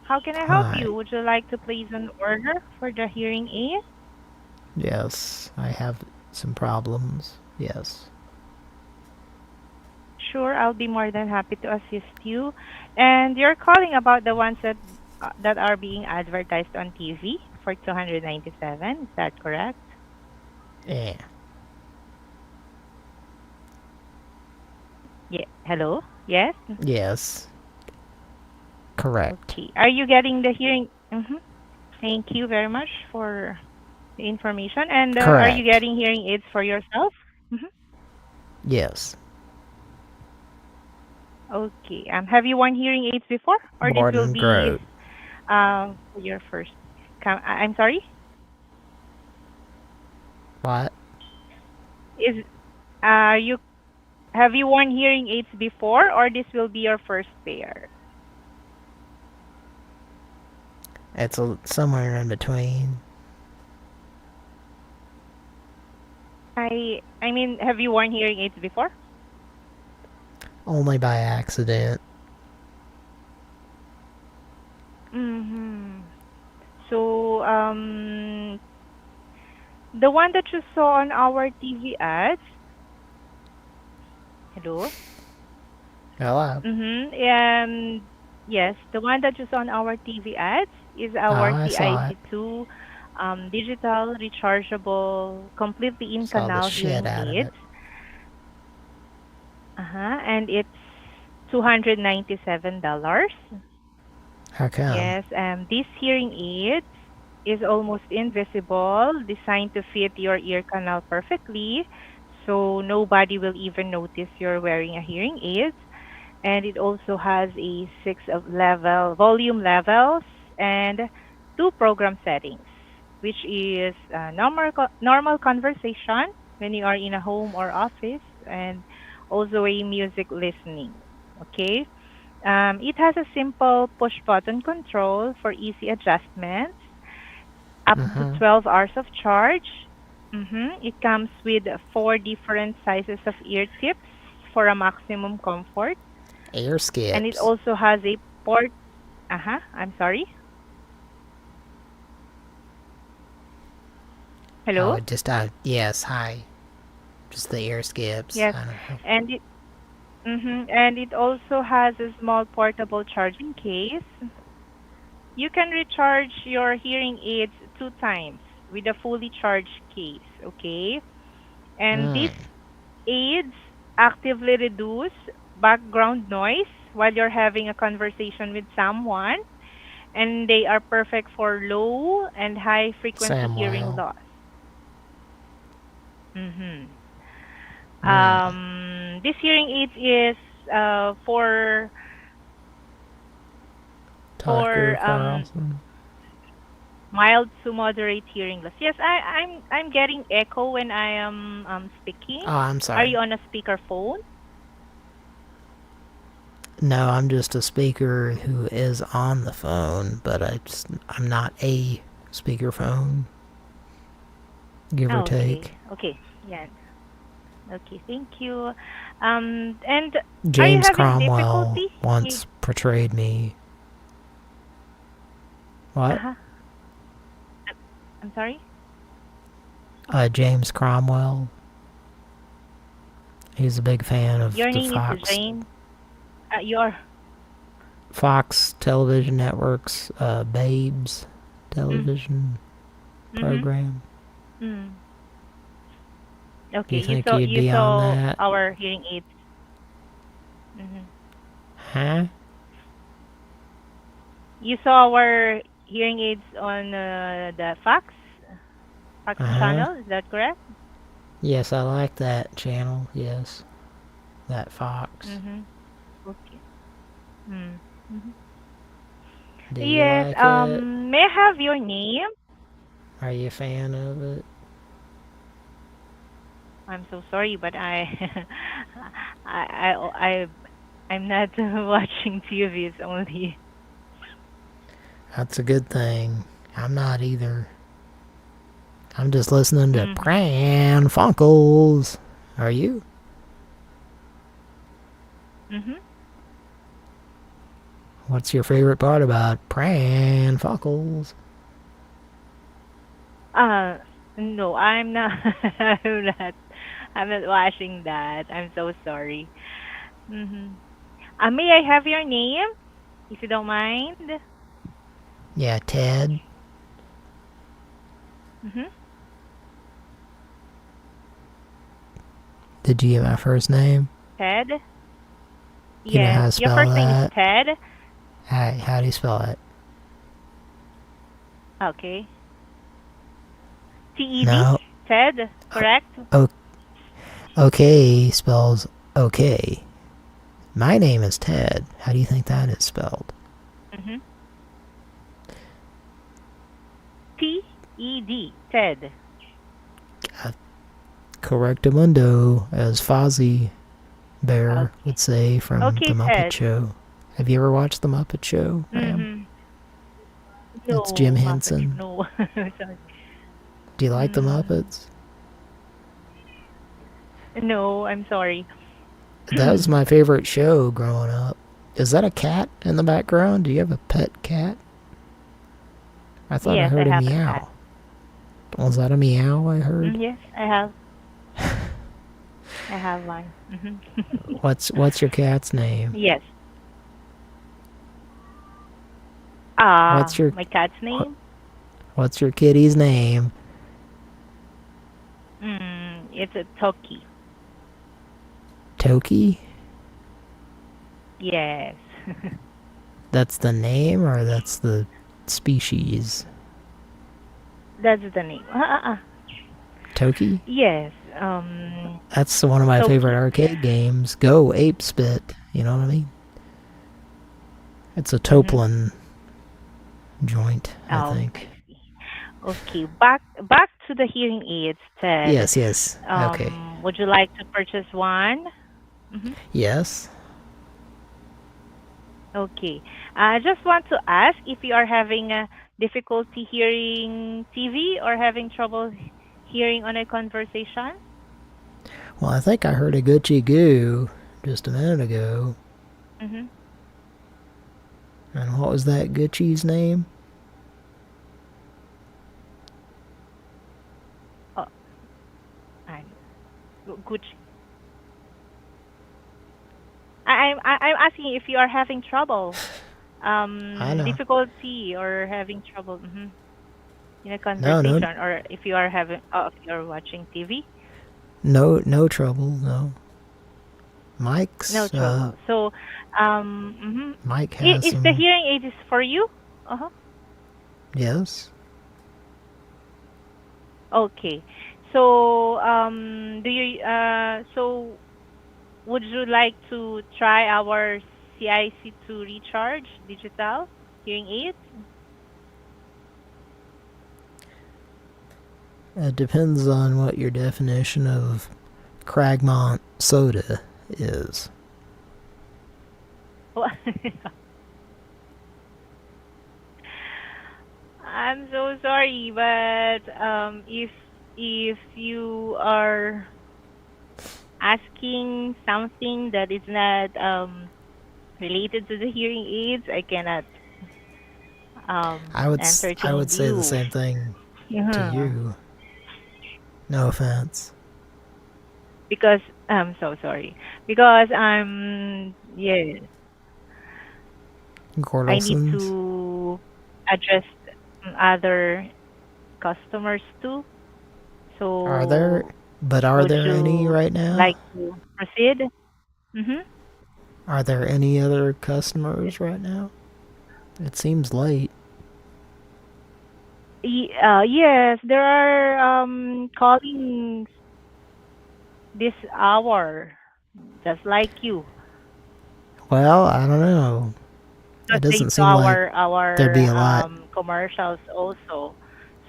A: How can I help
B: Hi.
A: you? Would you like to place an order for the hearing aid?
B: Yes, I have some problems. Yes.
A: Sure, I'll be more than happy to assist you. And you're calling about the ones that are being advertised on TV for 297. Is that correct?
B: Yeah.
A: Yeah. Hello? Yes?
B: Yes. Correct.
A: Okay. Are you getting the hearing? Thank you very much for the information. And are you
B: Correct.
A: getting hearing aids for yourself?
B: Yes.
A: Okay. Have you worn hearing aids before, or this will
B: Gordon
A: be
B: Grove.
A: your first? I'm sorry.
B: What?
A: Is you have you worn hearing aids before, or this will be your first pair?
B: It's somewhere in between.
A: I mean, have you worn hearing aids before?
B: Only by accident.
A: So, the one that you saw on our TV ads. Hello?
B: Hello?
A: Yes, the one that you saw on our TV ads is our
B: I saw it.
A: CIC2 digital, rechargeable, completely in
B: Saw the
A: canal
B: shit
A: hearing
B: out of
A: aids.
B: it.
A: And it's $297.
B: How come?
A: Yes, this hearing aid is almost invisible, designed to fit your ear canal perfectly, so nobody will even notice you're wearing a hearing aid. And it also has a six of level volume levels and two program settings, which is normal conversation when you are in a home or office, and also a music listening. Okay. It has a simple push button control for easy adjustments, up to
B: Mm-hmm.
A: 12 hours of charge. It comes with four different sizes of ear tips for a maximum comfort.
B: Air
A: And it
B: skips.
A: also has a port. I'm sorry.
B: Oh,
A: Hello?
B: it just, yes, hi. Just the air skips.
A: Yes.
B: I don't know.
A: And it also has a small portable charging case. You can recharge your hearing aids two times with a fully charged case, okay? And these
B: Mm.
A: aids actively reduce background noise while you're having a conversation with someone, and they are perfect for low and high frequency hearing
B: Samuel.
A: loss. Mhm.
B: Mm.
A: This hearing aids is for
B: Tucker
A: um
B: Carlson.
A: mild to moderate hearing loss. Yes, I'm getting echo when I am speaking.
B: Oh, I'm
A: Are
B: sorry.
A: you on a speaker phone?
B: No, I'm just a speaker who is on the phone, but I'm not a speakerphone, give or
A: Oh, okay.
B: take.
A: Okay. Yeah. Okay, thank you. And are you
B: James
A: having
B: Cromwell
A: difficulty?
B: once portrayed me. What?
A: Uh-huh. I'm sorry?
B: James Cromwell. He's a big fan of
A: Your
B: the
A: name is Jane. Your
B: Fox television networks, Babes
A: mm,
B: television
A: mhm.
B: program.
A: Mm.
B: Do
A: Okay,
B: you think you'd
A: you
B: be on
A: saw
B: that?
A: our hearing aids. Mhm.
B: Huh?
A: You saw our hearing aids on the Fox
B: Uh-huh.
A: channel, is that correct?
B: Yes, I like that channel. Yes. That Fox.
A: Mhm. Okay. Mm. Mhm.
B: Do you
A: Yes,
B: like it?
A: may I have your name?
B: Are you a fan of it?
A: I'm so sorry, but I I I'm not watching TVs only.
B: That's a good thing. I'm not either. I'm just listening to
A: Mhm.
B: Pran Funkels. Are you?
A: Mhm.
B: What's your favorite part about Pran Funkels?
A: Uh, no, I'm not. I'm not. I'm not watching that. I'm so sorry. Mhm. May I have your name, if you don't mind?
B: Yeah, Ted.
A: Mhm.
B: Did you get my first name?
A: Ted.
B: You know
A: Yes,
B: how to
A: your
B: spell
A: first name is
B: that?
A: Ted.
B: How do you spell it?
A: Okay. TED.
B: No.
A: Ted. Correct.
B: O okay spells okay. My name is Ted. How do you think that is spelled?
A: Mhm. TED. Ted.
B: Correctamundo, as Fozzie Bear
A: Okay.
B: would say from The
A: Okay,
B: Muppet
A: Ted.
B: Show. Have you ever watched The Muppet Show, ma'am?
A: Mhm.
B: It's Jim
A: No, Muppet.
B: Henson.
A: No. Sorry.
B: Do you like The
A: Mm.
B: Muppets?
A: No, I'm sorry.
B: That was my favorite show growing up. Is that a cat in the background? Do you have a pet cat? I thought I
A: Yes, I
B: heard a
A: have a cat.
B: meow. Was that a meow I heard?
A: Yes, I have. I have one.
B: What's your cat's name?
A: Yes.
B: What's your
A: My cat's name?
B: what's your kitty's name?
A: It's a Toki.
B: Toki?
A: Yes.
B: That's the name or that's the species?
A: That's the name.
B: Toki?
A: Yes.
B: That's one of my favorite
A: Toki.
B: arcade games. Go Ape Spit. You know what I mean? It's a
A: Mhm.
B: Toplin joint, I
A: Oh, I
B: think.
A: see. Okay, back to the hearing aids, Ted.
B: Yes, yes. Okay.
A: Would you like to purchase one? Mm-hmm.
B: Yes.
A: Okay. I just want to ask if you are having difficulty hearing TV or having trouble hearing on a conversation.
B: Well, I think I heard a Gucci Goo just a minute ago.
A: Mm-hmm.
B: And what was that Gucci's name?
A: Oh, I Gucci. I'm asking if you are having trouble,
B: I know.
A: difficulty or having trouble in a
B: No, no,
A: conversation, or if you are having, if you are watching TV.
B: no trouble. No.
A: No
B: Mike's
A: trouble. So,
B: Mike has
A: is the
B: some.
A: hearing aid is for you? Uh-huh.
B: Yes.
A: Okay. So, would you like to try our CIC2 recharge digital hearing aids?
B: It depends on what your definition of Cragmont soda is.
A: I'm so sorry, but if you are asking something that is not related to the hearing aids, I cannot
B: I
A: entertain
B: would say the
A: you.
B: same thing to
A: Mhm.
B: you. No offense.
A: Because I'm so sorry. Because I'm yeah, I need
B: Gordelson's.
A: to address other customers too. So
B: Are
A: would
B: there any
A: you
B: right now?
A: like to proceed? Mhm.
B: Are there any other customers right now? It seems late.
A: Yes, there are calling this hour, just like you,
B: Well, I don't know. It
A: because they
B: doesn't seem
A: saw
B: like there'd
A: our
B: be a lot.
A: commercials also.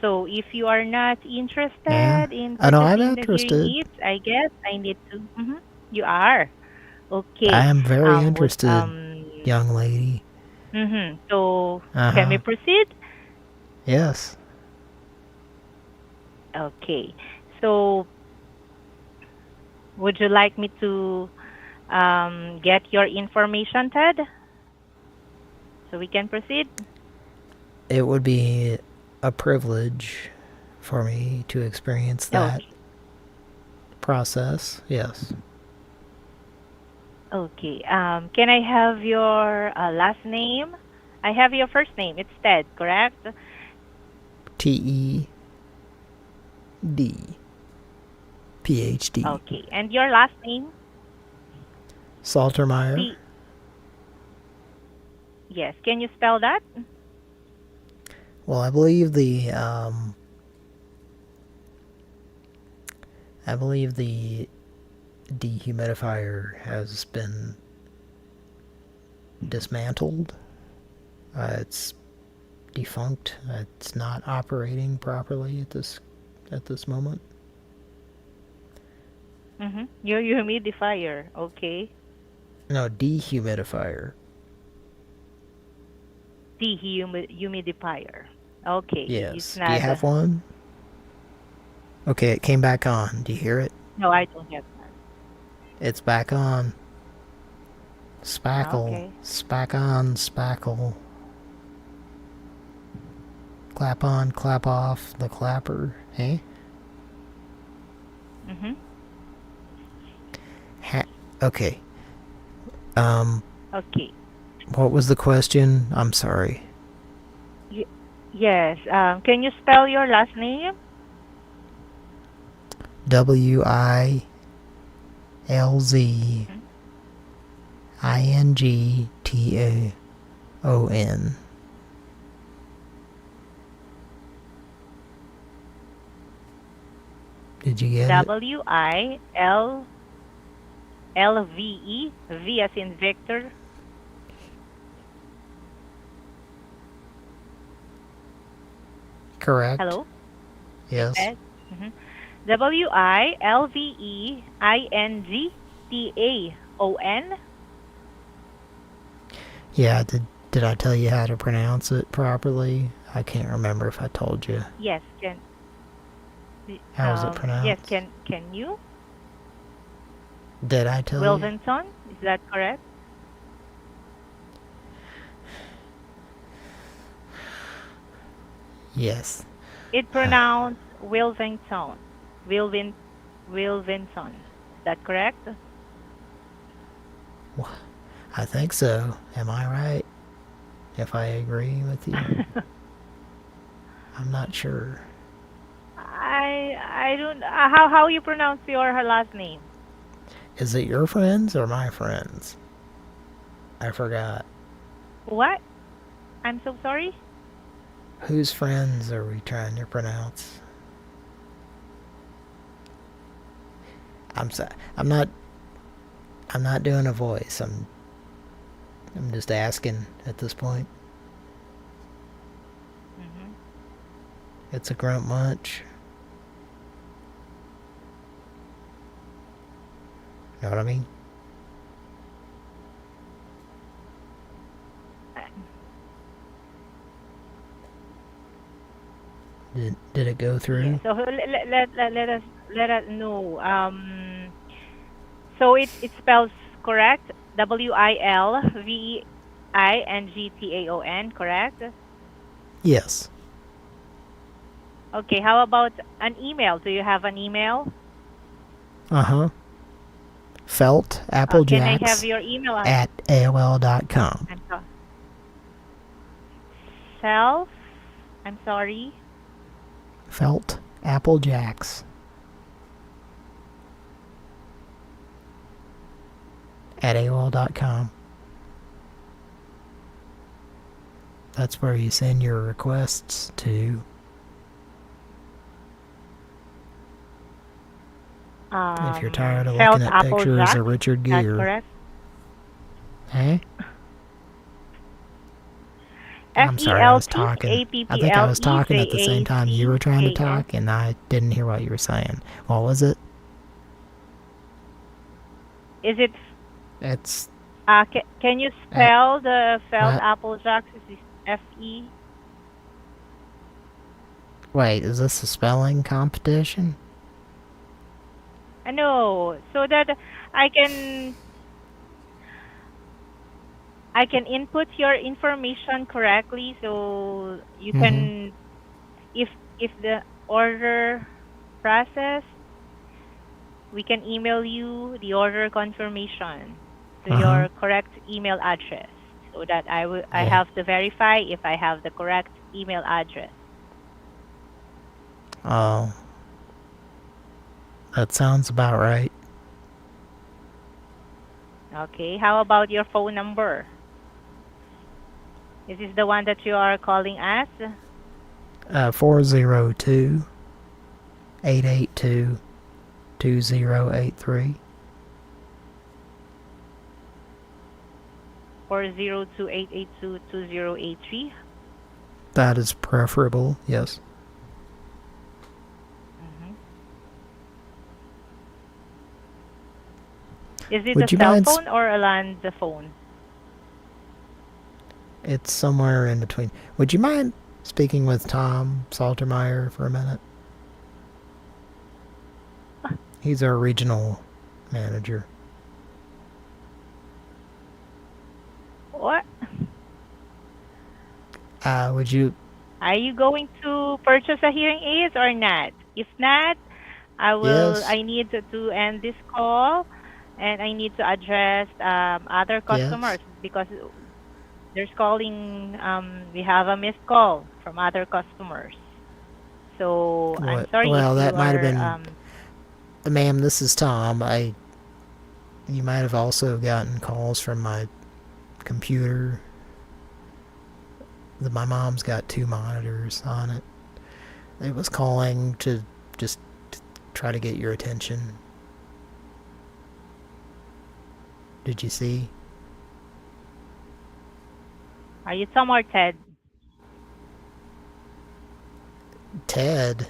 A: So if you are not
B: Yeah.
A: interested in
B: I know I'm
A: purchasing the hearing
B: interested.
A: aids, I guess I need to. You are
B: I
A: okay.
B: am very
A: Would
B: interested, young lady.
A: So can we
B: Uh-huh.
A: proceed?
B: Yes.
A: Okay. So would you like me to get your information, Ted, so we can proceed?
B: It would be a privilege for me to experience that
A: Okay.
B: process. Yes.
A: Okay. Can I have your last name? I have your first name. It's Ted, correct?
B: TED. PhD.
A: Okay. And your last name?
B: Saltermeyer.
A: C. Yes. Can you spell that?
B: Well, I believe the dehumidifier has been dismantled. It's defunct. It's not operating properly at this moment.
A: Your humidifier. Okay.
B: No, dehumidifier.
A: Dehumidifier. Okay. It's
B: Yes. Do you
A: not.
B: have one? Okay, it came back on. Do you hear it?
A: No, I don't have that.
B: It's back on. Spackle.
A: Okay.
B: Spack on, spackle. Clap on, clap off, the clapper. Hey? Okay.
A: Okay.
B: What was the question? I'm sorry.
A: Yes. Can you spell your last name?
B: WILZINGTAON. Did you get it?
A: Wilvelve, V as in Victor.
B: Correct.
A: Hello? Is
B: Yes.
A: that? Mm-hmm. Wilvengtaon.
B: Yeah, did I tell you how to pronounce it properly? I can't remember if I told you.
A: Yes,
B: How was it
A: yes,
B: pronounced?
A: can you?
B: Did I tell you?
A: Wilvenson, is that correct?
B: Yes.
A: It pronounced Wilvington. Wilvinson. Is that correct?
B: I think so. Am I right? If I agree with you? I'm not sure.
A: I don't how you pronounce your her last name?
B: Is it your friends or my friends? I forgot.
A: What? I'm so sorry.
B: Whose friends are we trying to pronounce? I'm not doing a voice. I'm just asking at this point.
A: Mm-hmm.
B: It's a grunt munch. Know what I mean? Did it go through?
A: Yeah, so let us know. So it spells correct. Wilvengtaon, correct?
B: Yes.
A: Okay, how about an email? Do you have an email?
B: Uh-huh. Felt
A: Can I have
B: Applejacks
A: your email
B: at AOL.com.
A: I'm sorry. Self. I'm sorry.
B: Felt Applejacks at AOL.com. That's where you send your requests to. If you're tired of
A: Felt
B: looking at pictures
A: Applejack.
B: of Richard
A: That's
B: Gere.
A: correct.
B: Eh? I'm sorry, I was talking. I think I was talking at the same time you were trying to talk, and I didn't hear what you were saying. What was it?
A: Is it?
B: It's.
A: Can you spell the Felt
B: what?
A: Applejack? Is it F-E?
B: Wait, is this a spelling competition?
A: No, so that I can input your information correctly, so you can if the order process, we can email you the order confirmation to your correct email address, so that I have to verify if I have the correct email address.
B: Oh. That sounds about right.
A: Okay, how about your phone number? Is this the one that you are calling us?
B: 402 882 2083.
A: 402-882-2083.
B: That is preferable, yes.
A: Is it
B: Would
A: a
B: you
A: cell
B: mind
A: phone or a land phone?
B: It's somewhere in between. Would you mind speaking with Tom Saltermeyer for a minute? He's our regional manager.
A: What?
B: Would you...
A: Are you going to purchase a hearing aids or not? If not,
B: Yes.
A: I need to end this call, and I need to address other customers because there's calling. We have a missed call from other customers. So I'm sorry
B: well,
A: if
B: that
A: you
B: might have
A: are.
B: been... Ma'am, this is Tom. You might have also gotten calls from my computer. My mom's got 2 monitors on it. It was calling to just try to get your attention. Did you see?
A: Are you Tom or Ted?
B: Ted?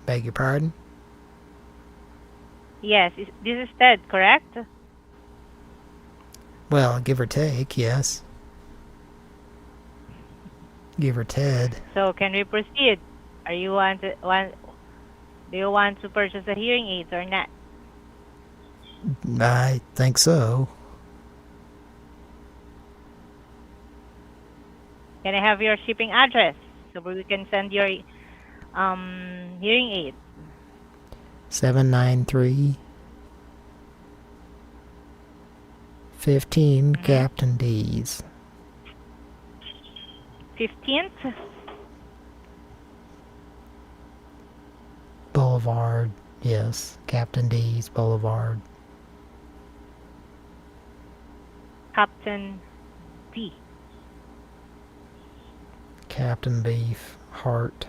B: Beg your pardon?
A: Yes, this is Ted, correct?
B: Well, give or take, yes. Give or Ted.
A: So can we proceed? Are you do you want to purchase a hearing aids or not?
B: I think so.
A: Can I have your shipping address so we can send your hearing aids?
B: 793 15 Captain D's.
A: 15th
B: Boulevard, yes. Captain D's Boulevard.
A: Captain D.
B: Captain Beef, heart.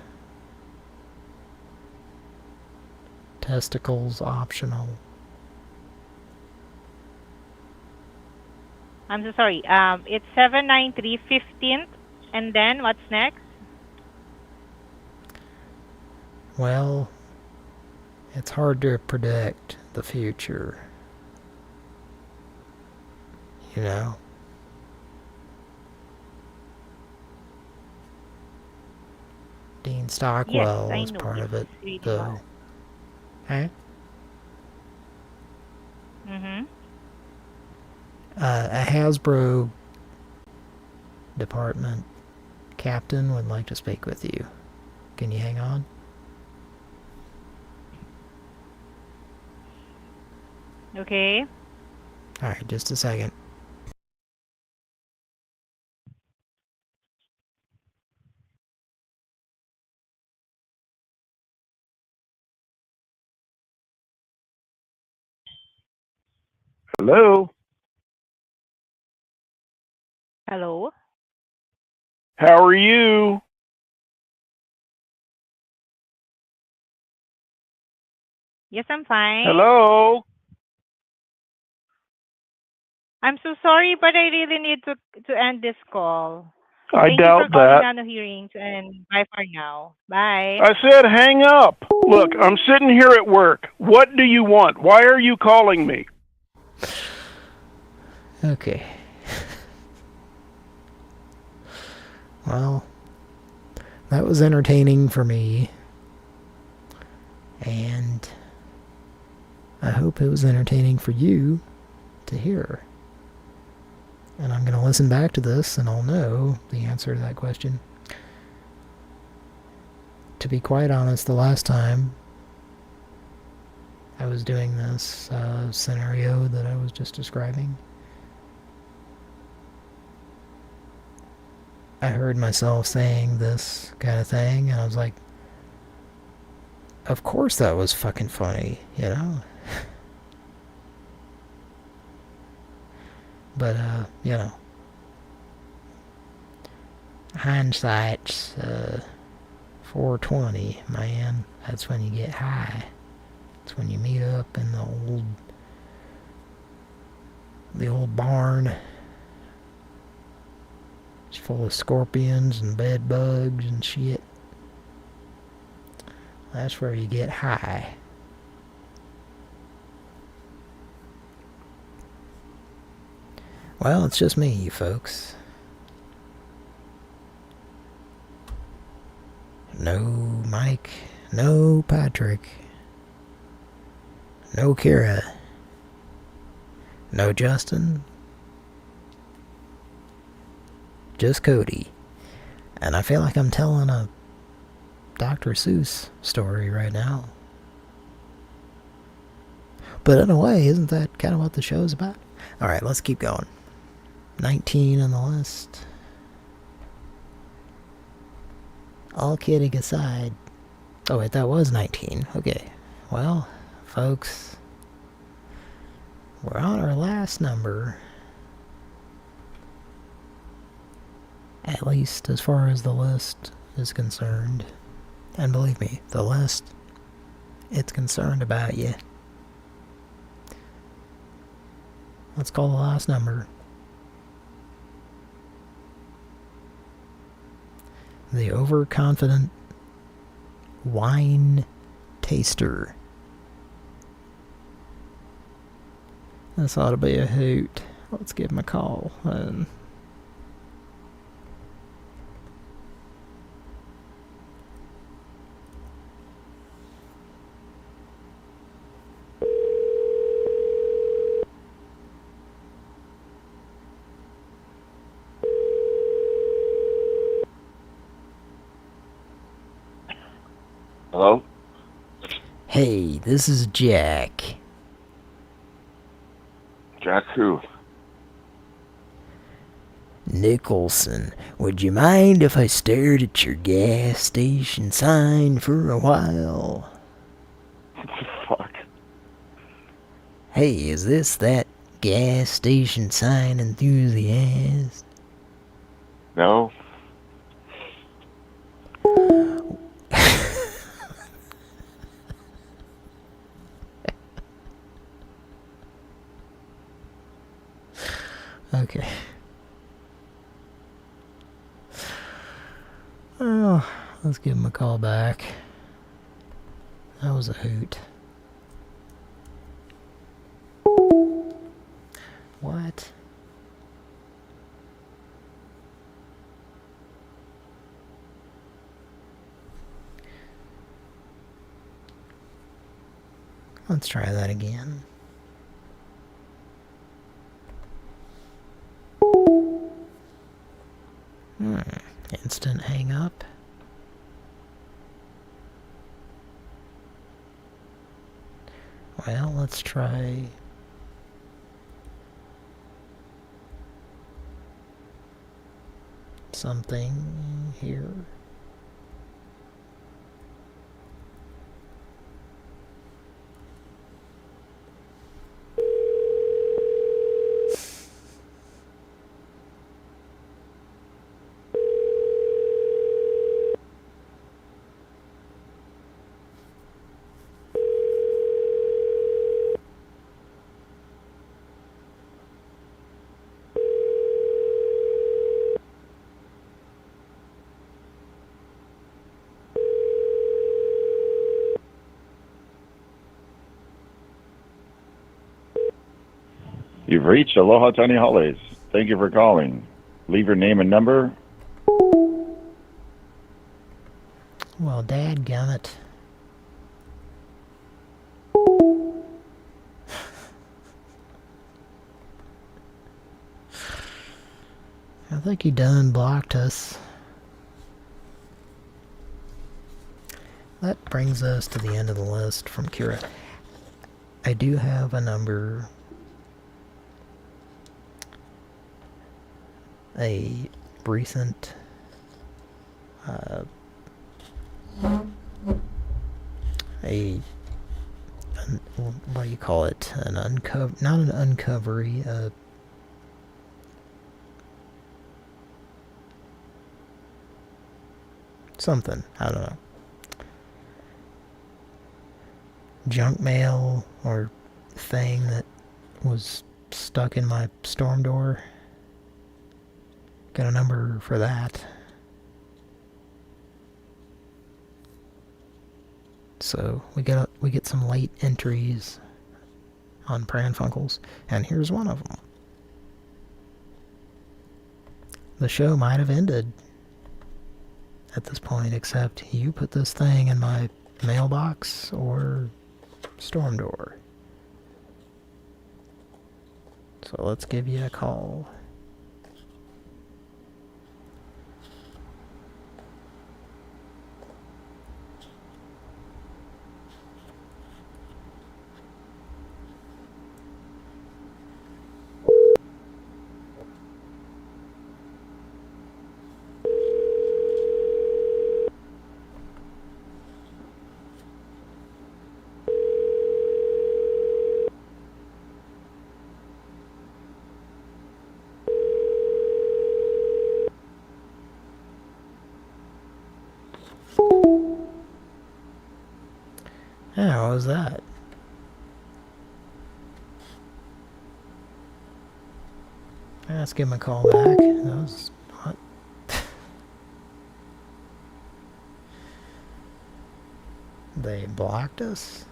B: Testicles optional.
A: I'm so sorry. It's 793 15th, and then what's next?
B: Well, it's hard to predict the future. You know? Dean Stockwell
A: Yes, I
B: was
A: know.
B: part of it,
A: It's really
B: though.
A: hard.
B: Huh?
A: Mm-hmm.
B: A Hasbro department captain would like to speak with you. Can you hang on?
A: Okay.
B: Alright, just a second.
N: Hello?
A: Hello.
N: How are you?
A: Yes, I'm fine.
N: Hello?
A: I'm so sorry, but I really need to end this call.
N: I
A: Thank you for
N: doubt
A: calling
N: that.
A: Nano Hearings, and bye for now. Bye.
N: I said hang up. Look, I'm sitting here at work. What do you want? Why are you calling me?
B: Okay. Well, that was entertaining for me. And I hope it was entertaining for you to hear. And I'm going to listen back to this and I'll know the answer to that question. To be quite honest, the last time I was doing this scenario that I was just describing, I heard myself saying this kind of thing, and I was like, of course that was fucking funny, you know? But, you know, hindsight's 420, man. That's when you get high. It's when you meet up in the old barn. It's full of scorpions and bed bugs and shit. That's where you get high. Well, it's just me, you folks. No Mike, no Patrick, no Kira, no Justin, just Cody. And I feel like I'm telling a Dr. Seuss story right now. But in a way, isn't that kind of what the show's about? Alright, let's keep going. 19 on the list. All kidding aside. Oh wait, that was 19. Okay. Well, folks, we're on our last number. At least as far as the list is concerned. And believe me, the less it's concerned about you. Let's call the last number. The overconfident wine taster. This ought to be a hoot. Let's give him a call.
W: Hello?
B: Hey, this is Jack.
W: Jack who?
B: Nicholson, would you mind if I stared at your gas station sign for a while?
W: What the fuck?
B: Hey, is this that gas station sign enthusiast?
W: No?
B: Okay. Oh, let's give him a call back. That was a hoot. What? Let's try that again. Instant hang up. Well, let's try something here.
K: You've reached Aloha Tiny Holidays. Thank you for calling. Leave your name and number.
B: Well, dadgummit. I think he done blocked us. That brings us to the end of the list from Kira. I do have a number. A recent what do you call it? An uncover, not an uncovery, something, I don't know. Junk mail or thing that was stuck in my storm door. Got a number for that. So we get some late entries on Pran Funkels, and here's one of them. The show might have ended at this point, except you put this thing in my mailbox or storm door. So let's give you a call. Yeah, what was that? Let's give him a call back. That was what? They blocked us?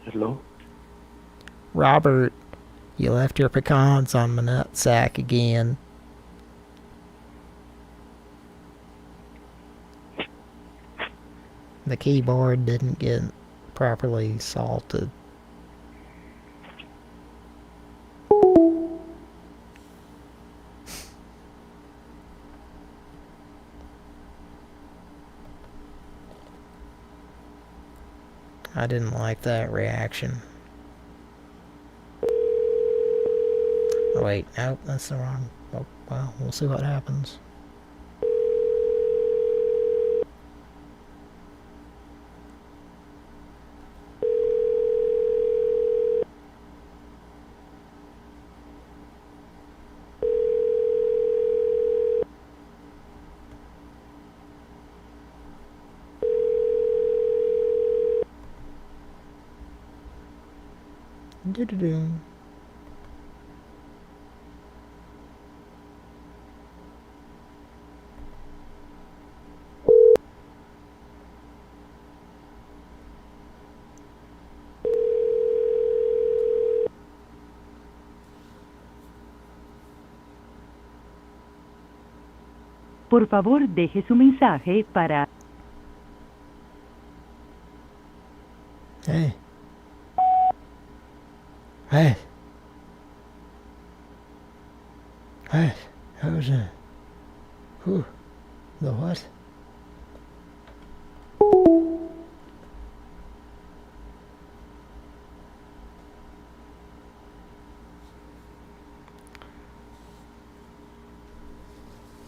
W: Hello?
B: Robert, you left your pecans on my nutsack again. The keyboard didn't get properly salted. I didn't like that reaction. Oh wait, nope, that's the wrong... Oh, well, we'll see what happens. Do-do-do.
E: Por favor, deje su mensaje para...
B: Hey. Hey. Hey. How's that? Whew. The what?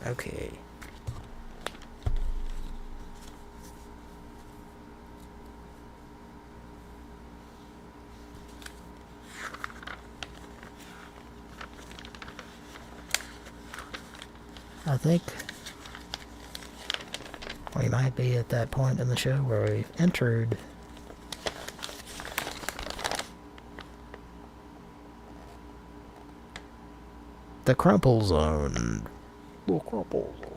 B: Okay. I think we might be at that point in the show where we've entered the crumple zone. The crumple zone.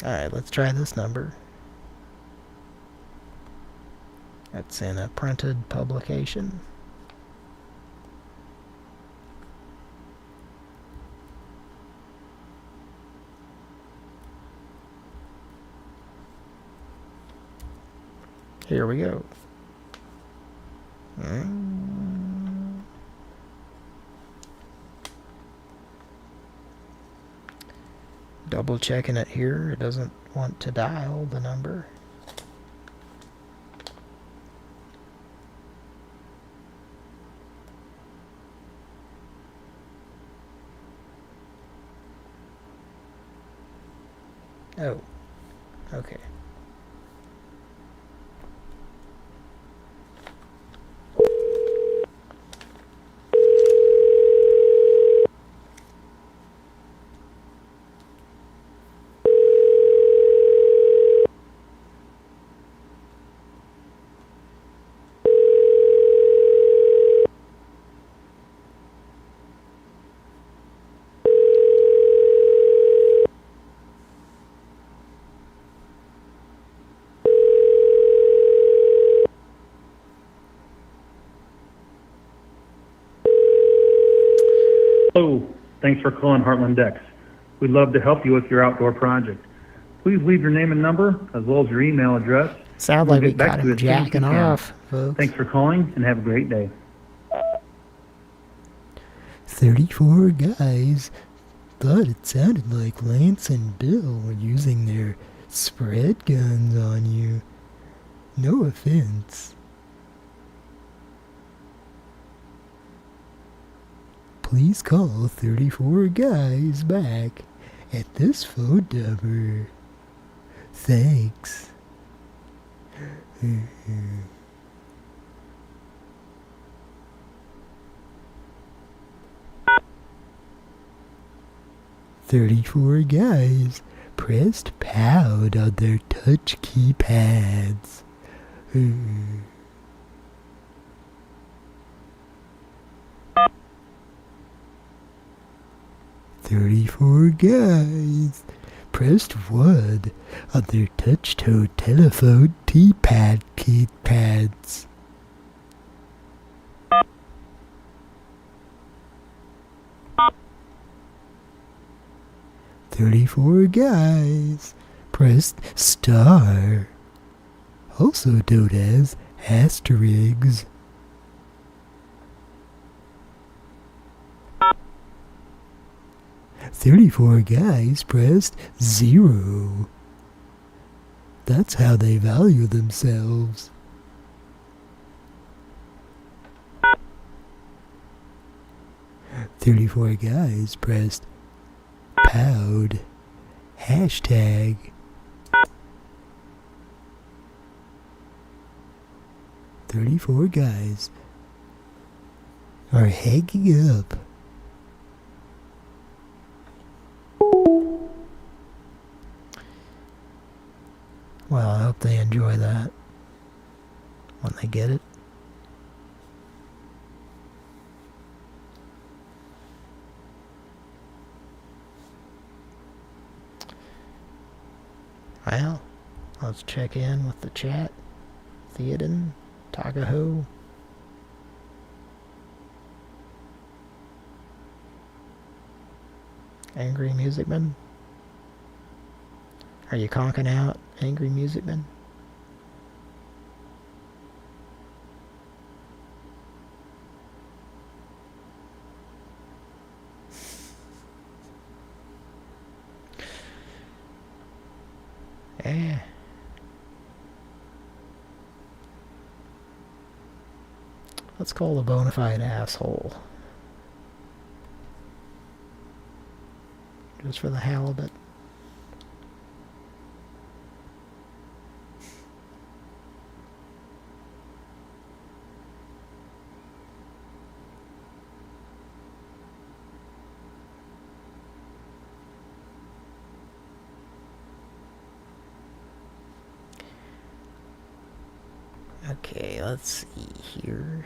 B: Alright, let's try this number. That's in a printed publication. Here we go. Double checking it here. It doesn't want to dial the number. Oh, okay.
H: Hello, thanks for calling Heartland Decks. We'd love to help you with your outdoor project. Please leave your name and number, as well as your email address.
B: Sounds
H: We'll
B: like we
H: get back
B: got
H: to you
B: him
H: as soon as we
B: jacking
H: can.
B: off, folks.
H: Thanks for calling, and have a great day.
B: 34 guys thought it sounded like Lance and Bill were using their spread guns on you. No offense.
X: please call 34 guys back at this phone number. Thanks. 34 guys pressed pound on their touch keypads. 34 guys pressed 1 on their touch-tone telephone keypads. 34 guys pressed star, also known as asterisks. 34 guys pressed 0. That's how they value themselves. 34 guys pressed pound hashtag. 34 guys are hanging up. Well, I hope they enjoy that when they get it. Well, let's check in with the chat. Theoden, Tagaho. Angry Music Man. Are you conking out, Angry Music Man? Yeah. Let's call the bona fide asshole. Just for the halibut. Okay, let's see here.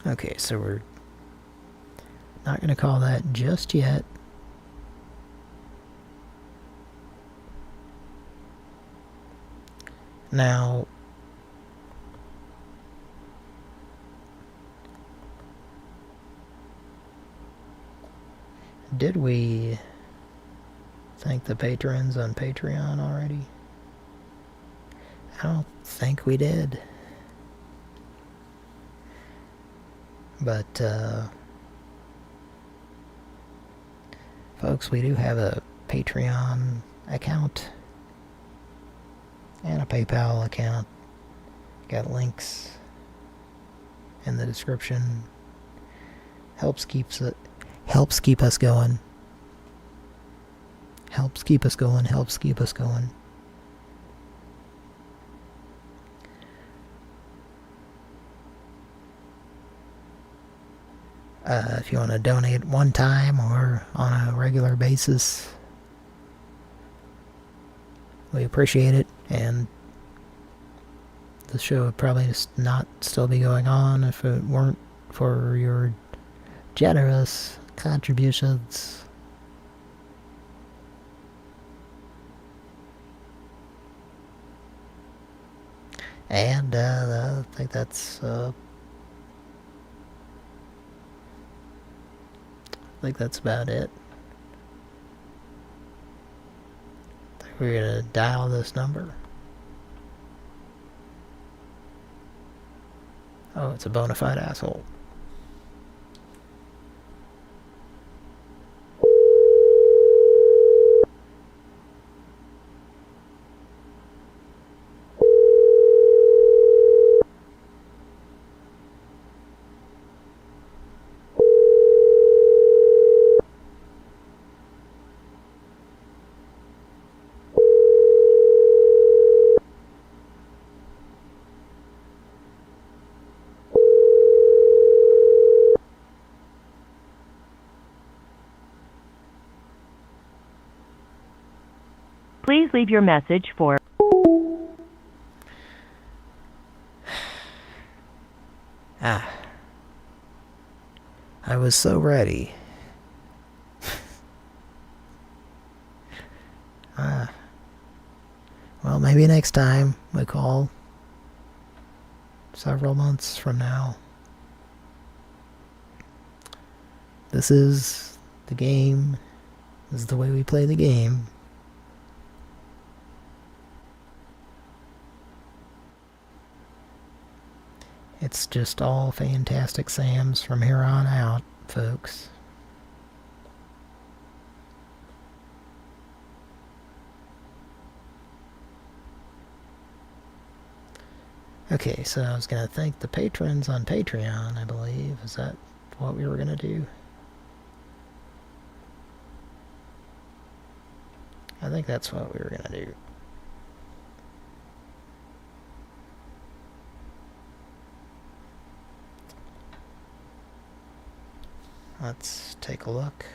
X: Okay, so we're not going to call that just yet. Now, did we thank the patrons on Patreon already? I don't think we did. But, folks, we do have a Patreon account and a PayPal account. Got links in the description. Helps keep us going. Helps keep us going. If you want to donate one time or on a regular basis, we appreciate it, and the show would probably just not still be going on if it weren't for your generous contributions. And I think that's
B: I think that's about it. I think we're gonna dial this number. Oh, it's a bona fide asshole.
S: Please leave your message for
B: I was so ready. Well, maybe next time we call. Several months from now. This is the game. This is the way we play the game. It's just all Fantastic Sams from here on out, folks. Okay, so I was going to thank the patrons on Patreon, I believe. Is that what we were going to do? I think that's what we were going to do. Let's take a look.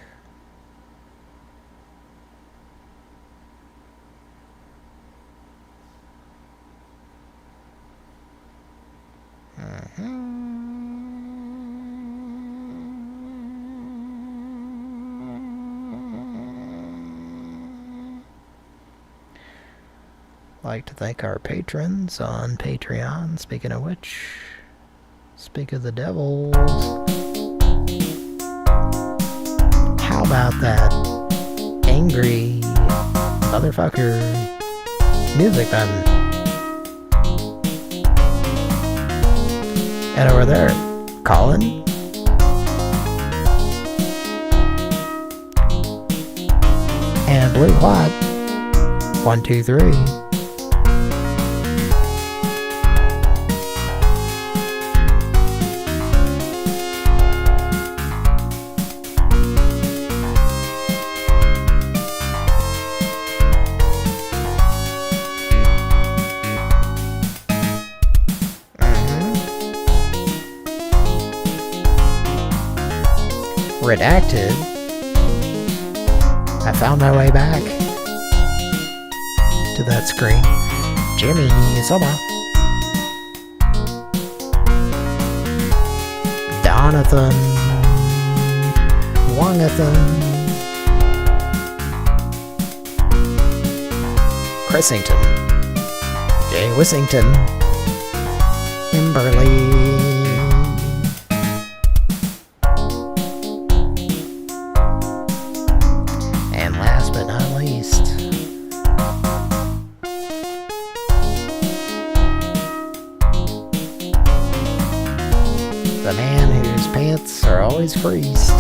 B: Like to thank our patrons on Patreon. Speaking of which, speak of the devils. How about that angry motherfucker music button? And over there, Colin. And Blue White. 1, 2, 3. Redacted. I found my way back to that screen. Jimmy Soba. Donathan. Wongathan. Chrisington. Jay Wissington. Kimberly. The man whose pants are always creased.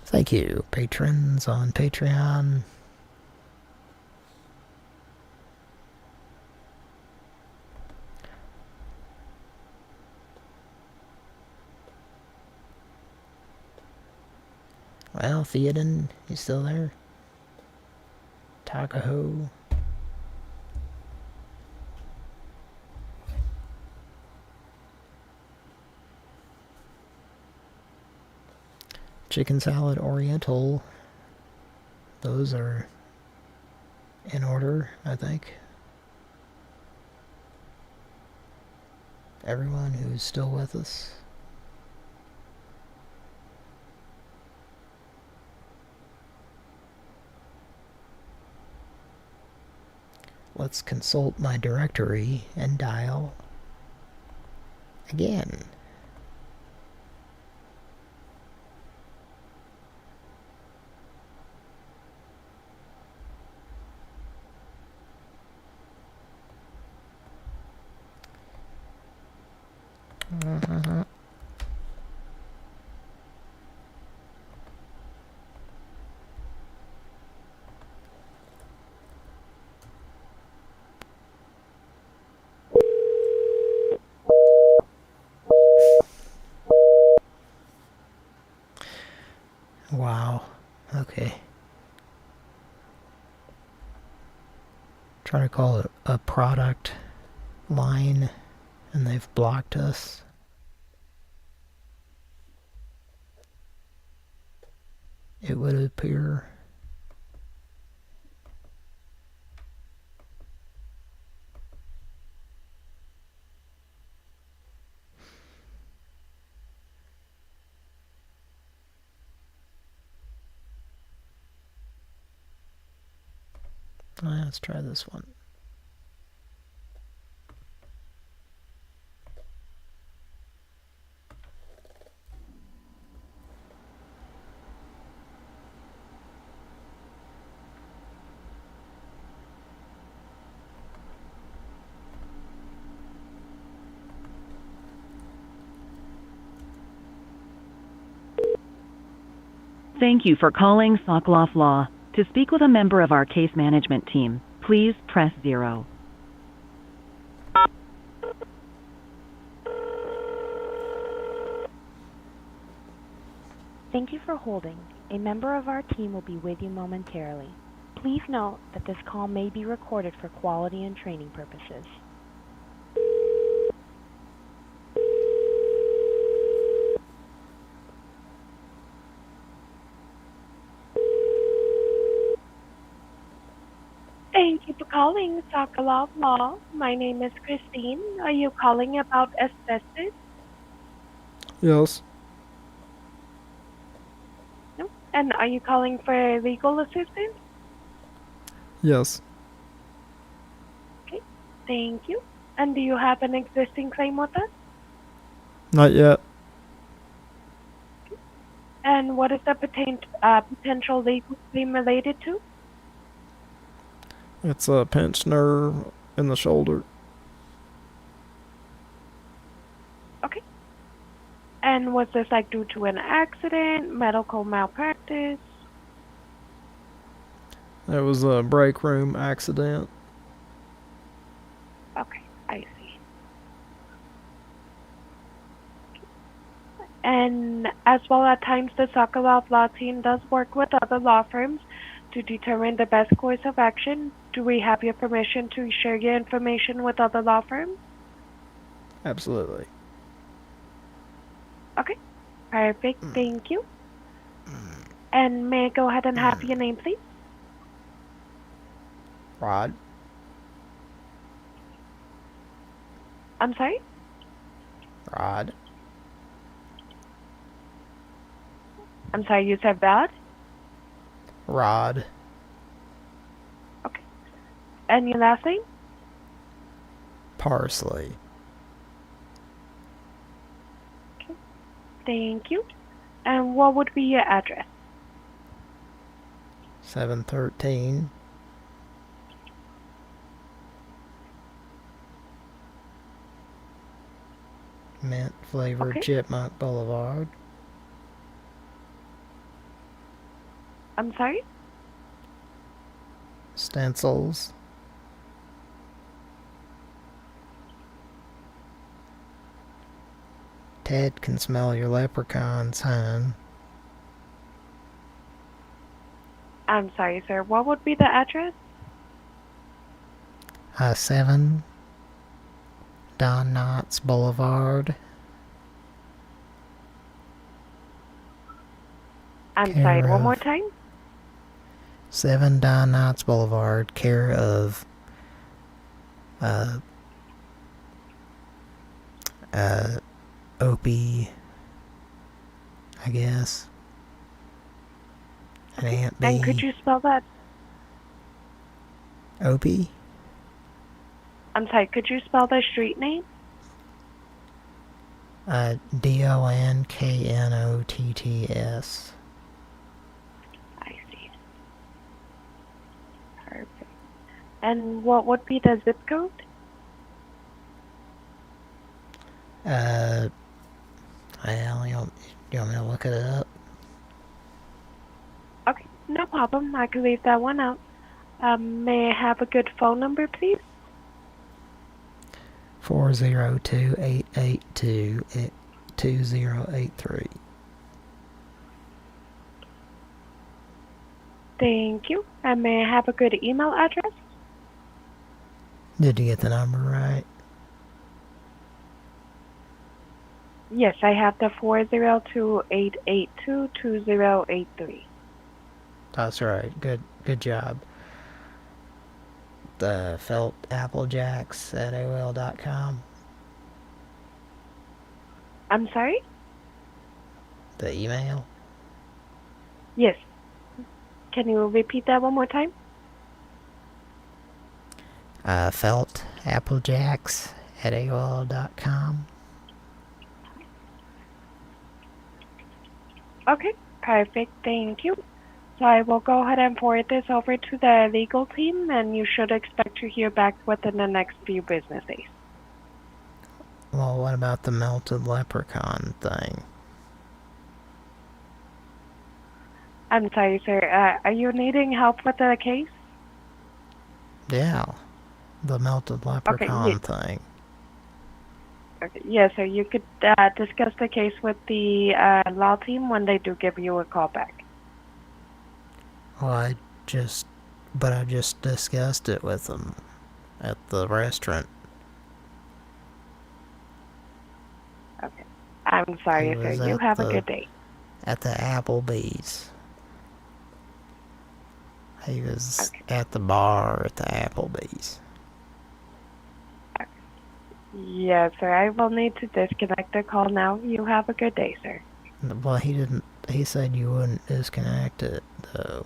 B: Thank you, patrons on Patreon. Well, Theoden, you still there? Takaho. chicken salad oriental. Those are in order, I think. Everyone who's still with us. Let's consult my directory and dial again. Wow. Okay. Trying to call it a product line, and they've blocked us. It would appear. Let's try this one.
E: Thank you for calling Sokoloff Law. To speak with a member of our case management team, please press 0.
J: Thank you for holding. A member of our team will be with you momentarily. Please note that this call may be recorded for quality and training purposes.
O: Thank you for calling Sokoloff Law. My name is Christine. Are you calling about asbestos?
X: Yes.
O: No? And are you calling for legal assistance?
X: Yes.
O: Okay, thank you. And do you have an existing claim with us?
X: Not yet.
O: And what is the potential legal claim related to?
X: It's a pinched nerve in the shoulder.
O: Okay. And was this like due to an accident, medical malpractice?
X: It was a break room accident.
O: Okay, I see. And as well, at times the Sokoloff Law team does work with other law firms to determine the best course of action. Do we have your permission to share your information with other law firms?
X: Absolutely.
O: Okay, perfect. Thank you. And may I go ahead and have your name, please?
B: Rod.
O: I'm sorry?
B: Rod.
O: I'm sorry, you said Rod?
B: Rod.
O: Okay. And your last name?
B: Parsley.
O: Okay. Thank you. And what would be your address?
B: 713. Mint flavored Chipmunk Boulevard.
O: I'm sorry?
B: Stencils. Ted can smell your leprechauns, hon.
O: I'm sorry, sir. What would be the address?
B: 7 Don Knotts Boulevard.
O: I'm sorry,
B: care
O: one more
B: of
O: time?
B: 7 Don Knotts Boulevard, care of uh, Opie, I guess, and Aunt
O: And could
B: B.
O: you spell that?
B: Opie?
O: I'm sorry, could you spell the street name?
B: Donknotts.
O: I see. Perfect. And what would be the zip code?
B: Well, you want me to look it up?
O: Okay, no problem. I can leave that one out. May I have a good phone number, please?
B: 402-882-2083.
O: Thank you. And may I have a good email address?
B: Did you get the number right?
O: Yes, I have the 402-882-2083.
B: That's right. Good job. The felt applejacks at AOL.com.
O: I'm sorry?
B: The email.
O: Yes. Can you repeat that one more time?
B: Felt applejacks at AOL.com.
O: Okay, perfect. Thank you. So I will go ahead and forward this over to the legal team, and you should expect to hear back within the next few business days.
B: Well, what about the melted leprechaun thing?
O: I'm sorry, sir. Are you needing help with the case?
B: Yeah, the melted leprechaun thing.
O: Okay, yes, sir. You could discuss the case with the law team when they do give you a call back.
B: Well, I just discussed it with them at the restaurant.
O: Okay. I'm sorry, sir. You have a good day.
B: At the Applebee's. He was at the bar at the Applebee's.
O: Yes, sir. I will need to disconnect the call now. You have a good day, sir.
B: Well, he didn't. He said you wouldn't disconnect it, though.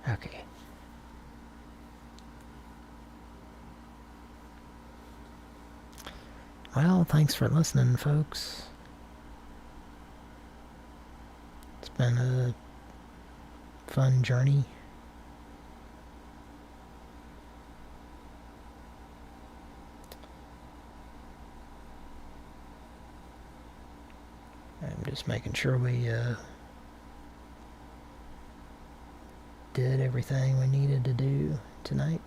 B: Okay. Well, thanks for listening, folks. It's been a fun journey. I'm just making sure we did everything we needed to do tonight.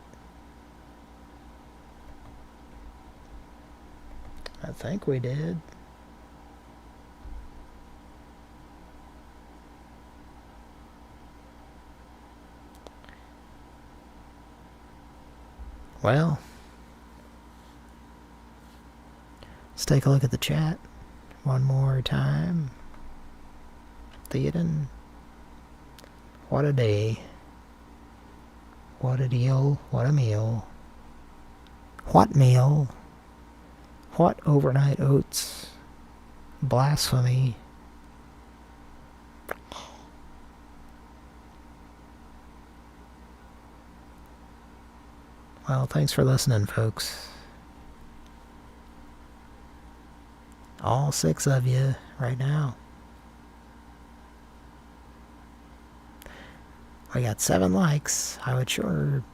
B: I think we did. Well, let's take a look at the chat one more time. Theoden. What a day. What a deal. What a meal. What meal? What overnight oats? Blasphemy. Well, thanks for listening, folks. All 6 of you right now. We got 7 likes. I would sure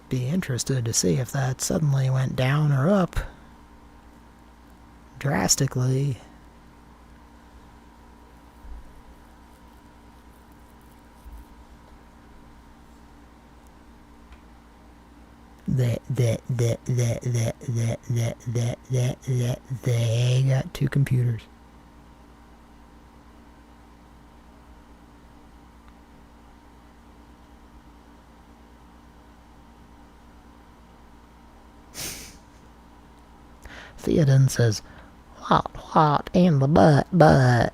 B: be interested to see if that suddenly went down or up drastically. They got 2 computers. Theoden says, what in the butt?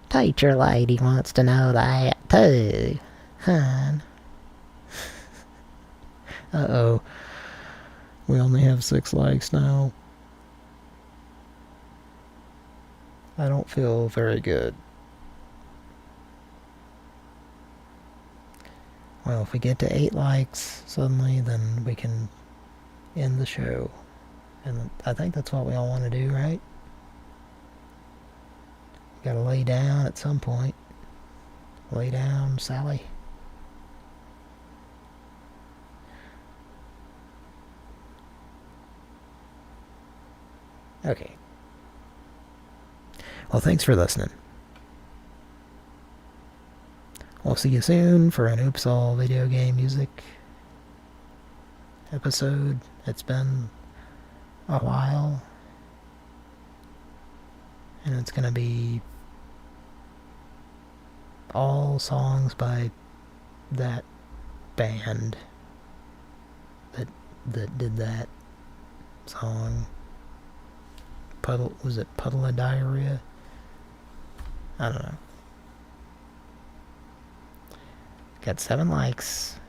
B: Teacher lady wants to know that too, hun. Uh-oh. We only have 6 likes now. I don't feel very good. Well, if we get to 8 likes suddenly, then we can end the show. And I think that's what we all want to do, right? Gotta lay down at some point. Lay down, Sally. Okay. Well, thanks for listening. We'll see you soon for an Oops All Video Game Music episode. It's been a while. And it's gonna be all songs by that band that did that song. Was it Puddle of Diarrhea? I don't know. Got 7 likes.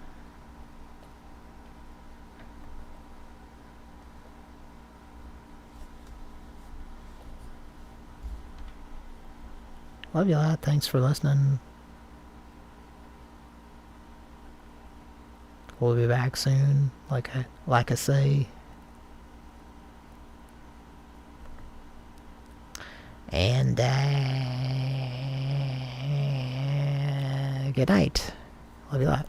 B: Love you a lot. Thanks for listening. We'll be back soon, like I say. And good night. Love you a lot.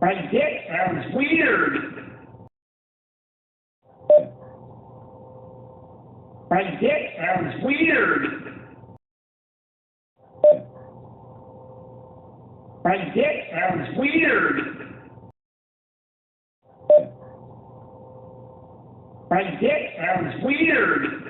M: My dick sounds weird. My dick sounds weird. My dick sounds weird. My dick sounds weird.